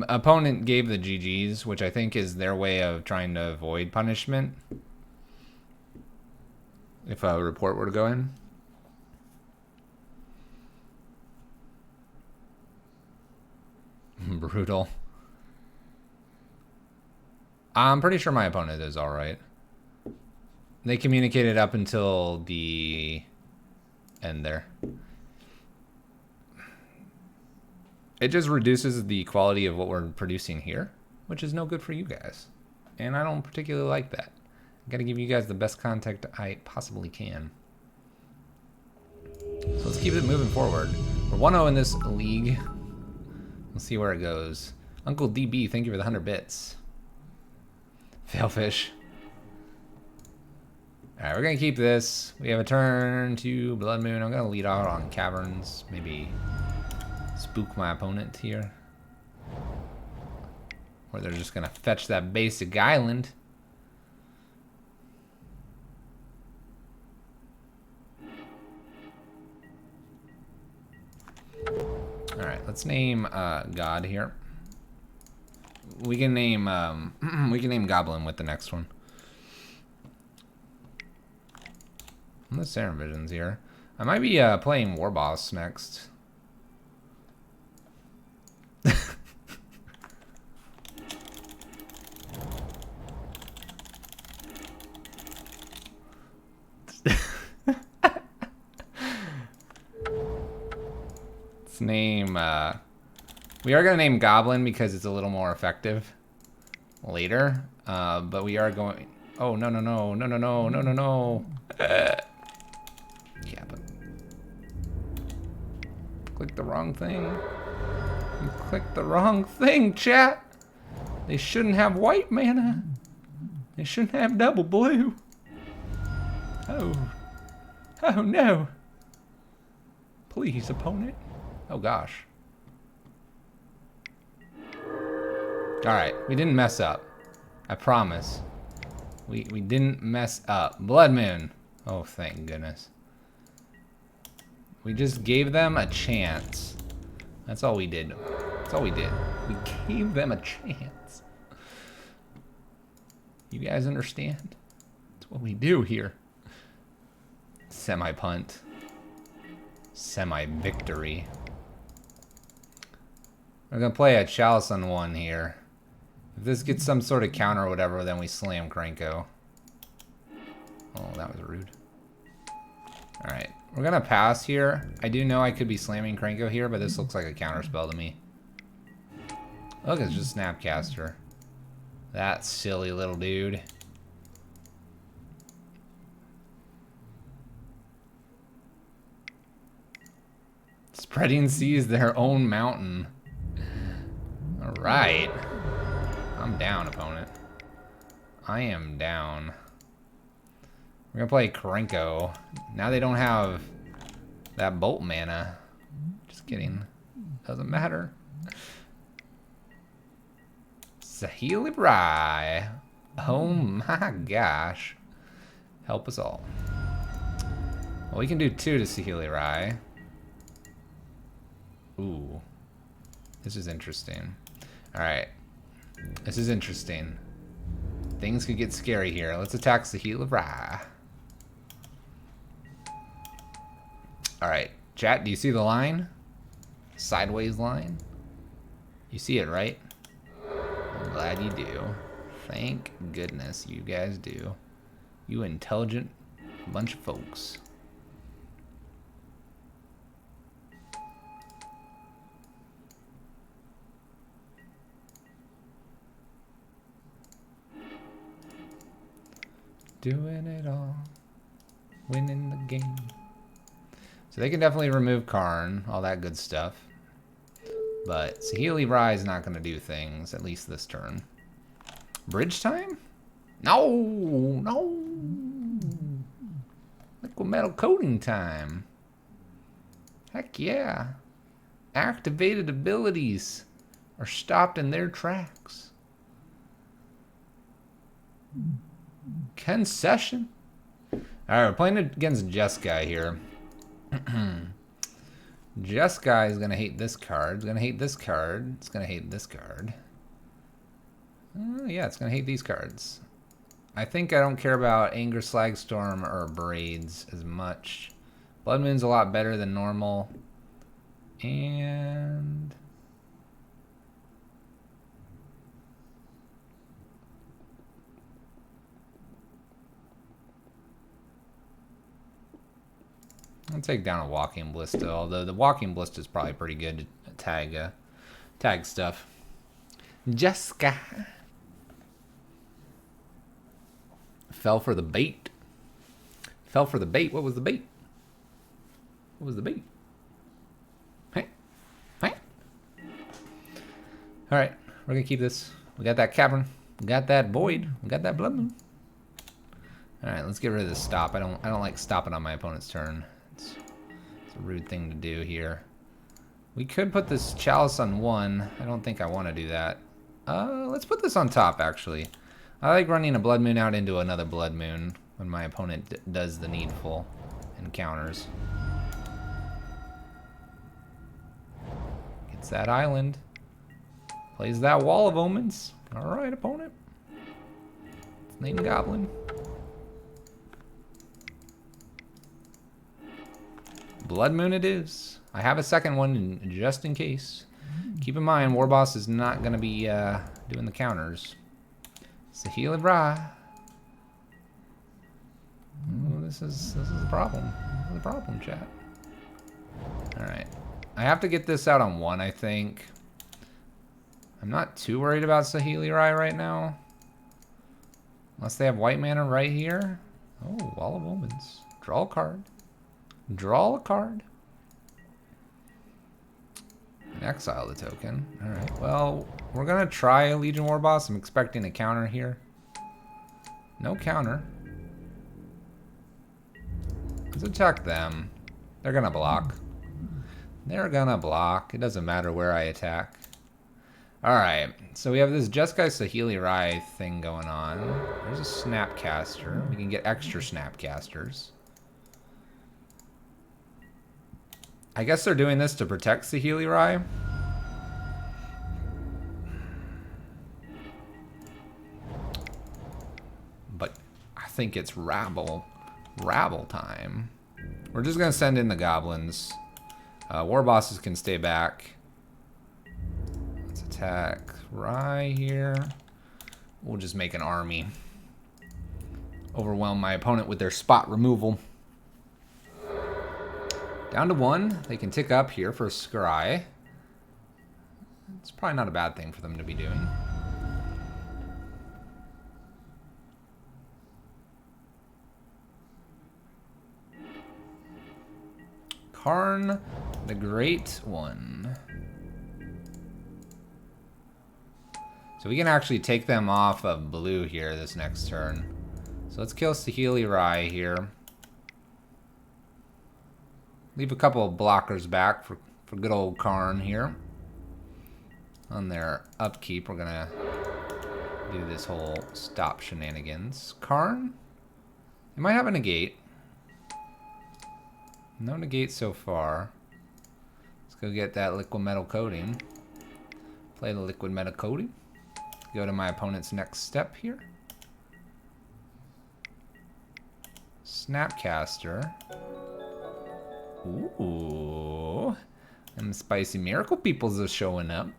Opponent gave the GGs, which I think is their way of trying to avoid punishment. If a report were to go in. Brutal. I'm pretty sure my opponent is all right. They communicated up until the end there. It just reduces the quality of what we're producing here, which is no good for you guys. And I don't particularly like that. I gotta give you guys the best content I possibly can. So let's keep it moving forward. We're 1-0 in this league. We'll see where it goes. Uncle DB, thank you for the 100 bits. Failfish. Alright, we're gonna keep this. We have a turn to Blood Moon. I'm gonna lead out on Caverns. Maybe spook my opponent here. Or they're just gonna fetch that basic island. Alright, let's name God here. We can name Goblin with the next one. And the Serum Vision's here. I might be playing War Boss next. Let's name we are gonna name Goblin because it's a little more effective later. But we are going, oh no. Yeah, but click the wrong thing. You clicked the wrong thing, chat. They shouldn't have white mana. They shouldn't have double blue. Oh no. Please, opponent. Oh gosh. Alright, we didn't mess up. I promise. We didn't mess up. Blood Moon. Oh, thank goodness. We just gave them a chance. That's all we did. That's all we did. We gave them a chance. You guys understand? That's what we do here. Semi-punt. Semi-victory. We're gonna play a Chalice on 1 here. If this gets some sort of counter or whatever, then we slam Kranko. Oh, that was rude. Alright, We're gonna pass here. I do know I could be slamming Krenko here, but this looks like a counterspell to me. Look, it's just Snapcaster. That silly little dude. Spreading Seas their own mountain. Alright. I'm down, opponent. I am down. We're gonna play Krenko. Now they don't have that bolt mana. Just kidding. Doesn't matter. Saheeli Rai. Oh my gosh. Help us all. Well, we can do 2 to Saheeli Rai. Ooh. This is interesting. Alright. This is interesting. Things could get scary here. Let's attack Saheeli Rai. Alright. Chat, do you see the line? Sideways line? You see it, right? I'm glad you do. Thank goodness you guys do. You intelligent bunch of folks. Doing it all. Winning the game. So they can definitely remove Karn, all that good stuff. But Saheeli Rai is not going to do things, at least this turn. Bridge time? No! No! Liquid metal coating time. Heck yeah. Activated abilities are stopped in their tracks. Concession. Alright, we're playing against Jeskai here. Jeskai is going to hate this card. It's going to hate this card. It's going to hate this card. Yeah, it's going to hate these cards. I think I don't care about Anger, Slagstorm, or Braids as much. Blood Moon's a lot better than normal. And... I'll take down a Walking Ballista, although the Walking Ballista is probably pretty good to tag stuff. Jessica fell for the bait. Fell for the bait. What was the bait? What was the bait? Hey, hey. All right, we're gonna keep this. We got that Cavern. We got that Void. We got that Blood Moon. All right, let's get rid of this stop. I don't like stopping on my opponent's turn. It's a rude thing to do here. We could put this Chalice on 1. I don't think I want to do that. Let's put this on top, actually. I like running a Blood Moon out into another Blood Moon when my opponent does the needful and counters. Gets that island. Plays that Wall of Omens. Alright, opponent. It's named Goblin. Blood Moon it is. I have a second one just in case. Keep in mind, Warboss is not going to be doing the counters. Saheeli Rai. Oh, this is a problem. This is a problem, chat. Alright. I have to get this out on 1, I think. I'm not too worried about Saheeli Rai right now. Unless they have white mana right here. Oh, Wall of Omens. Draw a card. Draw a card. And exile the token. Alright, well, we're gonna try Legion Warboss. I'm expecting a counter here. No counter. Let's attack them. They're gonna block. They're gonna block. It doesn't matter where I attack. Alright, so we have this Jeskai Saheeli Rai thing going on. There's a Snapcaster. We can get extra Snapcasters. I guess they're doing this to protect Saheeli Rai. But I think it's rabble time. We're just going to send in the goblins. War bosses can stay back. Let's attack Rai here. We'll just make an army. Overwhelm my opponent with their spot removal. Down to 1. They can tick up here for a scry. It's probably not a bad thing for them to be doing. Karn, the Great One. So we can actually take them off of blue here this next turn. So let's kill Saheeli Rai here. Leave a couple of blockers back for good old Karn here. On their upkeep, we're gonna do this whole stop shenanigans. Karn? They might have a negate. No negate so far. Let's go get that liquid metal coating. Play the liquid metal coating. Go to my opponent's next step here. Snapcaster. Ooh. And the spicy miracle peoples are showing up.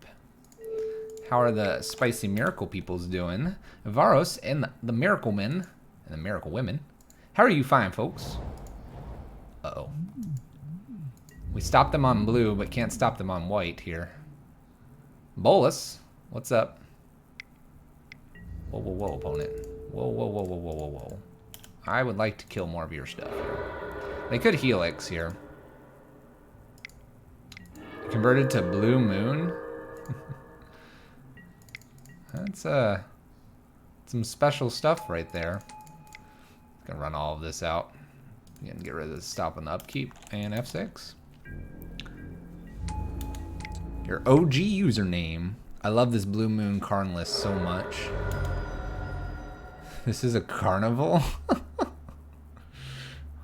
How are the spicy miracle peoples doing? Varos and the miracle men and the miracle women. How are you fine, folks? Uh-oh. We stopped them on blue, but can't stop them on white here. Bolus, what's up? Whoa, whoa, whoa, opponent. Whoa, whoa, whoa, whoa, whoa, whoa, whoa. I would like to kill more of your stuff here. They could Helix here. Converted to Blue Moon. That's some special stuff right there. Gonna run all of this out. Again, get rid of the stop on the upkeep and F6. Your OG username. I love this Blue Moon Karn list so much. This is a carnival?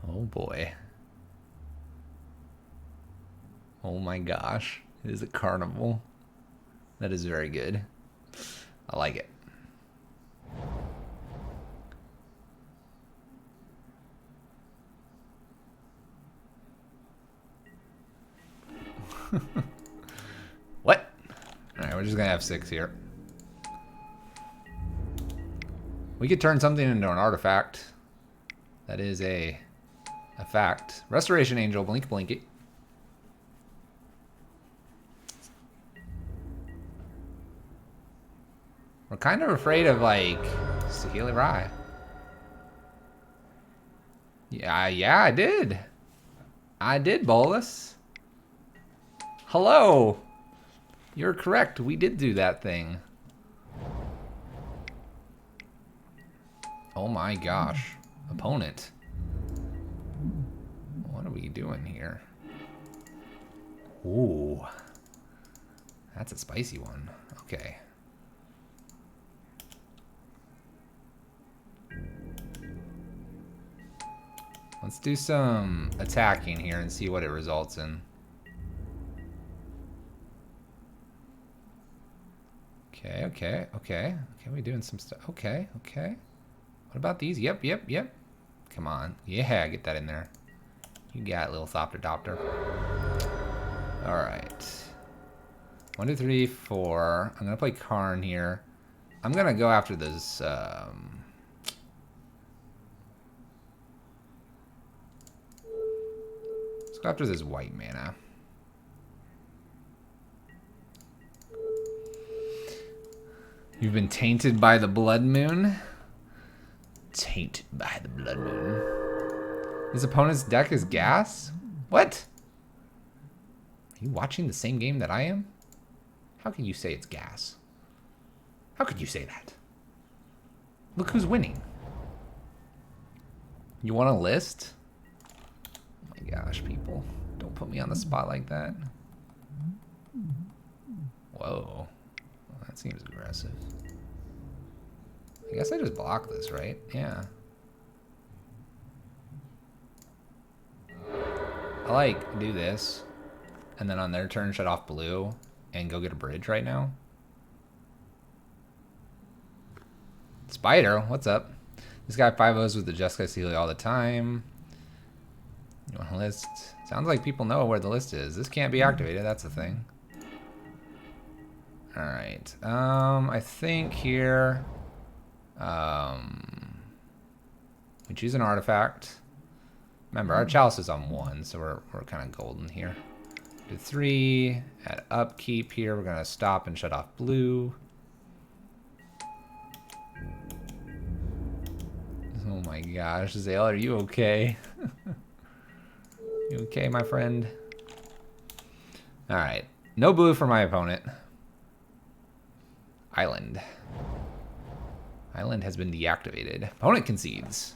Oh boy. Oh my gosh. It is a carnival. That is very good. I like it. What? Alright, we're just gonna have 6 here. We could turn something into an artifact. That is a fact. Restoration Angel, blink blinky. We're kind of afraid of, like, Saheeli Rai. Yeah, I did. I did, Bolus. Hello. You're correct. We did do that thing. Oh my gosh. Opponent. What are we doing here? Ooh. That's a spicy one. Okay. Let's do some attacking here and see what it results in. Okay, we're doing some stuff. Okay. What about these? Yep. Come on. Yeah, get that in there. You got it, little Thopter. Alright. 1, 2, 3, 4. I'm gonna play Karn here. I'm gonna go after this, let's go after this white mana. You've been tainted by the blood moon? Tainted by the blood moon. His opponent's deck is gas? What? Are you watching the same game that I am? How can you say it's gas? How could you say that? Look who's winning. You want a list? Oh my gosh, people. Don't put me on the spot like that. Whoa. Well, that seems aggressive. I guess I just block this, right? Yeah. I like do this, and then on their turn shut off blue, and go get a bridge right now. Spider, what's up? This guy 5-0s with the Jessica Sealy all the time. You want a list? Sounds like people know where the list is. This can't be activated, that's the thing. Alright. I think here we choose an artifact. Remember, our chalice is on 1, so we're kind of golden here. Do 3, add upkeep here. We're gonna stop and shut off blue. Oh my gosh, Zale, are you okay? You okay, my friend? Alright. No blue for my opponent. Island. Island has been deactivated. Opponent concedes.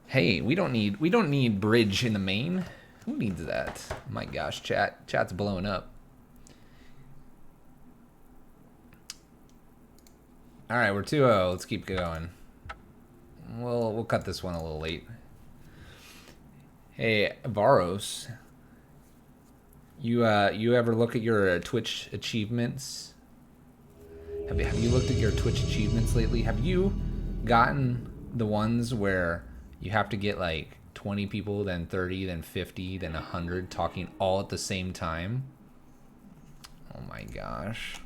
Hey, we don't need bridge in the main. Who needs that? Oh my gosh, chat's blowing up. Alright, we're 2-0. Let's keep going. We'll cut this one a little late. Hey, Varos. You ever look at your Twitch achievements? Have you looked at your Twitch achievements lately? Have you gotten the ones where you have to get like 20 people, then 30, then 50, then 100 talking all at the same time? Oh my gosh.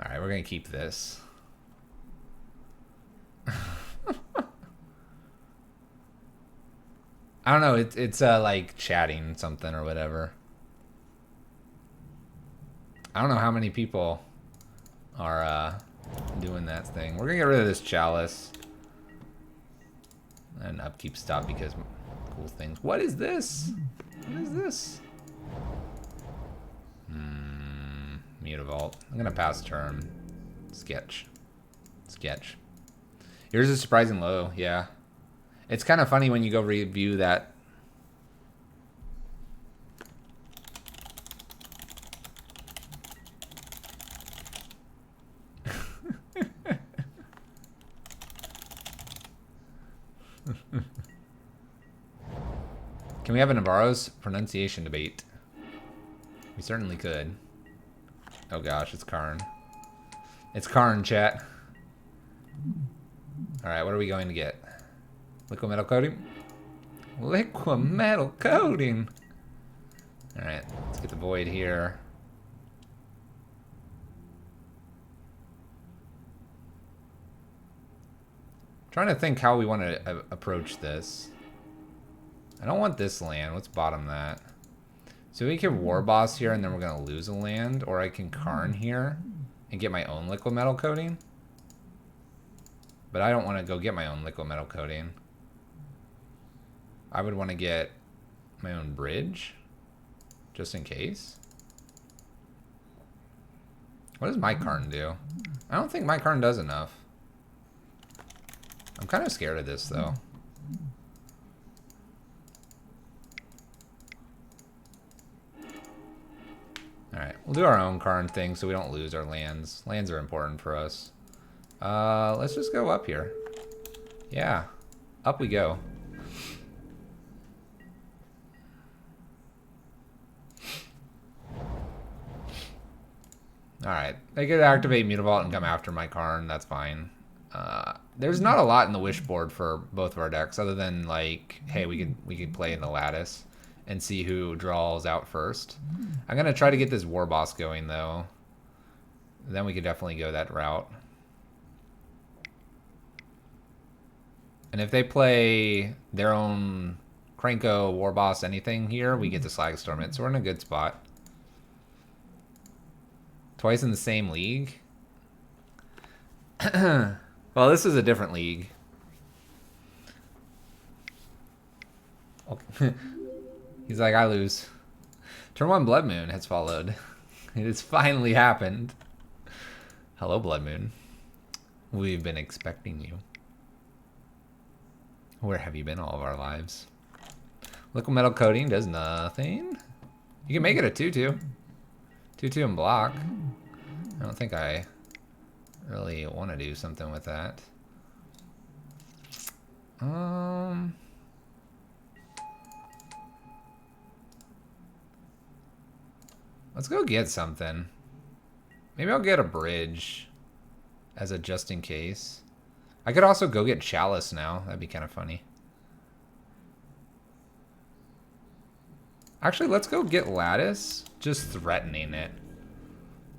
Alright, we're gonna keep this. I don't know, it's like chatting something or whatever. I don't know how many people are doing that thing. We're gonna get rid of this chalice. And upkeep stop because cool things. What is this? What is this? Mutavault. I'm gonna pass turn. Sketch. Yours is surprising low, yeah. It's kind of funny when you go review that. Can we have a Navarro's pronunciation debate? We certainly could. Oh gosh, it's Karn. It's Karn, chat. Alright, what are we going to get? Liquid metal coating? Liquid metal coating! Alright, let's get the void here. Trying to think how we want to approach this. I don't want this land. Let's bottom that. So we can War Boss here and then we're going to lose a land. Or I can Karn here and get my own liquid metal coating. But I don't want to go get my own liquid metal coating. I would want to get my own bridge. Just in case. What does my Karn do? I don't think my Karn does enough. I'm kind of scared of this though. Alright, we'll do our own Karn thing so we don't lose our lands. Lands are important for us. Let's just go up here. Yeah, up we go. Alright, they could activate Mutavault and come after my Karn, that's fine. There's not a lot in the wish board for both of our decks other than like, hey, we could play in the lattice and see who draws out first. I'm gonna try to get this War Boss going though. Then we could definitely go that route. And if they play their own Krenko, War Boss, anything here, we get to Slagstorm it. So we're in a good spot. Twice in the same league? Well, this is a different league. Okay. He's like, I lose. Turn 1 Blood Moon has followed. It has finally happened. Hello, Blood Moon. We've been expecting you. Where have you been all of our lives? Liquid metal coating does nothing. You can make it a 2-2. 2-2 and block. I don't think I really want to do something with that. Let's go get something. Maybe I'll get a bridge as a just in case. I could also go get Chalice now. That'd be kind of funny. Actually, let's go get Lattice. Just threatening it.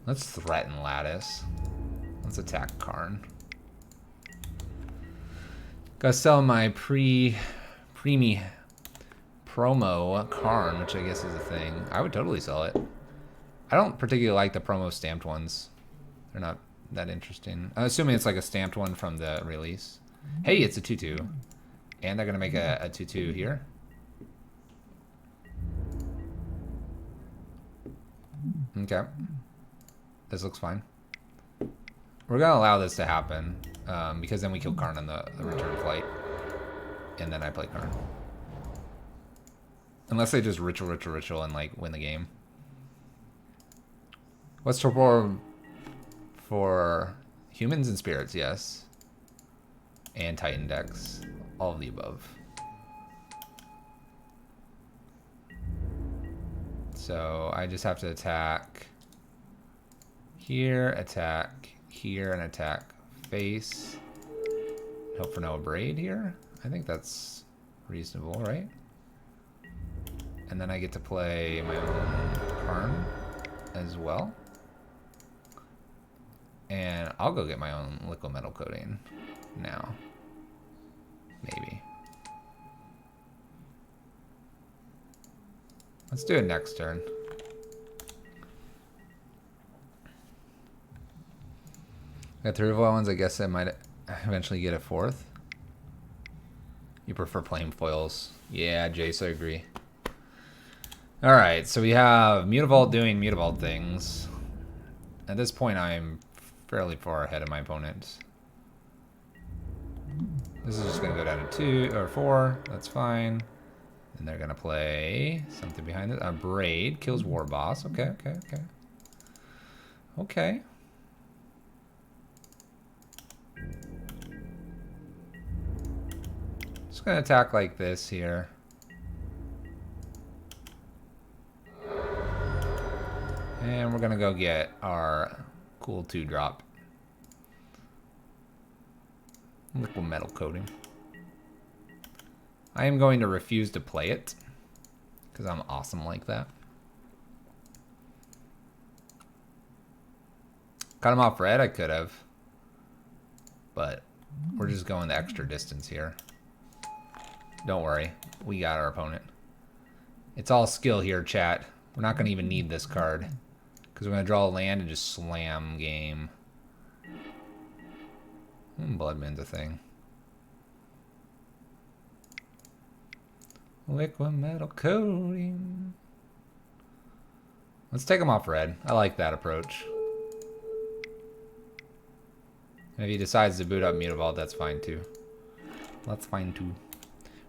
Let's threaten Lattice. Let's attack Karn. Gotta sell my preemie promo Karn, which I guess is a thing. I would totally sell it. I don't particularly like the promo stamped ones. They're not that interesting. I'm assuming it's like a stamped one from the release. Hey, it's a 2/2. And they're gonna make a 2/2 here. Okay. This looks fine. We're gonna allow this to happen, because then we kill Karn on the return flight. And then I play Karn. Unless they just ritual and like win the game. What's torpor for humans and spirits? Yes. And Titan decks. All of the above. So I just have to attack here, and attack face. Hope for no abrade here. I think that's reasonable, right? And then I get to play my own Karn as well. And I'll go get my own liquid metal coating now. Maybe. Let's do it next turn. Got 3 foil ones. I guess I might eventually get a 4th. You prefer plain foils? Yeah, Jace, I agree. Alright, so we have Mutavault doing Mutavault things. At this point, I'm fairly far ahead of my opponent. This is just going to go down to 2 or 4. That's fine. And they're going to play something behind it. A Braid kills War Boss. Okay. Okay. Just going to attack like this here. And we're going to go get our cool 2-drop. Liquid metal coating. I am going to refuse to play it because I'm awesome like that. Cut him off red, I could have. But we're just going the extra distance here. Don't worry, we got our opponent. It's all skill here, chat. We're not going to even need this card because we're going to draw a land and just slam game. Bloodman's a thing. Liquid metal coating. Let's take him off red. I like that approach. And if he decides to boot up Mutavault, that's fine too. That's fine too.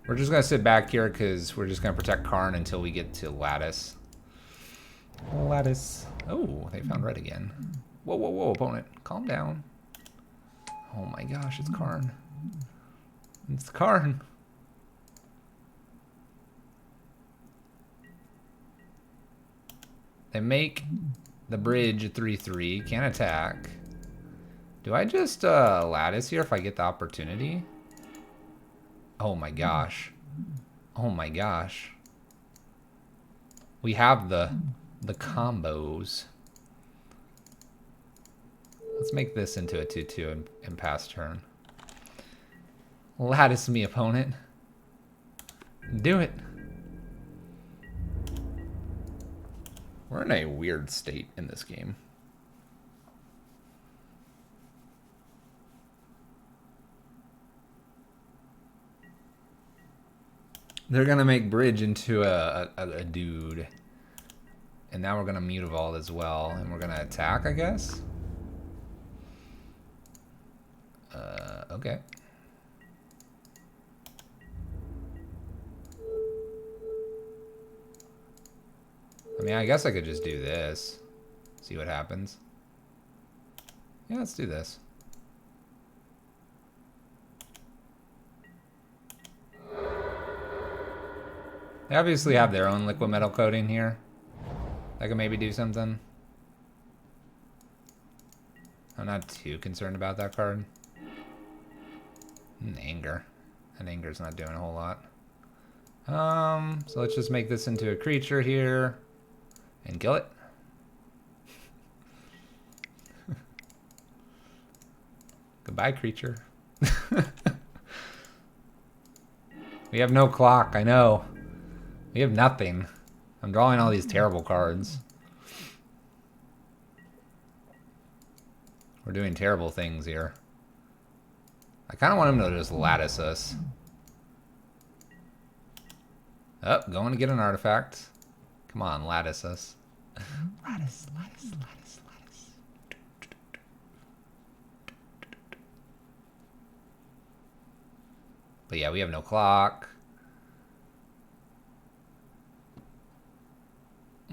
We're just going to sit back here because we're just going to protect Karn until we get to Lattice. Lattice. Oh, they found red again. Whoa, opponent. Calm down. Oh my gosh, it's Karn. It's Karn. They make the bridge a 3/3. Can't attack. Do I just Lattice here if I get the opportunity? Oh my gosh. Oh my gosh. We have the combos. Let's make this into a 2/2 and pass turn. Lattice me, opponent. Do it. We're in a weird state in this game. They're gonna make Bridge into a dude. And now we're gonna Mutavault as well. And we're gonna attack, I guess? Okay. I mean, I guess I could just do this. See what happens. Yeah, let's do this. They obviously have their own liquid metal coating here. I could maybe do something. I'm not too concerned about that card. Anger. And Anger's not doing a whole lot. So let's just make this into a creature here. And kill it. Goodbye, creature. We have no clock, I know. We have nothing. I'm drawing all these terrible cards. We're doing terrible things here. I kind of want him to just lattice us. Oh, going to get an artifact. Come on, lattice us. Lattice, lattice, lattice, lattice. But yeah, we have no clock.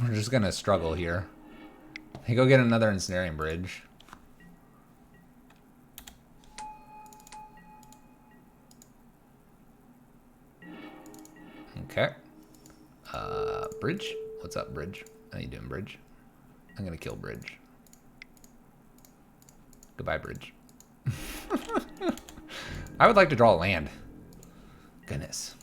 We're just going to struggle here. Hey, go get another ensnaring bridge. Okay. Bridge? What's up, Bridge? How you doing, Bridge? I'm gonna kill Bridge. Goodbye, Bridge. I would like to draw a land. Goodness.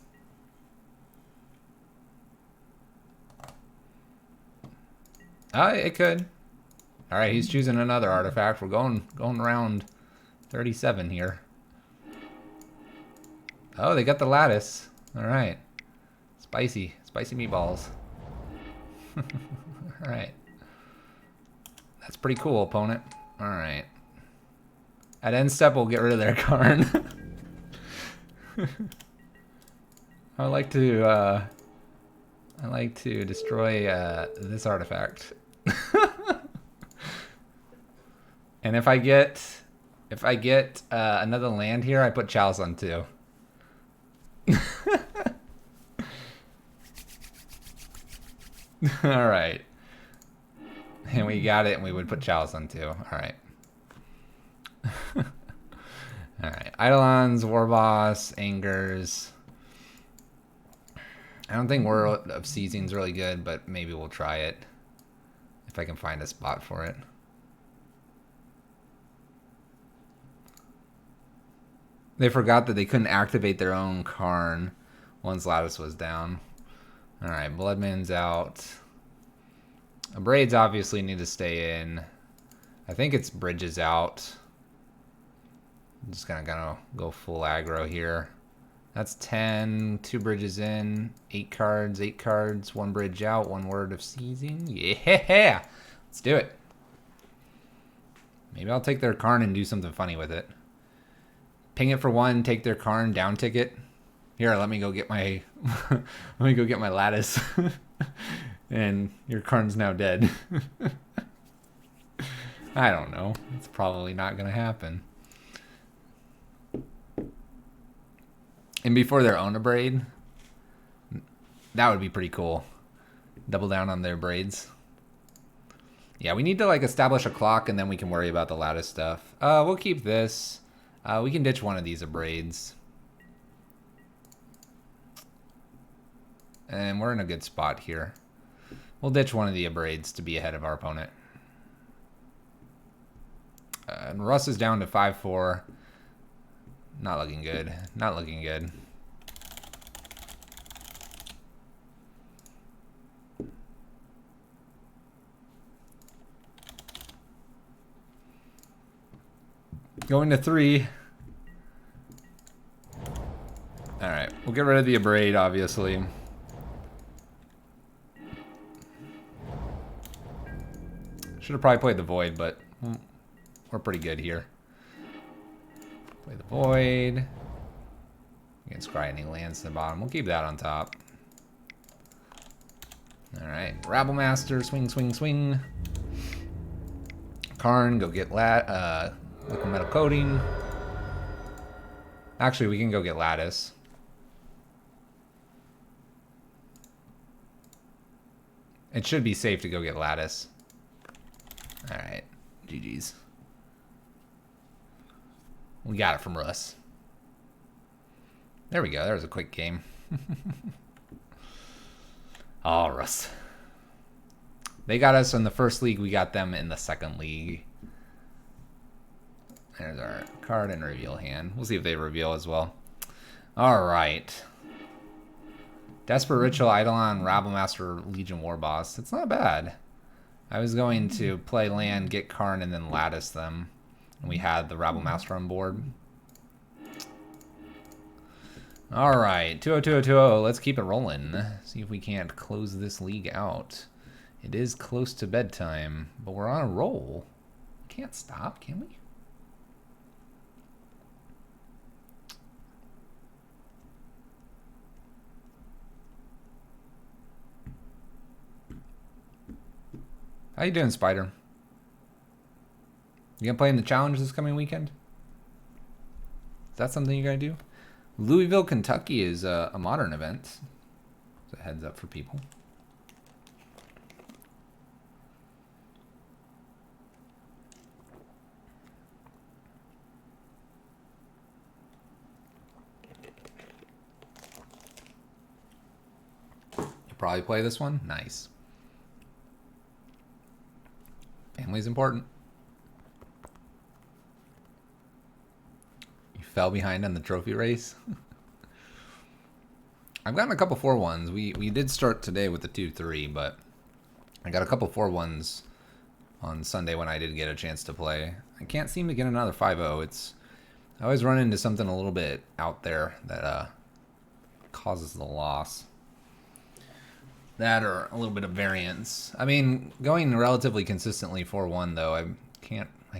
It could. All right, he's choosing another artifact. We're going around 37 here. Oh, they got the lattice. All right. Spicy meatballs. All right. That's pretty cool, opponent. All right. At end step, we'll get rid of their Karn. I like to destroy this artifact. And if I get another land here, I put Chalice on 2. All right. And we got it, and we would put Chalice on 2. All right. All right. Eidolons, Warboss, Angers. I don't think War of Seizing's really good, but maybe we'll try it if I can find a spot for it. They forgot that they couldn't activate their own Karn once Lattice was down. All right, Bloodman's out. Braids obviously need to stay in. I think it's Bridges out. I'm just gonna go full aggro here. That's 10, 2 bridges in, 8 cards, 1 bridge out, 1 word of seizing. Yeah, let's do it. Maybe I'll take their Karn and do something funny with it. Ping it for 1, take their Karn, down ticket. Here, let me go get my lattice. And your Karn's now dead. I don't know. It's probably not gonna happen. And before their own a braid, that would be pretty cool. Double down on their braids. Yeah, we need to like establish a clock and then we can worry about the lattice stuff. We'll keep this. We can ditch one of these braids. And we're in a good spot here. We'll ditch one of the braids to be ahead of our opponent. And Russ is down to 5-4. Not looking good. Not looking good. Going to 3. All right, we'll get rid of the abrade, obviously. Should have probably played the void, but we're pretty good here. Play the void. You can scry any lands to the bottom. We'll keep that on top. All right, Rabble Master, swing, swing, swing. Karn, go get liquid metal coating. Actually, we can go get lattice. It should be safe to go get lattice. All right, GG's. We got it from Russ. There we go. There was a quick game. Oh, Russ. They got us in the first league. We got them in the second league. There's our card and reveal hand. We'll see if they reveal as well. All right. Desperate Ritual, Eidolon, Rabblemaster, Legion Warboss. It's not bad. I was going to play land, get Karn, and then lattice them. And we had the Rabblemaster on board. All right, 20220. Let's keep it rolling. See if we can't close this league out. It is close to bedtime, but we're on a roll. Can't stop, can we? How you doing, Spider? You gonna play in the challenge this coming weekend? Is that something you're gonna do? Louisville, Kentucky is a modern event. So a heads up for people. You'll probably play this one? Nice. Family's important. You fell behind on the trophy race? I've gotten a couple 4-1s. We did start today with the 2-3, but I got a couple 4-1s on Sunday when I did get a chance to play. I can't seem to get another 5-0. I always run into something a little bit out there that causes the loss. That or a little bit of variance. I mean, going relatively consistently 4-1 though, I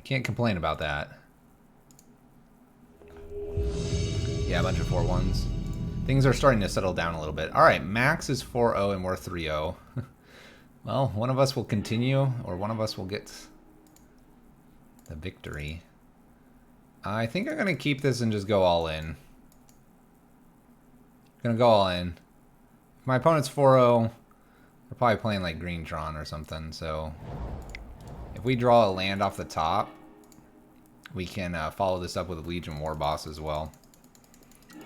can't complain about that. Yeah, a bunch of 4-1s. Things are starting to settle down a little bit. All right, Max is 4-0 and we're 3-0. Well, one of us will continue, or one of us will get the victory. I think I'm going to keep this and just go all in. Gonna go all in. If my opponent's 4-0, they're probably playing like Greentron or something, so if we draw a land off the top, we can follow this up with a Legion War Boss as well.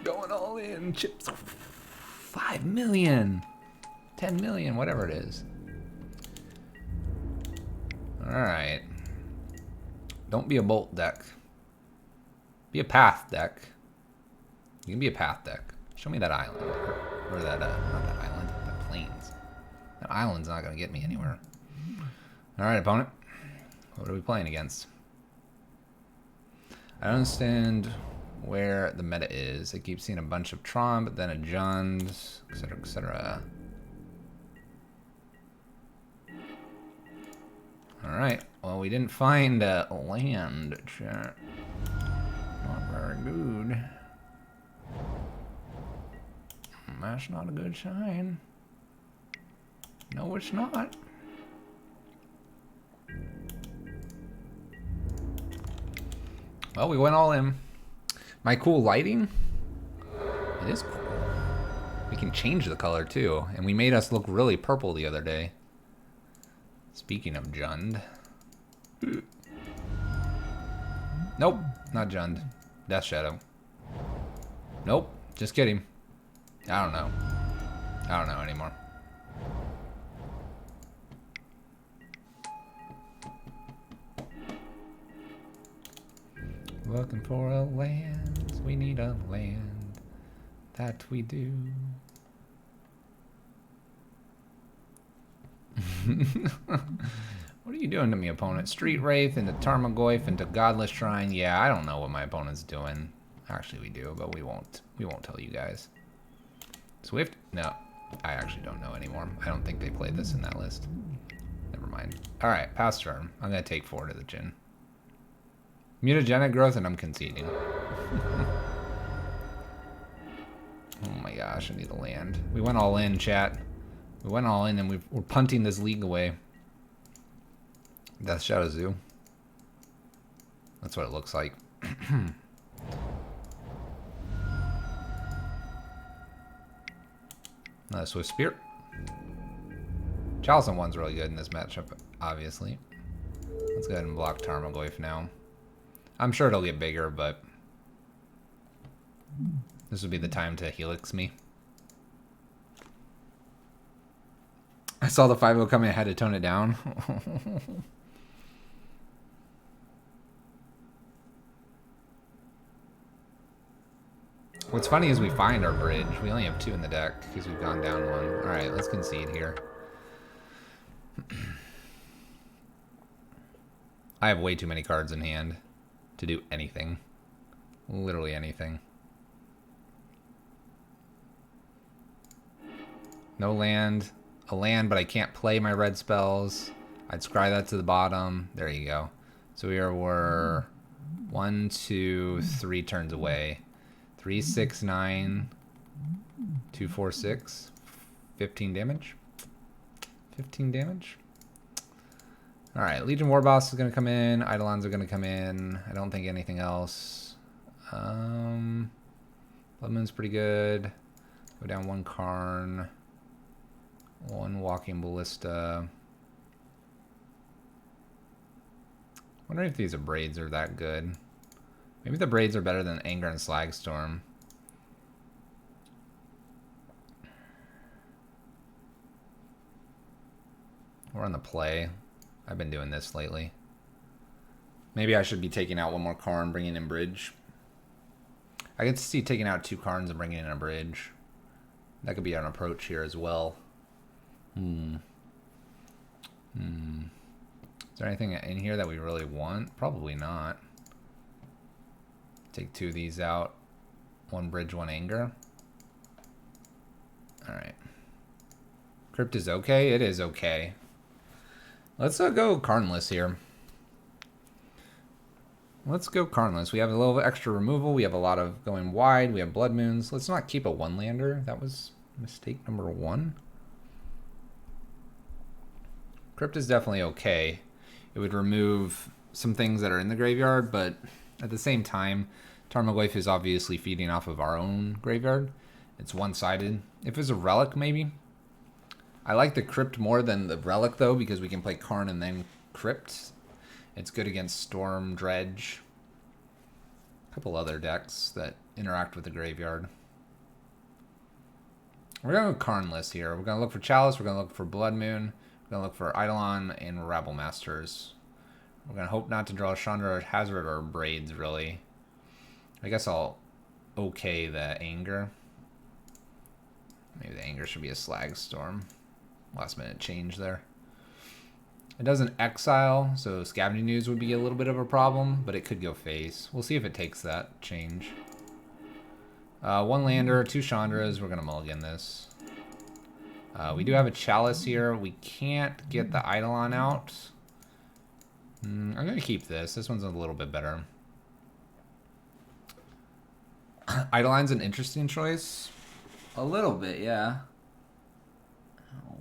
Going all in, chips. 5 million, 10 million, whatever it is. Alright. Don't be a bolt deck. Be a path deck. You can be a path deck. Show me that island. Or that, not that island, that plains. That island's not going to get me anywhere. Alright, opponent. What are we playing against? I don't understand where the meta is. I keep seeing a bunch of Tron, but then a Jund, etc., etc. Alright, well, we didn't find land, chat. Not very good. That's not a good sign. No, it's not. Well, we went all in. My cool lighting? It is cool. We can change the color too, and we made us look really purple the other day. Speaking of Jund. Nope, not Jund. Death Shadow. Nope, just kidding. I don't know. I don't know anymore. Looking for a land, we need a land, that we do. What are you doing to me, opponent? Street Wraith into Tarmogoyf into Godless Shrine. Yeah, I don't know what my opponent's doing. Actually, we do, but we won't tell you guys. Swift? No, I actually don't know anymore. I don't think they played this in that list. Never mind. All right, pass turn. I'm gonna take 4 to the chin. Mutagenic growth, and I'm conceding. Oh my gosh, I need a land. We went all in, chat. We went all in, and we're punting this league away. Death Shadow Zoo. That's what it looks like. Another Swift Spear. Chalice on 1's really good in this matchup, obviously. Let's go ahead and block Tarmogoyf now. I'm sure it'll get bigger, but this would be the time to Helix me. I saw the 5-0 coming, I had to tone it down. What's funny is we find our bridge. We only have 2 in the deck because we've gone down 1. Alright, let's concede here. I have way too many cards in hand to do anything. Literally anything. No land. A land, but I can't play my red spells. I'd scry that to the bottom. There you go. So we're 1, 2, 3 turns away. 3, 6, 9, 2, 4, 6. 15 damage. 15 damage. Alright, Legion Warboss is going to come in. Eidolons are going to come in. I don't think anything else. Blood Moon's pretty good. Go down 1 Karn. 1 Walking Ballista. Wondering if these Braids are that good. Maybe the Braids are better than Anger and Slagstorm. We're on the play. I've been doing this lately. Maybe I should be taking out 1 more Karn, bringing in Bridge. I could see taking out 2 Karns and bringing in a Bridge. That could be an approach here as well. Is there anything in here that we really want? Probably not. Take 2 of these out. 1 Bridge, 1 Anger. Alright. Crypt is okay? It is okay. Let's go Karnless here. Let's go Karnless. We have a little extra removal. We have a lot of going wide. We have Blood Moons. Let's not keep a 1-lander. That was mistake number 1. Crypt is definitely okay. It would remove some things that are in the graveyard, but at the same time, Tarmogoyf is obviously feeding off of our own graveyard. It's one-sided. If it's a Relic, maybe. I like the Crypt more than the Relic, though, because we can play Karn and then Crypt. It's good against Storm, Dredge. A couple other decks that interact with the graveyard. We're going to go Karnless here. We're going to look for Chalice. We're going to look for Blood Moon. We're going to look for Eidolon and Rabble Masters. We're going to hope not to draw Chandra or Hazard or Braids, really. I guess I'll okay the Anger. Maybe the Anger should be a Slagstorm. Last minute change there. It doesn't exile, so Scavenging Ooze would be a little bit of a problem, but it could go face. We'll see if it takes that change. 1 lander, 2 Chandras. We're going to mulligan this. We do have a Chalice here. We can't get the Eidolon out. I'm going to keep this. This one's a little bit better. Eidolon's an interesting choice. A little bit, yeah. Ow.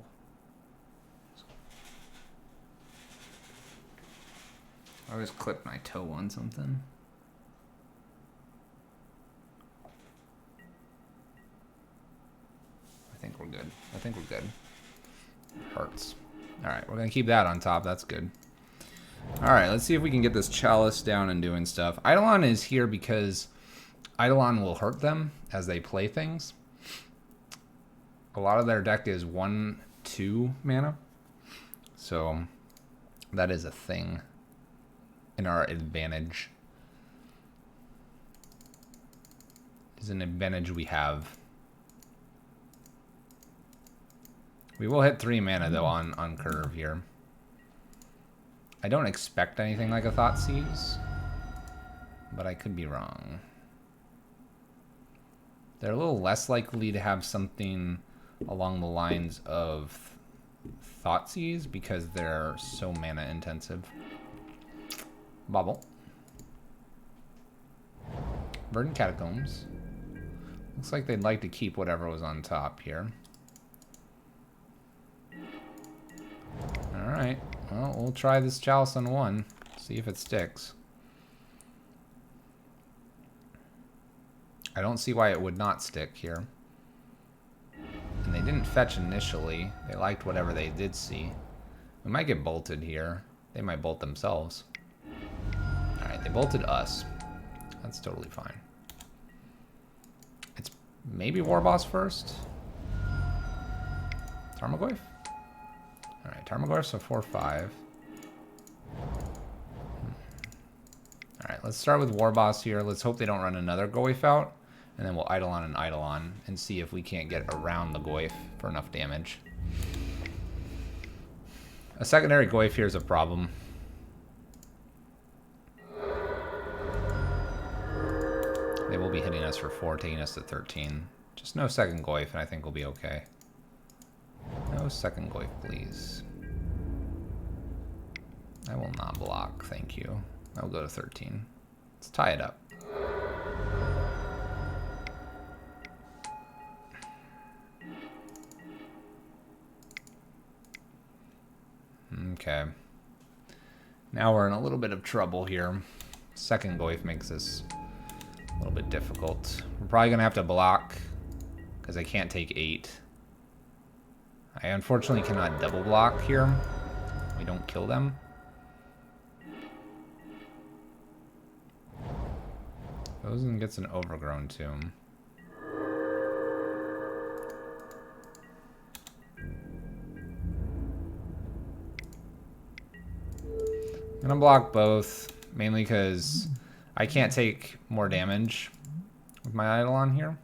I always clip my toe on something. I think we're good. I think we're good. Hurts. Alright, we're going to keep that on top. That's good. Alright, let's see if we can get this Chalice down and doing stuff. Eidolon is here because Eidolon will hurt them as they play things. A lot of their deck is 1, 2 mana. So that is a thing in our advantage. Is an advantage we have. We will hit 3 mana though on curve here. I don't expect anything like a Thoughtseize, but I could be wrong. They're a little less likely to have something along the lines of Thoughtseize because they're so mana intensive. Bobble. Verdant Catacombs. Looks like they'd like to keep whatever was on top here. Alright, well, we'll try this Chalice on 1. See if it sticks. I don't see why it would not stick here. And they didn't fetch initially. They liked whatever they did see. We might get bolted here. They might bolt themselves. Alright, they bolted us. That's totally fine. It's maybe Warboss first? Tarmogoyf? Alright, Tarmogoyf, so 4-5. Alright, let's start with Warboss here. Let's hope they don't run another Goyf out. And then we'll Eidolon and Eidolon and see if we can't get around the Goyf for enough damage. A secondary Goyf here is a problem. They will be hitting us for 4, taking us to 13. Just no second Goyf, and I think we'll be okay. No second Goyf, please. I will not block, thank you. I will go to 13. Let's tie it up. Okay. Now we're in a little bit of trouble here. Second Goyf makes this a little bit difficult. We're probably going to have to block because I can't take 8. I unfortunately cannot double block here. We don't kill them. Goes and gets an overgrown tomb. I'm gonna block both, mainly because I can't take more damage with my Eidolon here.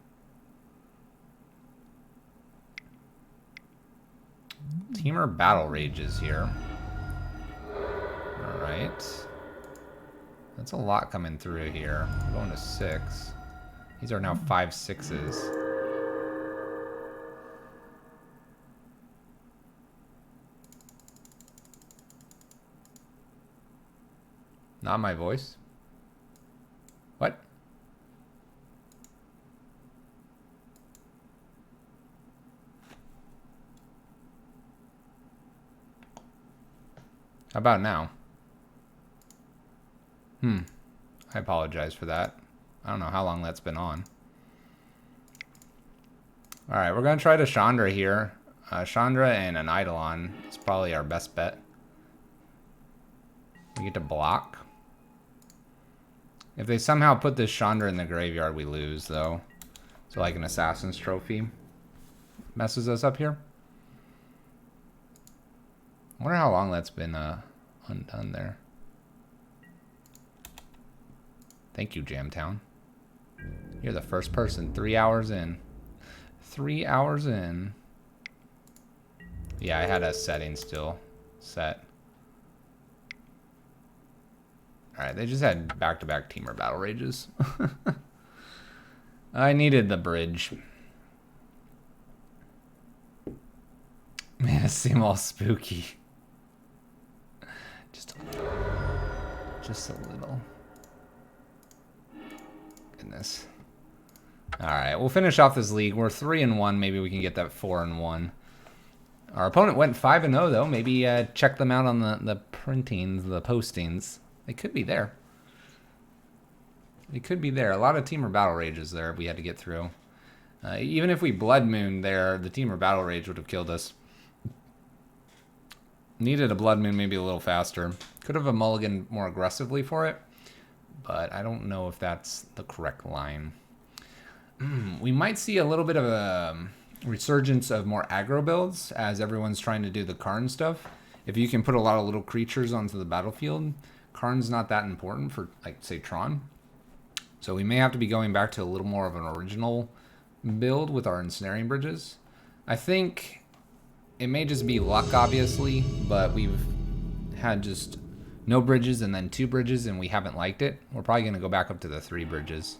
Teamer battle rages here. Alright. That's a lot coming through here. We're going to 6. These are now 5 6s. Not my voice. What? How about now? I apologize for that. I don't know how long that's been on. Alright, we're going to try to Chandra here. Chandra and an Eidolon is probably our best bet. We get to block. If they somehow put this Chandra in the graveyard, we lose, though. So like an Assassin's Trophy messes us up here. I wonder how long that's been undone there. Thank you, Jamtown. You're the first person 3 hours in. 3 hours in. Yeah, I had a setting still set. Alright, they just had back-to-back Teamer battle rages. I needed the bridge. Man, it seemed all spooky. Just a little. Just a little. Goodness. Alright, we'll finish off this league. We're 3-1. Maybe we can get that 4-1. Our opponent went 5-0, though. Maybe check them out on the printings, the postings. They could be there. They could be there. A lot of Teamer battle rages there we had to get through. Even if we Blood Moon there, the Teamer battle rage would have killed us. Needed a Blood Moon maybe a little faster. Could have a mulligan more aggressively for it. But I don't know if that's the correct line. We might see a little bit of a resurgence of more aggro builds as everyone's trying to do the Karn stuff. If you can put a lot of little creatures onto the battlefield, Karn's not that important for, like, say, Tron. So we may have to be going back to a little more of an original build with our ensnaring bridges. I think it may just be luck, obviously, but we've had just no bridges and then 2 bridges and we haven't liked it. We're probably going to go back up to the 3 bridges.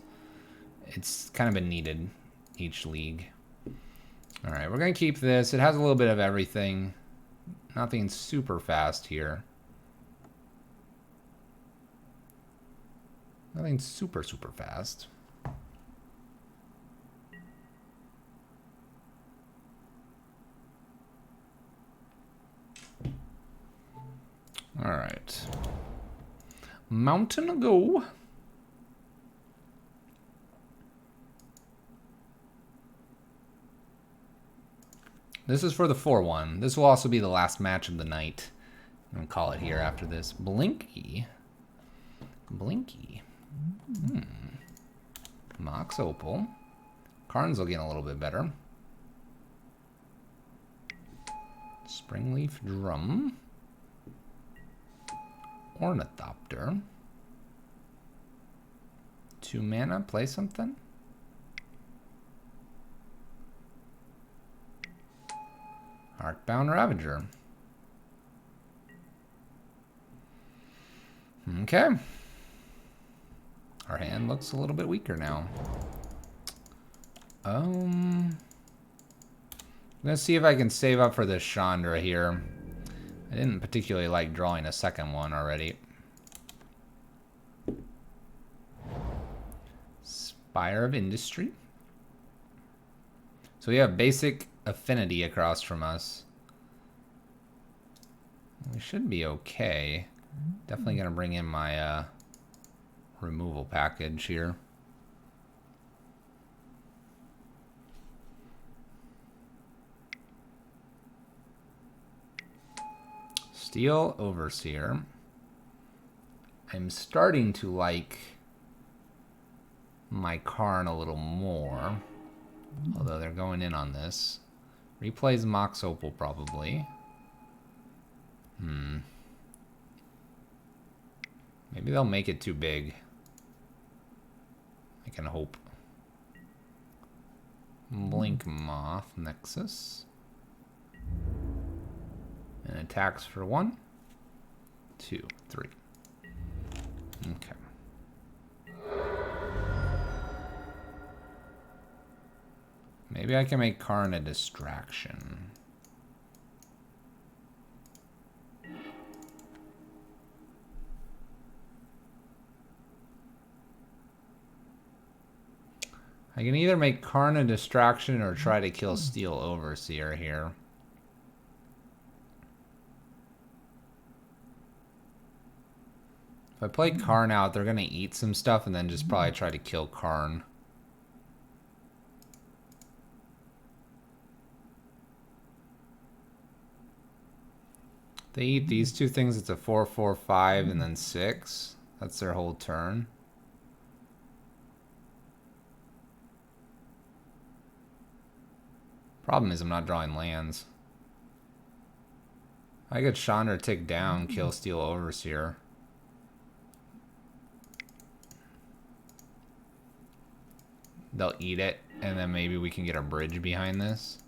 It's kind of been needed each league. All right, we're going to keep this. It has a little bit of everything. Nothing super fast here. Nothing super fast. All right. Mountain go. This is for the 4-1. This will also be the last match of the night. I'm gonna call it here after this. Blinky. Blinky. Mox Opal. Karn's looking a little bit better. Springleaf Drum. Ornithopter. 2 mana, play something. Heartbound Ravager. Okay. Our hand looks a little bit weaker now. I'm gonna see if I can save up for this Chandra here. I didn't particularly like drawing a second one already. Spire of Industry. So we have basic affinity across from us. We should be okay. Definitely gonna bring in my removal package here. Steel Overseer. I'm starting to like my Karn a little more. Although they're going in on this. Replays Mox Opal probably. Maybe they'll make it too big. I can hope. Blink Moth Nexus. And attacks for 1, 2, 3. Okay. Maybe I can make Karn a distraction. I can either make Karn a distraction or try to kill Steel Overseer here. If I play Karn out, they're going to eat some stuff and then just probably try to kill Karn. They eat these two things, it's a 4, 4, 5, and then 6. That's their whole turn. Problem is I'm not drawing lands. I get Chandra tick down, kill Steel Overseer. They'll eat it, and then maybe we can get a bridge behind this.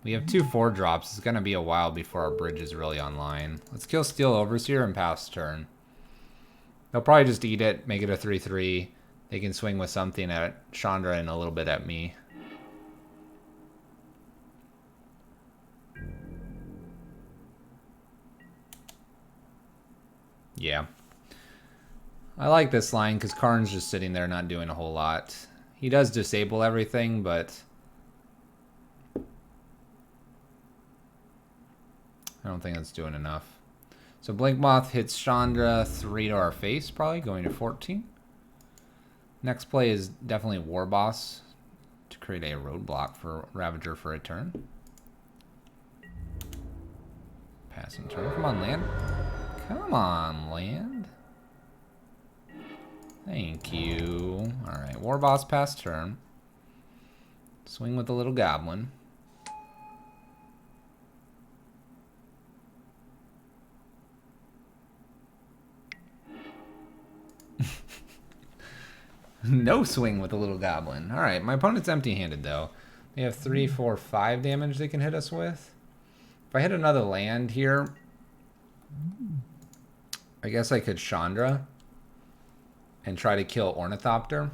We have 2 4-drops. It's going to be a while before our bridge is really online. Let's kill Steel Overseer and pass turn. They'll probably just eat it, make it a 3-3. They can swing with something at Chandra and a little bit at me. Yeah. I like this line because Karn's just sitting there not doing a whole lot. He does disable everything, but I don't think that's doing enough. So Blink Moth hits Chandra 3 to our face, probably going to 14. Next play is definitely War Boss to create a roadblock for Ravager for a turn. Passing turn. Come on, land. Come on, land. Thank you. Alright, War Boss pass turn. Swing with the little goblin. No swing with the little goblin. Alright, my opponent's empty-handed though. They have 3, 4, 5 damage they can hit us with. If I hit another land here, I guess I could Chandra and try to kill Ornithopter.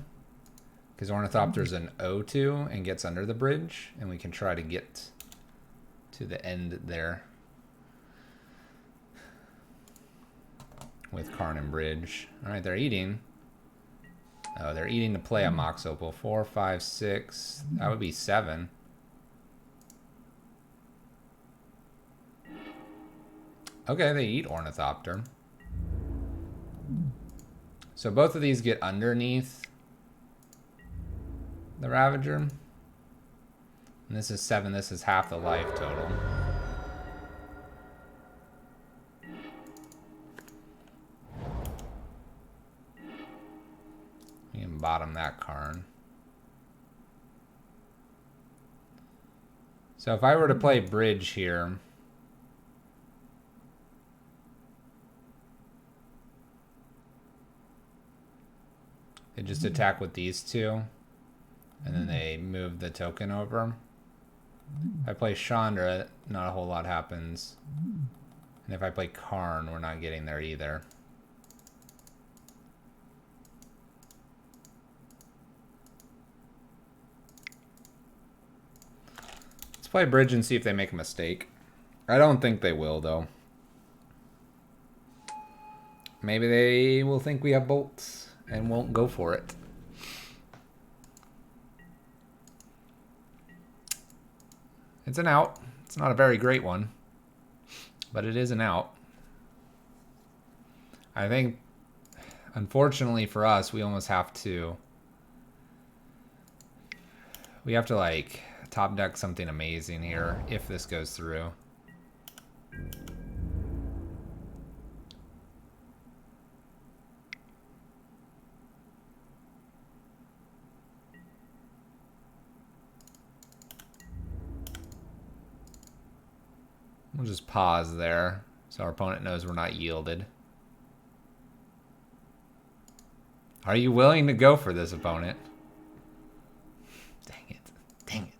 Because Ornithopter's an O2 and gets under the bridge. And we can try to get to the end there with Karn and bridge. Alright, they're eating. Oh, they're eating to play a Mox Opal. 4, 5, 6. That would be 7. Okay, they eat Ornithopter. So both of these get underneath the Ravager. And this is 7, this is half the life total. We can bottom that Karn. So if I were to play bridge here, they just attack with these two, and then they move the token over. If I play Chandra, not a whole lot happens. And if I play Karn, we're not getting there either. Let's play bridge and see if they make a mistake. I don't think they will, though. Maybe they will think we have bolts and won't go for it. It's an out. It's not a very great one, but it is an out. I think, unfortunately for us, we almost have to... We have to, like, top deck something amazing here if this goes through. We'll just pause there so our opponent knows we're not yielded. Are you willing to go for this, opponent? Dang it. Dang it.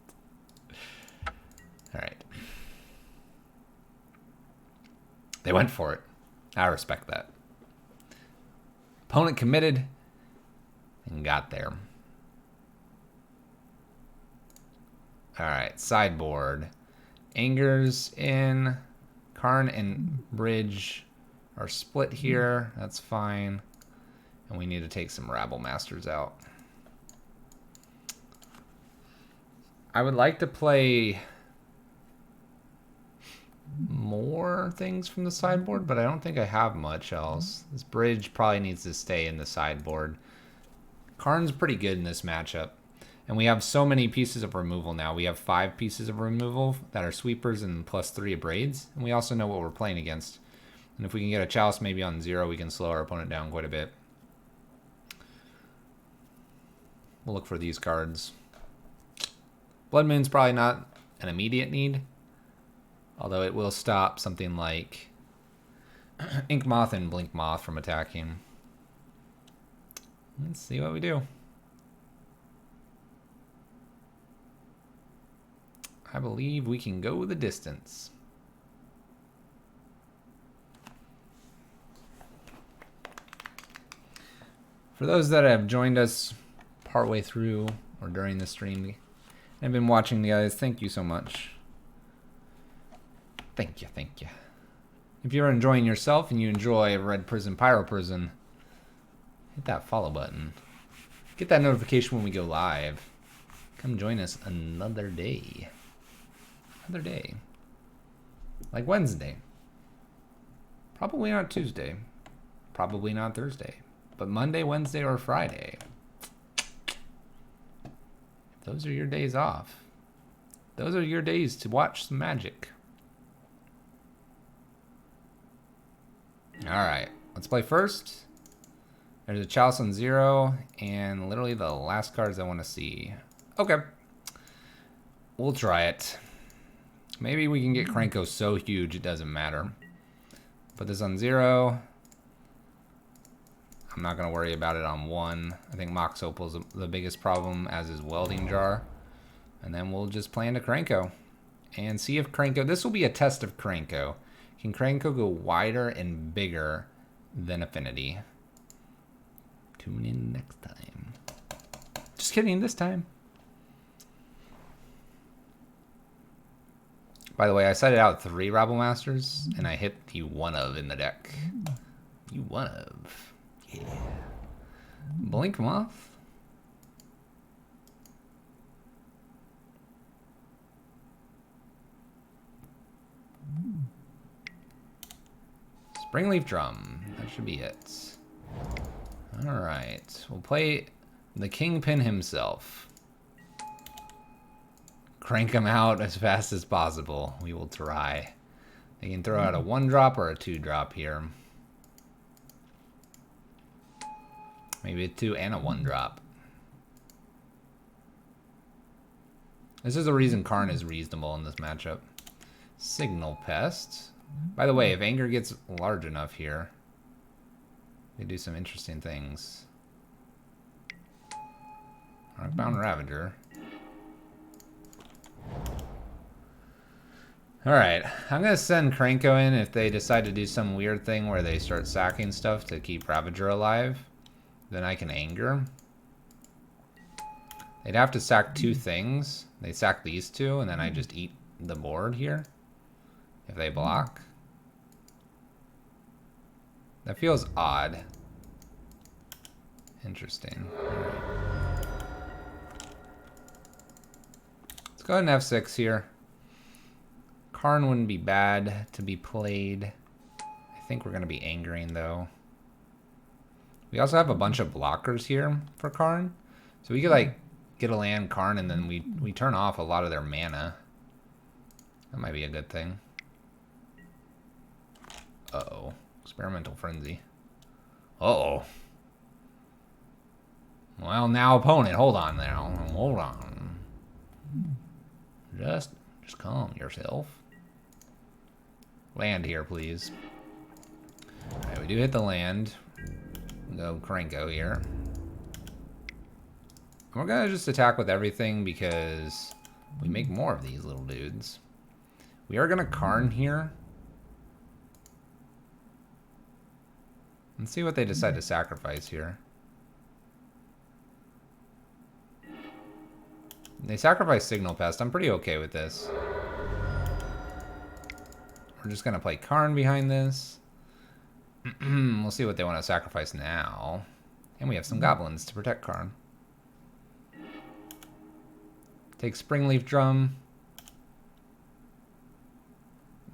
All right. They went for it. I respect that. Opponent committed and got there. All right, sideboard. Anger's in. Karn and Bridge are split here. That's fine. And we need to take some Rabble Masters out. I would like to play more things from the sideboard, but I don't think I have much else. This Bridge probably needs to stay in the sideboard. Karn's pretty good in this matchup. And we have so many pieces of removal now. We have 5 pieces of removal that are sweepers and +3 of braids. And we also know what we're playing against. And if we can get a Chalice maybe on 0, we can slow our opponent down quite a bit. We'll look for these cards. Blood Moon's probably not an immediate need. Although it will stop something like Ink Moth and Blink Moth from attacking. Let's see what we do. I believe we can go the distance. For those that have joined us partway through or during the stream and been watching the others, thank you so much. Thank you, thank you. If you're enjoying yourself and you enjoy Red Prison, Pyro Prison, hit that follow button. Get that notification when we go live. Come join us another day. Another day. Like Wednesday. Probably not Tuesday. Probably not Thursday. But Monday, Wednesday, or Friday. Those are your days off. Those are your days to watch some magic. Alright. Let's play first. There's a Chalice on 0. And literally the last cards I want to see. Okay. We'll try it. Maybe we can get Krenko so huge it doesn't matter. Put this on 0. I'm not going to worry about it on 1. I think Mox Opal's the biggest problem, as is Welding Jar. And then we'll just play into Krenko. And see if Krenko... This will be a test of Krenko. Can Krenko go wider and bigger than Affinity? Tune in next time. Just kidding, this time. By the way, I cited out 3 Rabble Masters, and I hit the 1 of in the deck. You 1 of. Yeah. Blink Moth. Springleaf Drum. That should be it. Alright. We'll play the Kingpin himself. Crank him out as fast as possible. We will try. They can throw out a 1-drop or a 2-drop here. Maybe a 2 and a 1-drop. This is the reason Karn is reasonable in this matchup. Signal Pest. By the way, if Anger gets large enough here, they do some interesting things. Rockbound Ravager. Alright, I'm going to send Krenko in if they decide to do some weird thing where they start sacking stuff to keep Ravager alive. Then I can Anger. They'd have to sack 2 things. They sack these 2, and then I just eat the board here if they block. That feels odd. Interesting. Right. Let's go ahead and F6 here. Karn wouldn't be bad to be played. I think we're going to be angering, though. We also have a bunch of blockers here for Karn. So we could, like, get a land Karn, and then we turn off a lot of their mana. That might be a good thing. Uh-oh. Experimental Frenzy. Uh-oh. Well, now, opponent, hold on now. Hold on. Just calm yourself. Land here, please. Alright, we do hit the land. Go Krenko here. We're gonna just attack with everything because we make more of these little dudes. We are gonna Karn here. Let's see what they decide to sacrifice here. They sacrifice Signal Pest. I'm pretty okay with this. We're just gonna play Karn behind this. We'll see what they want to sacrifice now. And we have some goblins to protect Karn. Take Springleaf Drum.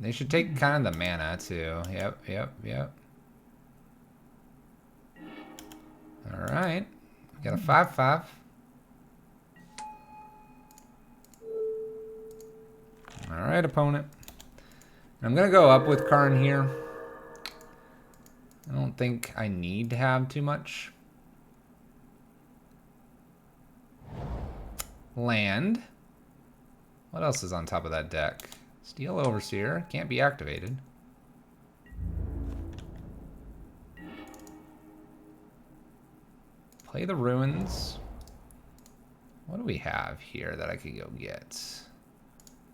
They should take kind of the mana too. Yep. Alright. We got a 5/5. Alright, opponent. I'm gonna go up with Karn here. I don't think I need to have too much. Land. What else is on top of that deck? Steel Overseer. Can't be activated. Play the Ruins. What do we have here that I could go get?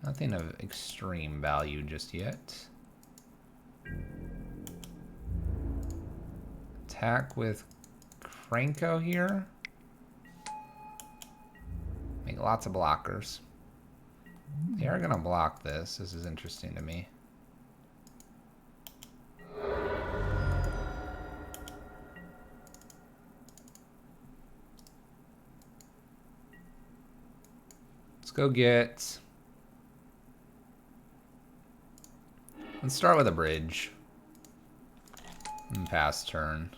Nothing of extreme value just yet. Attack with Krenko here. Make lots of blockers. They are going to block this. This is interesting to me. Let's go get... Let's start with a bridge. And pass turn.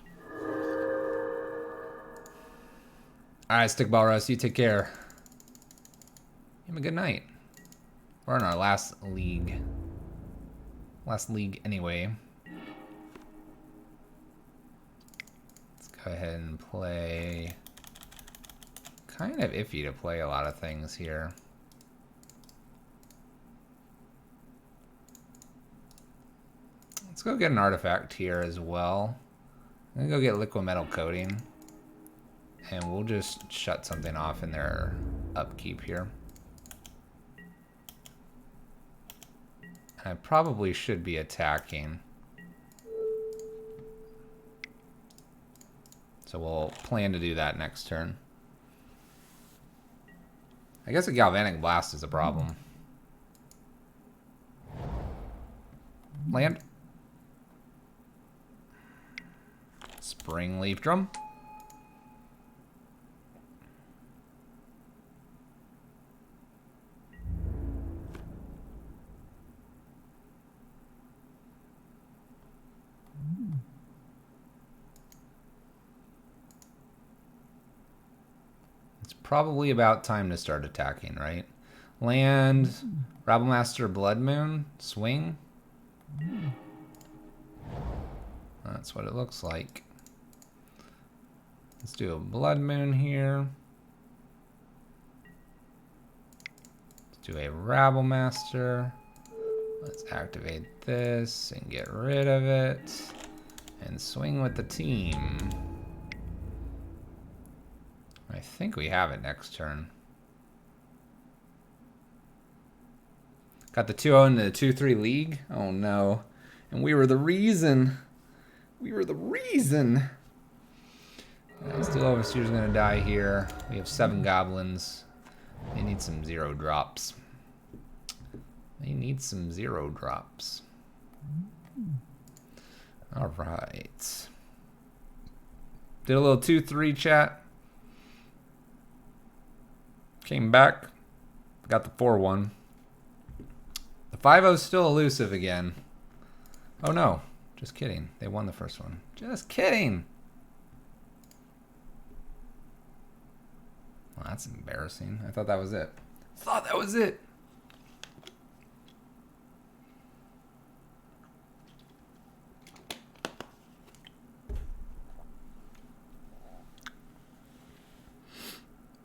Alright, Stickball Russ, you take care. Have a good night. We're in our last league. Last league anyway. Let's go ahead and play... Kind of iffy to play a lot of things here. Let's go get an artifact here as well. I'm gonna go get liquid metal coating. And we'll just shut something off in their upkeep here. I probably should be attacking. So we'll plan to do that next turn. I guess a Galvanic Blast is a problem. Land. Springleaf Drum. It's probably about time to start attacking, right? Land, Rabblemaster Blood Moon, swing. That's what it looks like. Let's do a Blood Moon here. Let's do a Rabblemaster. Let's activate this and get rid of it. And swing with the team. I think we have it next turn. Got the 2-0 into the 2-3 league. Oh no. And we were the reason. We were the reason. Steel Overseer's gonna die here. We have 7 goblins. They need some 0 drops. They need some 0 drops. Alright. Did a little 2-3 chat. Came back. Got the 4-1. The 5-0's still elusive again. Oh no. Just kidding. They won the first one. Just kidding. Well, that's embarrassing. I thought that was it. Thought that was it.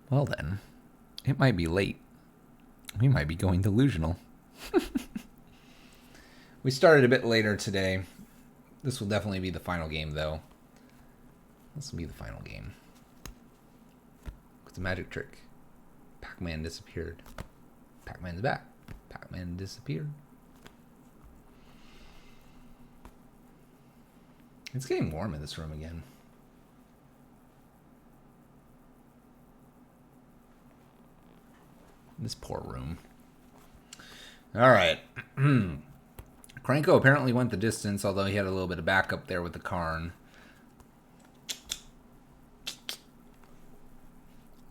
Well then, it might be late. We might be going delusional. We started a bit later today. This will definitely be the final game, though. This will be the final game. It's a magic trick. Pac-Man disappeared. Pac-Man's back. Pac-Man disappeared. It's getting warm in this room again. This poor room. All right. Kranko apparently went the distance, although he had a little bit of backup there with the Karn.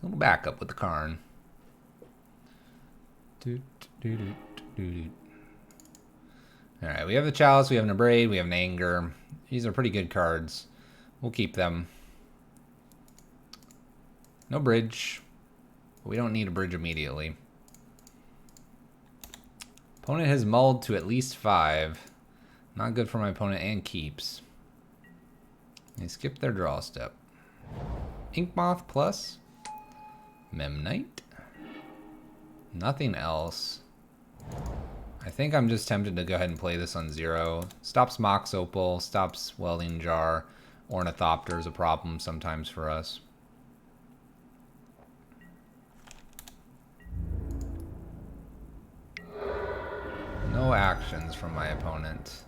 A little backup with the Karn. Alright, we have the Chalice, we have an Abrade, we have an Anger. These are pretty good cards. We'll keep them. No bridge. But we don't need a bridge immediately. Opponent has mulled to at least 5. Not good for my opponent, and keeps. They skip their draw step. Inkmoth plus Memnite. Nothing else. I think I'm just tempted to go ahead and play this on 0. Stops Mox Opal, stops Welding Jar. Ornithopter is a problem sometimes for us. No actions from my opponent.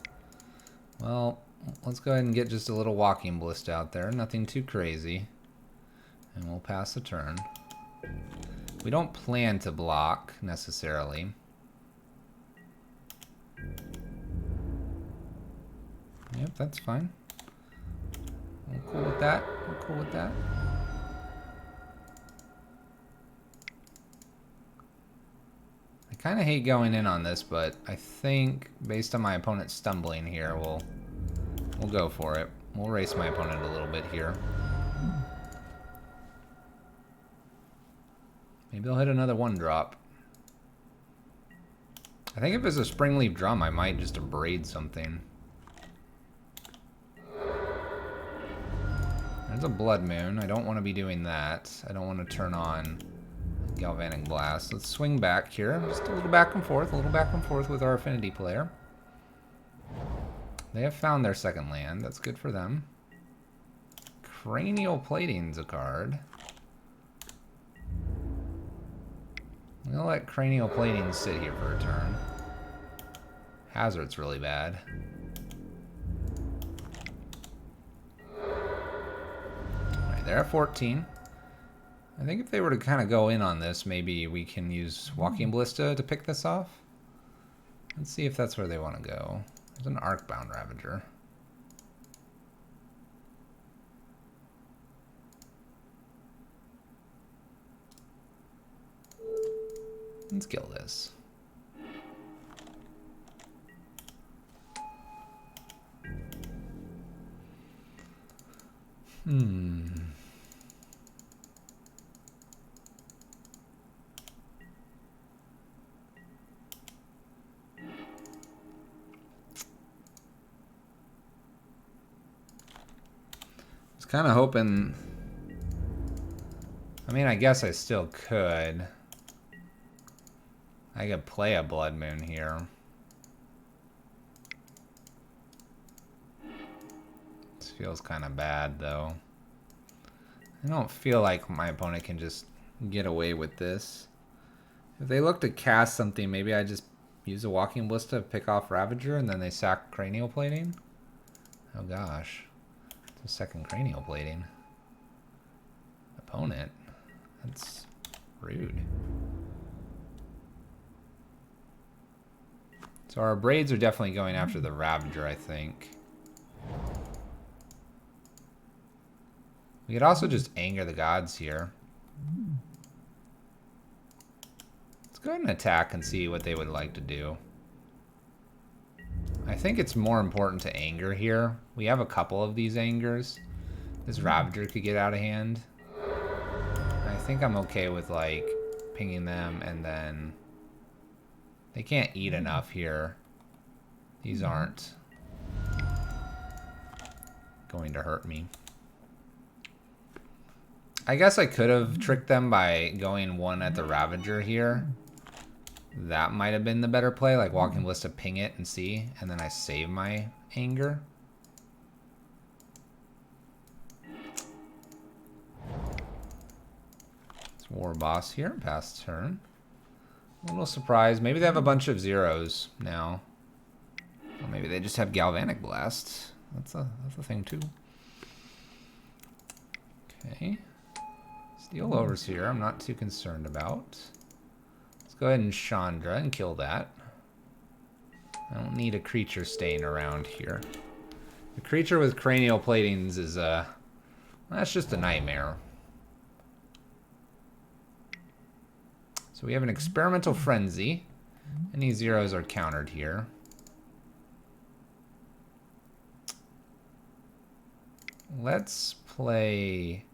Well, let's go ahead and get just a little Walking Ballista out there. Nothing too crazy. And we'll pass the turn. We don't plan to block, necessarily. Yep, that's fine. We're cool with that. We're cool with that. I kind of hate going in on this, but I think, based on my opponent stumbling here, we'll go for it. We'll race my opponent a little bit here. Maybe they'll hit another 1-drop. I think if it's a Springleaf Drum, I might just Abrade something. There's a Blood Moon. I don't want to be doing that. I don't want to turn on Galvanic Blast. Let's swing back here. Just a little back and forth. A little back and forth with our Affinity player. They have found their second land. That's good for them. Cranial Plating's a card. I'm going to let Cranial Plating sit here for a turn. Hazard's really bad. Alright, they're at 14. I think if they were to kind of go in on this, maybe we can use Walking Ballista to pick this off. Let's see if that's where they want to go. There's an Arcbound Ravager. Let's kill this. Was kind of hoping. I mean, I guess I still could. I could play a Blood Moon here. This feels kind of bad, though. I don't feel like my opponent can just get away with this. If they look to cast something, maybe I just use a Walking Ballista to pick off Ravager, and then they sack Cranial Plating? Oh gosh. It's a second Cranial Plating. opponent. That's rude. So our braids are definitely going after the Ravager, I think. We could also just anger the gods here. Let's go ahead and attack and see what they would like to do. I think it's more important to anger here. We have a couple of these angers. This Ravager could get out of hand. I think I'm okay with, like, pinging them and then... They can't eat enough here. These aren't going to hurt me. I guess I could have tricked them by going one at the Ravager here. That might have been the better play, like Walking Ballista, ping it and see, and then I save my anger. It's War Boss here, past turn. A little surprised. Maybe they have a bunch of zeros now. Or maybe they just have Galvanic Blast. That's a thing too. Okay. Steel Overseer, I'm not too concerned about. Let's go ahead and Chandra and kill that. I don't need a creature staying around here. The creature with cranial platings is, that's just a nightmare. So we have an Experimental Frenzy. Any zeros are countered here. Let's play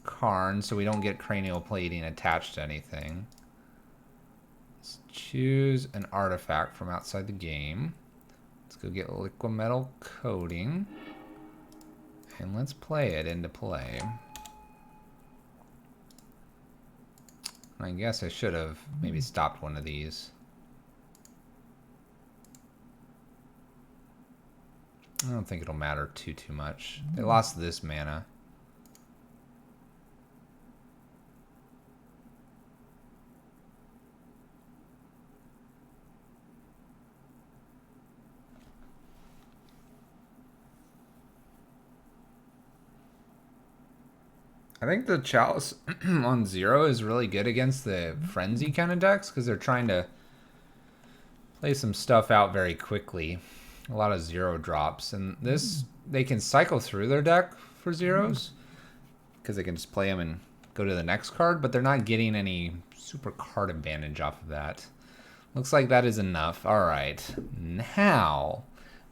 Karn so we don't get cranial plating attached to anything. Let's choose an artifact from outside the game. Let's go get liquid metal coating. And let's play it into play. I guess I should have maybe stopped one of these. I don't think it'll matter too much. They lost this mana. I think the Chalice on 0 is really good against the Frenzy kind of decks because they're trying to play some stuff out very quickly. A lot of 0 drops. And this, they can cycle through their deck for zeros because they can just play them and go to the next card, but they're not getting any super card advantage off of that. Looks like that is enough. All right. Now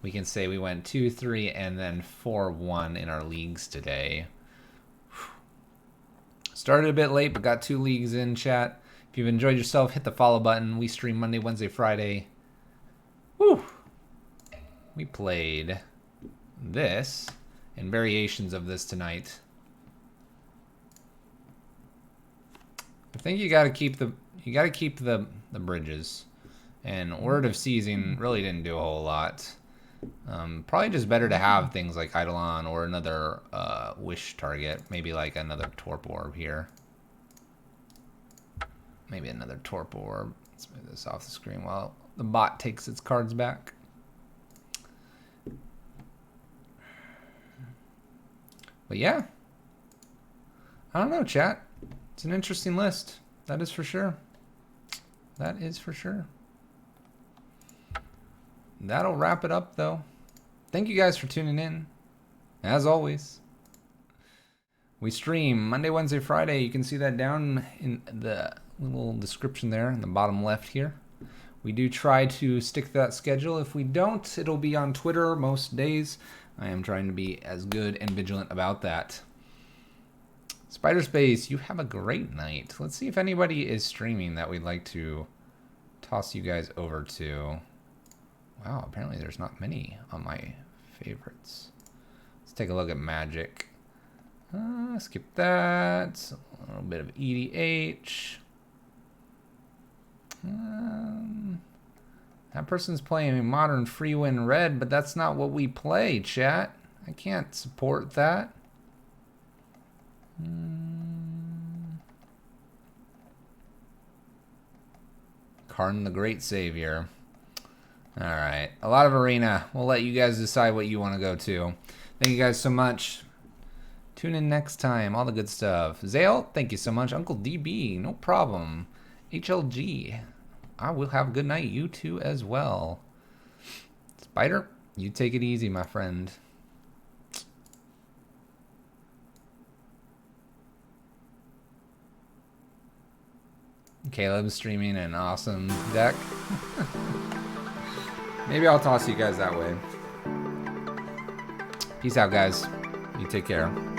we can say we went 2-3 and then 4-1 in our leagues today. Started a bit late, but got 2 leagues in, chat. If you've enjoyed yourself, hit the follow button. We stream Monday, Wednesday, Friday. Woo! We played this and variations of this tonight. I think you gotta keep the bridges. And Word of Seizing really didn't do a whole lot. Probably just better to have things like Eidolon or another wish target. Maybe like another Torp Orb here. Maybe another Torp Orb. Let's move this off the screen while the bot takes its cards back. But yeah. I don't know, chat. It's an interesting list. That is for sure. That is for sure. That'll wrap it up, though. Thank you guys for tuning in. As always, we stream Monday, Wednesday, Friday. You can see that down in the little description there in the bottom left here. We do try to stick to that schedule. If we don't, it'll be on Twitter most days. I am trying to be as good and vigilant about that. Spider Space, you have a great night. Let's see if anybody is streaming that we'd like to toss you guys over to. Wow, apparently there's not many on my favorites. Let's take a look at Magic. Skip that. A little bit of EDH. That person's playing Modern Freewind Red, but that's not what we play, chat. I can't support that. Karn the Great Savior. Alright, a lot of Arena. We'll let you guys decide what you want to go to. Thank you guys so much. Tune in next time. All the good stuff. Zale, thank you so much. Uncle DB, no problem. HLG, I will have a good night. You too as well. Spider, you take it easy, my friend. Caleb's streaming an awesome deck. Maybe I'll toss you guys that way. Peace out, guys. You take care.